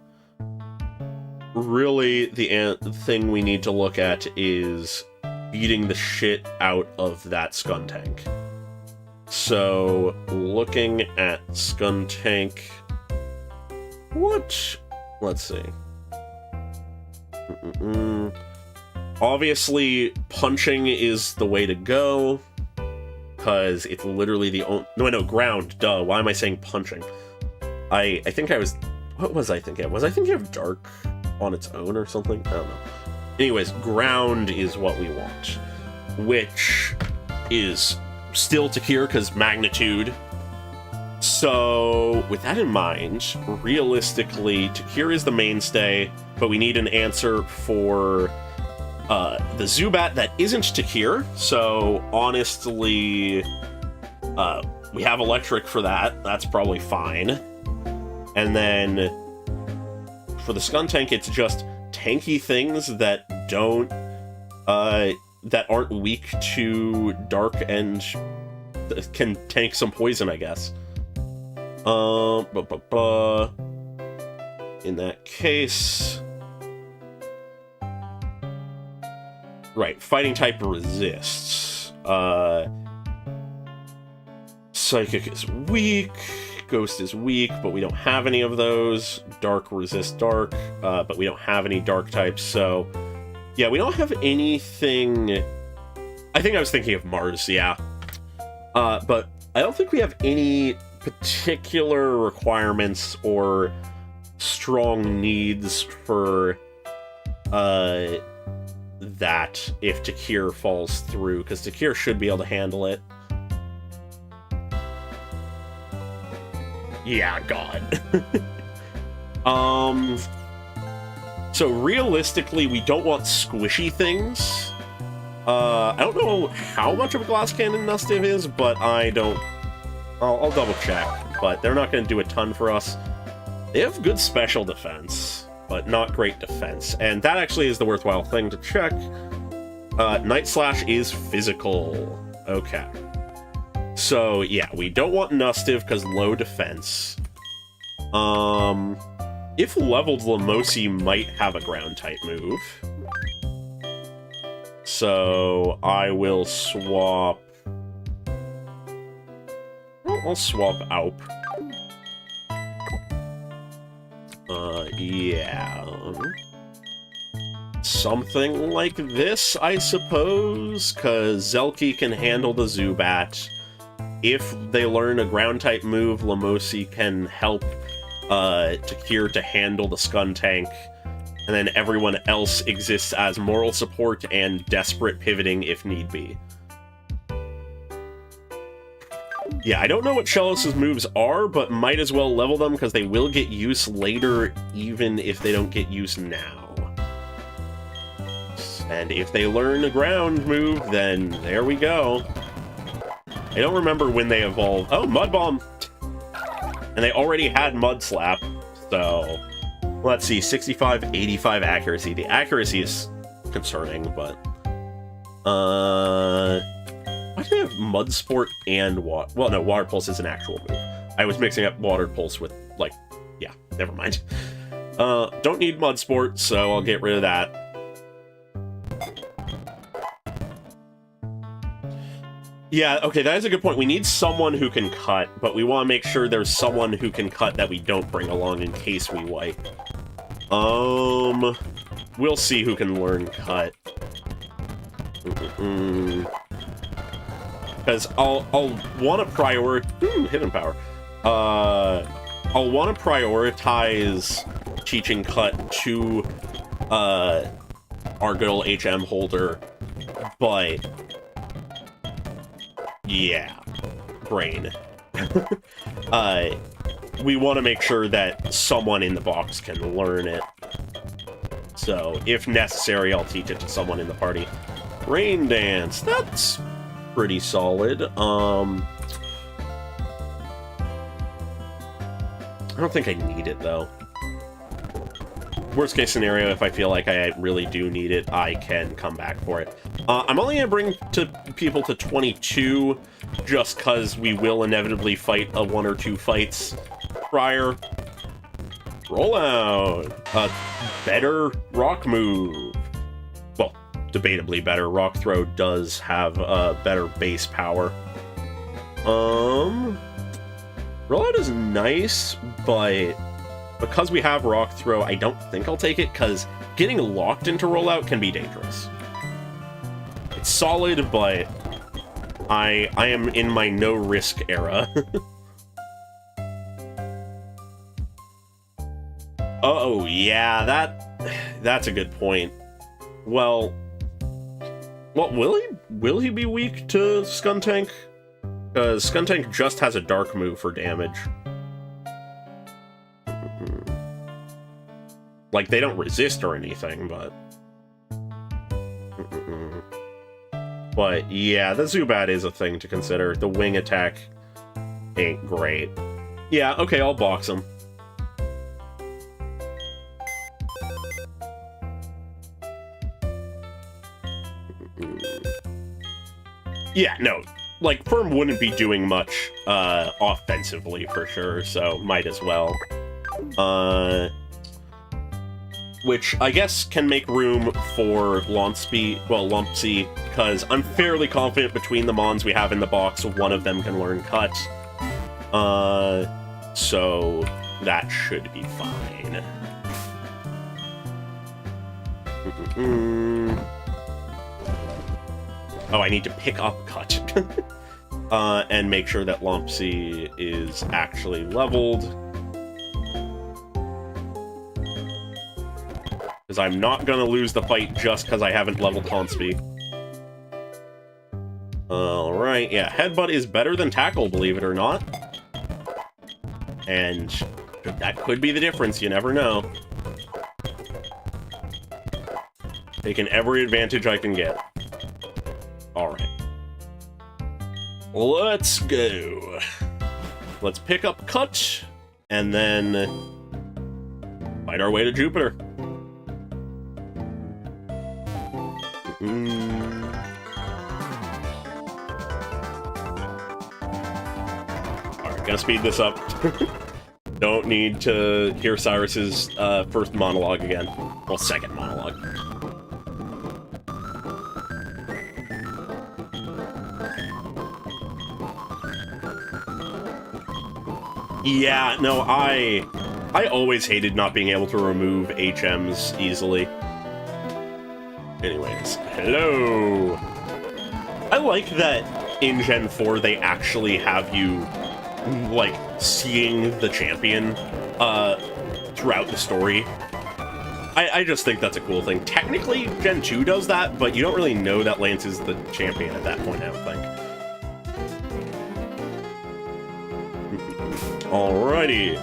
really the thing we need to look at is beating the shit out of that Skuntank. So, looking at Skuntank... What? Let's see. Obviously, punching is the way to go, because it's literally the only... No, ground, duh. Why am I saying punching? I think I was... What was I thinking of? Was I thinking of Dark on its own or something? I don't know. Anyways, ground is what we want, which is still Takir, because magnitude. So, with that in mind, realistically, Takir is the mainstay, but we need an answer for the Zubat that isn't Takir. So, honestly, we have Electric for that. That's probably fine. And then, for the Skuntank, it's just tanky things that don't, that aren't weak to Dark and can tank some poison, I guess. In that case... Right, Fighting type resists. Psychic is weak. Ghost is weak, but we don't have any of those. Dark resists Dark, but we don't have any Dark types, so... Yeah, we don't have anything... I think I was thinking of Mars, yeah. But I don't think we have any particular requirements or strong needs for that if Takir falls through, because Takir should be able to handle it. Yeah, God. So realistically, we don't want squishy things. I don't know how much of a Glass Cannon Nustive is, but I don't... I'll double check, but they're not going to do a ton for us. They have good special defense, but not great defense, and that actually is the worthwhile thing to check. Night Slash is physical. Okay. So, yeah, we don't want Nustive because low defense. If leveled, Lamosi might have a ground-type move. So, I will swap... I'll swap Alp. Yeah. Something like this, I suppose, because Zelky can handle the Zubat. If they learn a ground-type move, Lamosi can help Takir to handle the Skuntank, and then everyone else exists as moral support and desperate pivoting if need be. Yeah, I don't know what Shellos' moves are, but might as well level them because they will get use later, even if they don't get use now. And if they learn a ground move, then there we go. I don't remember when they evolved. Oh, Mud Bomb! And they already had Mud Slap, so... Let's see, 65, 85 accuracy. The accuracy is concerning, but... Why do they have Mud Sport and Water... Well, no, Water Pulse is an actual move. I was mixing up Water Pulse with, like... Yeah, never mind. Don't need Mud Sport, so I'll get rid of that. Yeah, okay, that is a good point. We need someone who can cut, but we want to make sure there's someone who can cut that we don't bring along in case we wipe. We'll see who can learn cut. Because I'll want to prioritize... Hidden Power. I'll want to prioritize teaching cut to our good old HM holder, but... Yeah. Brain. We want to make sure that someone in the box can learn it. So, if necessary, I'll teach it to someone in the party. Rain Dance. That's pretty solid. I don't think I need it, though. Worst case scenario, if I feel like I really do need it, I can come back for it. I'm only going to bring people to 22, just because we will inevitably fight one or two fights prior. Roll out! Better rock move. Well, debatably better. Rock throw does have better base power. Rollout is nice, but because we have rock throw, I don't think I'll take it, because getting locked into rollout can be dangerous. It's solid, but I am in my no-risk era. Oh, yeah, that's a good point. Well, will he be weak to Skuntank? Because Skuntank just has a dark move for damage. Like, they don't resist or anything, but... But, yeah, the Zubat is a thing to consider. The wing attack ain't great. Yeah, okay, I'll box him. Yeah, no. Like, Firm wouldn't be doing much offensively, for sure, so might as well. Which I guess can make room for Lumpsy, because I'm fairly confident between the Mons we have in the box, one of them can learn Cut. So that should be fine. Oh, I need to pick up Cut. And make sure that Lumpsy is actually leveled. Because I'm not going to lose the fight just because I haven't leveled Hauntsby. Alright, yeah, Headbutt is better than Tackle, believe it or not. And that could be the difference, you never know. Taking every advantage I can get. Alright. Let's go. Let's pick up Cut, and then fight our way to Jupiter. Alright, gonna speed this up. Don't need to hear Cyrus's first monologue again. Well, second monologue. Yeah, no, I always hated not being able to remove HMs easily. Anyways, hello! I like that in Gen 4 they actually have you, like, seeing the champion throughout the story. I just think that's a cool thing. Technically, Gen 2 does that, but you don't really know that Lance is the champion at that point, I don't think. Alrighty.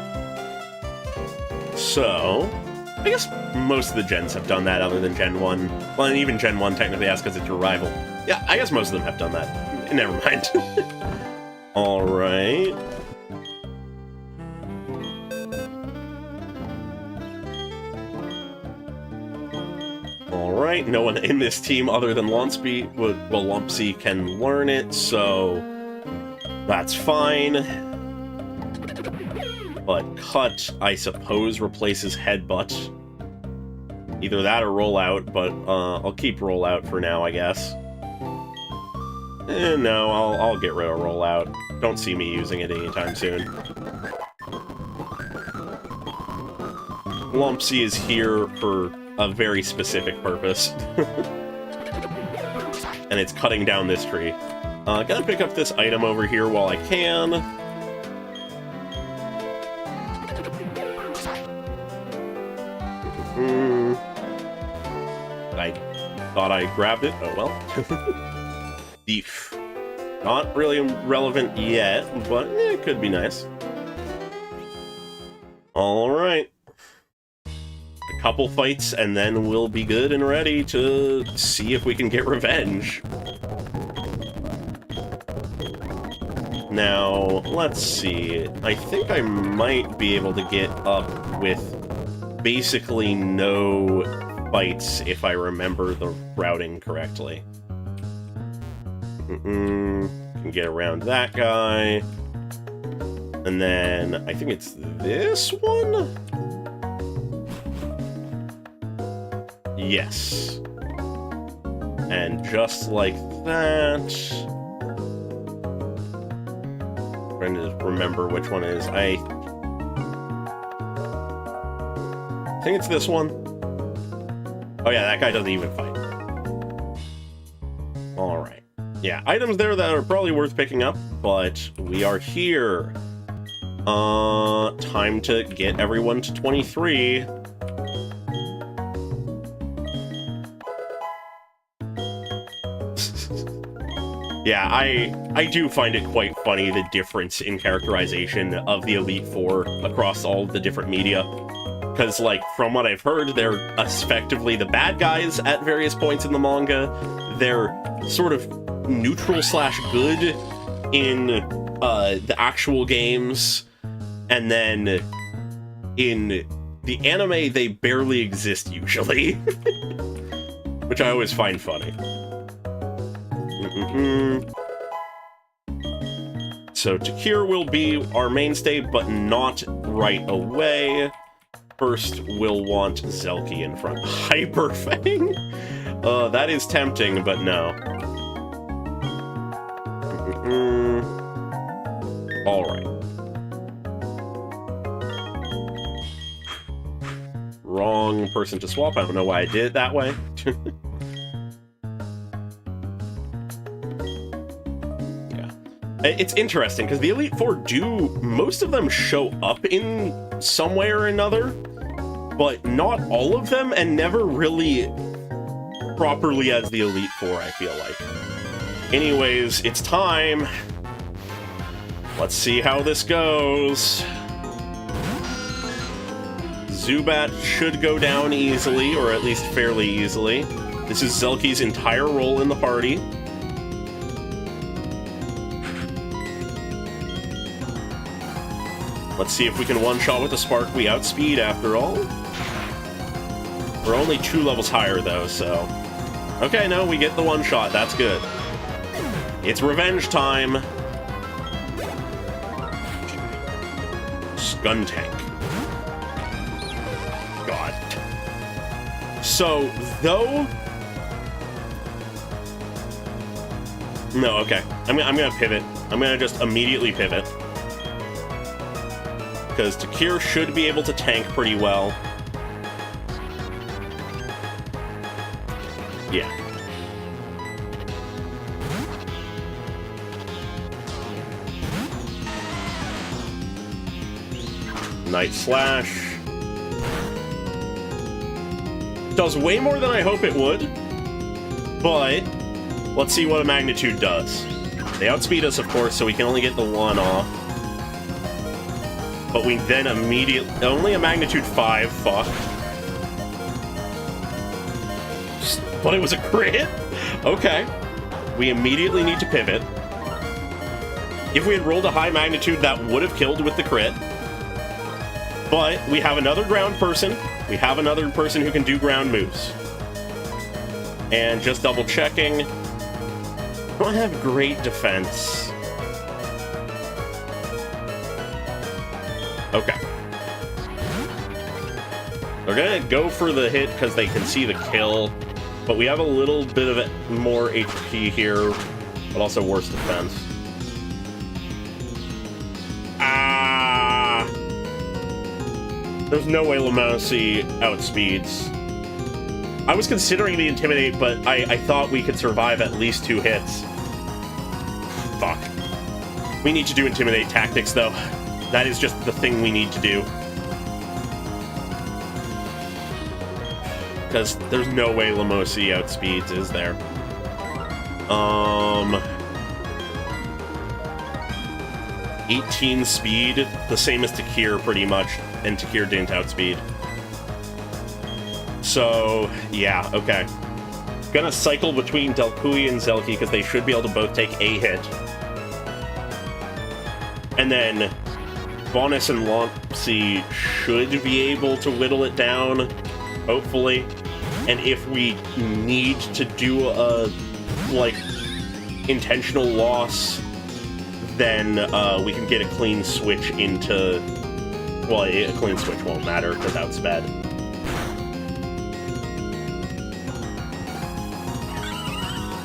So, I guess most of the gens have done that other than Gen 1. Well, and even Gen 1 technically has because it's your rival. Yeah, I guess most of them have done that. Never mind. Alright. Alright, no one in this team other than Lumpsy can learn it, so that's fine. But Cut, I suppose, replaces Headbutt. Either that or Rollout, but I'll keep Rollout for now, I guess. No, I'll get rid of Rollout. Don't see me using it anytime soon. Lumpsy is here for a very specific purpose. And it's cutting down this tree. Gotta pick up this item over here while I can. I thought I grabbed it. Oh well. Thief. Not really relevant yet, but it could be nice. Alright. A couple fights, and then we'll be good and ready to see if we can get revenge. Now, let's see. I think I might be able to get up with basically no fights if I remember the routing correctly. Can get around that guy. And then, I think it's this one? Yes. And just like that... trying to remember which one it is. I think it's this one. Oh yeah, that guy doesn't even fight. Alright. Yeah, items there that are probably worth picking up, but we are here. Time to get everyone to 23. Yeah, I do find it quite funny, the difference in characterization of the Elite Four across all the different media. Because, like, from what I've heard, they're effectively the bad guys at various points in the manga. They're sort of neutral/good in the actual games. And then in the anime, they barely exist, usually. Which I always find funny. So Takir will be our mainstay, but not right away. First, we'll want Zelki in front. Hyperfang? That is tempting, but no. Alright. Wrong person to swap. I don't know why I did it that way. It's interesting, because the Elite Four most of them show up in some way or another, but not all of them, and never really properly as the Elite Four, I feel like. Anyways, it's time. Let's see how this goes. Zubat should go down easily, or at least fairly easily. This is Zelki's entire role in the party. Let's see if we can one-shot with the Spark. We outspeed, after all. We're only 2 levels higher, though, so... Okay, no, we get the one-shot. That's good. It's revenge time. Skuntank. God. So, though... No, okay. I'm gonna pivot. I'm gonna just immediately pivot. Because Takir should be able to tank pretty well. Yeah. Night Slash. Does way more than I hope it would. But, let's see what a Magnitude does. They outspeed us, of course, so we can only get the 1 off. But we then immediately... Only a Magnitude 5, fuck. But it was a crit? Okay. We immediately need to pivot. If we had rolled a high Magnitude, that would have killed with the crit. But we have another ground person. We have another person who can do ground moves. And just double checking. I don't have great defense. Okay. They're gonna go for the hit because they can see the kill, but we have a little bit of more HP here, but also worse defense. Ah! There's no way Lamousie outspeeds. I was considering the Intimidate, but I thought we could survive at least 2 hits. Fuck. We need to do Intimidate tactics, though. That is just the thing we need to do. Because there's no way Lamousie outspeeds, is there? 18 speed, the same as Takir pretty much, and Takir didn't outspeed. So, yeah, okay. Gonna cycle between Delcui and Zelky because they should be able to both take a hit. And then Bonus and Lampsy should be able to whittle it down, hopefully. And if we need to do a, like, intentional loss, then we can get a clean switch into... Well, a clean switch won't matter because outsped.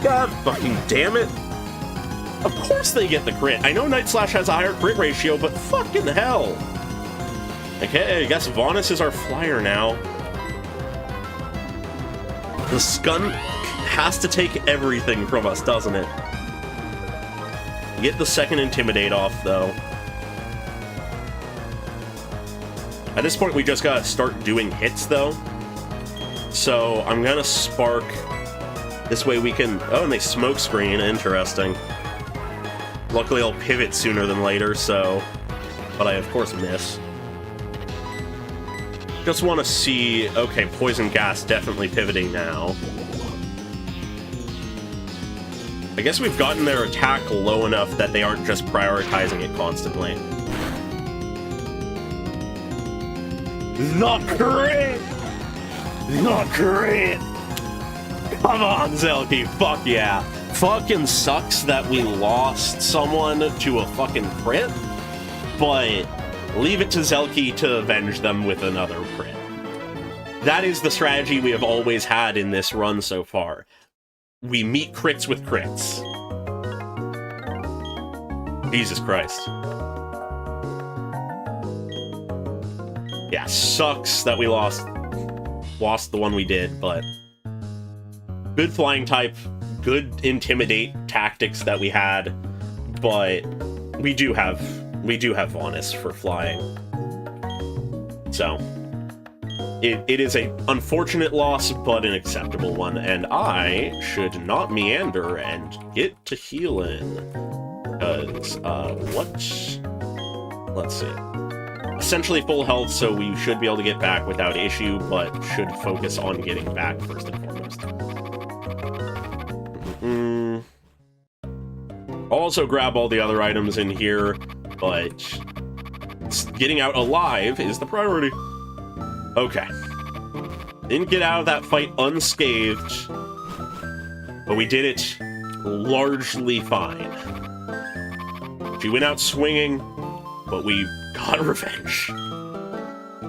God fucking damn it! Of course they get the crit! I know Night Slash has a higher crit ratio, but fucking hell! Okay, I guess Vonus is our flyer now. The skunk has to take everything from us, doesn't it? Get the second Intimidate off, though. At this point, we just gotta start doing hits, though. So, I'm gonna Spark. This way we can... Oh, and they smoke screen. Interesting. Luckily, I'll pivot sooner than later, so... But I, of course, miss. Just want to see... Okay, Poison Gas definitely pivoting now. I guess we've gotten their attack low enough that they aren't just prioritizing it constantly. The crit! The crit! Come on, Zelky, fuck yeah. Fucking sucks that we lost someone to a fucking crit, but leave it to Zelky to avenge them with another crit. That is the strategy we have always had in this run so far. We meet crits with crits. Jesus Christ. Yeah, sucks that we lost the one we did, but... Good flying type, good intimidate tactics that we had, but we do have Vonus for flying. So it is a unfortunate loss, but an acceptable one, and I should not meander and get to healing. Because let's see. Essentially full health, so we should be able to get back without issue, but should focus on getting back first and foremost. I'll also grab all the other items in here, but getting out alive is the priority. Okay. Didn't get out of that fight unscathed, but we did it largely fine. She went out swinging, but we got revenge.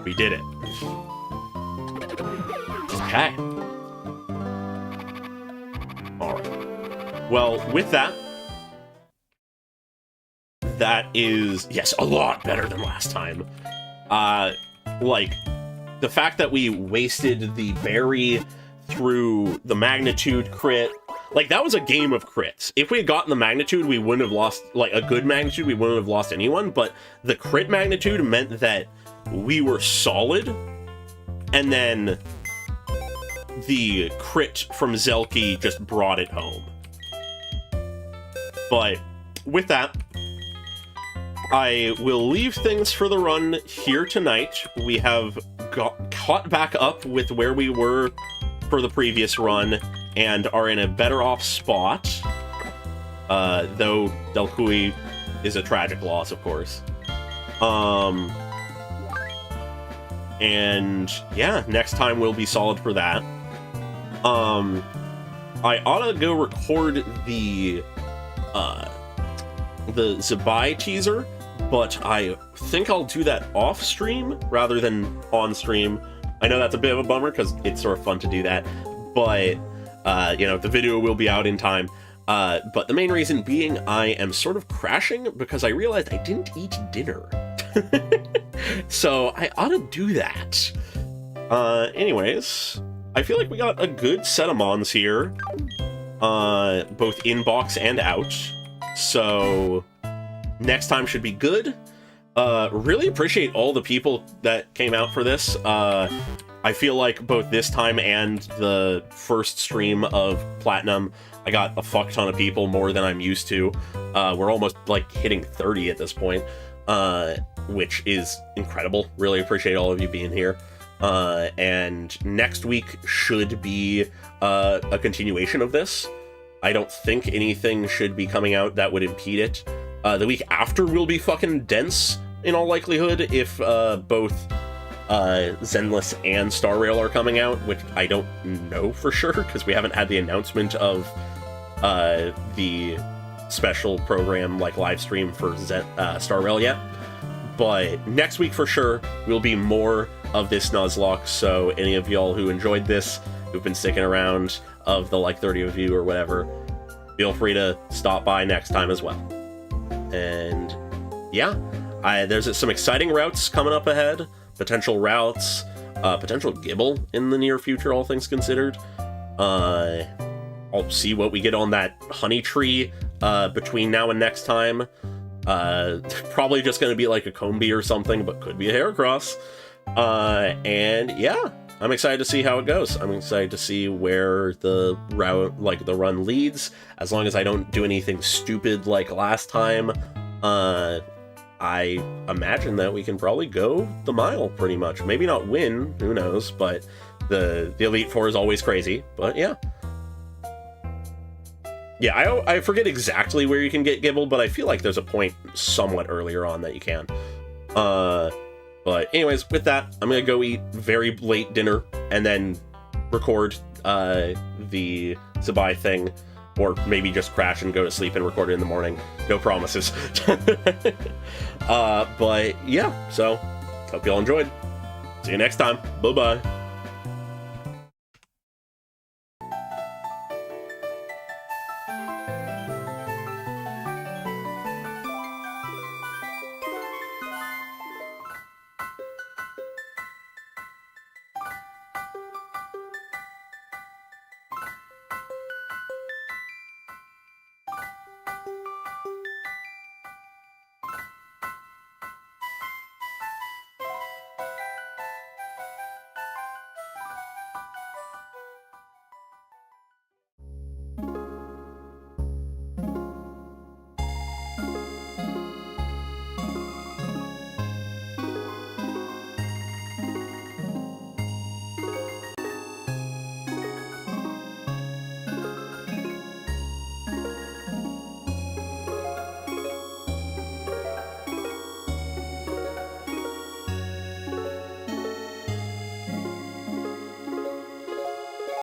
We did it. Okay. Alright. Well, with that, that is, yes, a lot better than last time. Like, the fact that we wasted the berry through the magnitude crit, like, that was a game of crits. If we had gotten the magnitude, we wouldn't have lost, like, a good magnitude, we wouldn't have lost anyone, but the crit magnitude meant that we were solid, and then the crit from Zelky just brought it home. But with that, I will leave things for the run here tonight. We have caught back up with where we were for the previous run and are in a better off spot. Though Delcui is a tragic loss, of course. And yeah, next time we'll be solid for that. I ought to go record the Zabai teaser, but I think I'll do that off stream rather than on stream. I know that's a bit of a bummer because it's sort of fun to do that, but you know, the video will be out in time. But the main reason being I am sort of crashing because I realized I didn't eat dinner. So I ought to do that. Anyways, I feel like we got a good set of mons here, both in-box and out. So next time should be good. Really appreciate all the people that came out for this. I feel like both this time and the first stream of Platinum, I got a fuck ton of people, more than I'm used to. We're almost like hitting 30 at this point, which is incredible. Really appreciate all of you being here. And next week should be a continuation of this. I don't think anything should be coming out that would impede it. The week after will be fucking dense, in all likelihood, if both Zenless and Star Rail are coming out, which I don't know for sure, because we haven't had the announcement of the special program, like, live stream for Star Rail yet. But next week for sure will be more of this Nuzlocke, so any of y'all who enjoyed this, who've been sticking around, of the like 30 of you or whatever, feel free to stop by next time as well. And yeah, there's some exciting routes coming up ahead, potential routes, potential Gibble in the near future, all things considered. I'll see what we get on that honey tree between now and next time. Probably just going to be like a Combi or something, but could be a Heracross. And yeah, I'm excited to see how it goes. I'm excited to see where the route, like the run, leads. As long as I don't do anything stupid like last time, I imagine that we can probably go the mile pretty much. Maybe not win, who knows, but the Elite Four is always crazy. But yeah. Yeah, I forget exactly where you can get Gibble, but I feel like there's a point somewhat earlier on that you can. But anyways, with that, I'm gonna go eat very late dinner and then record the Zabai thing, or maybe just crash and go to sleep and record it in the morning. No promises. But yeah, so hope y'all enjoyed. See you next time. Bye-bye.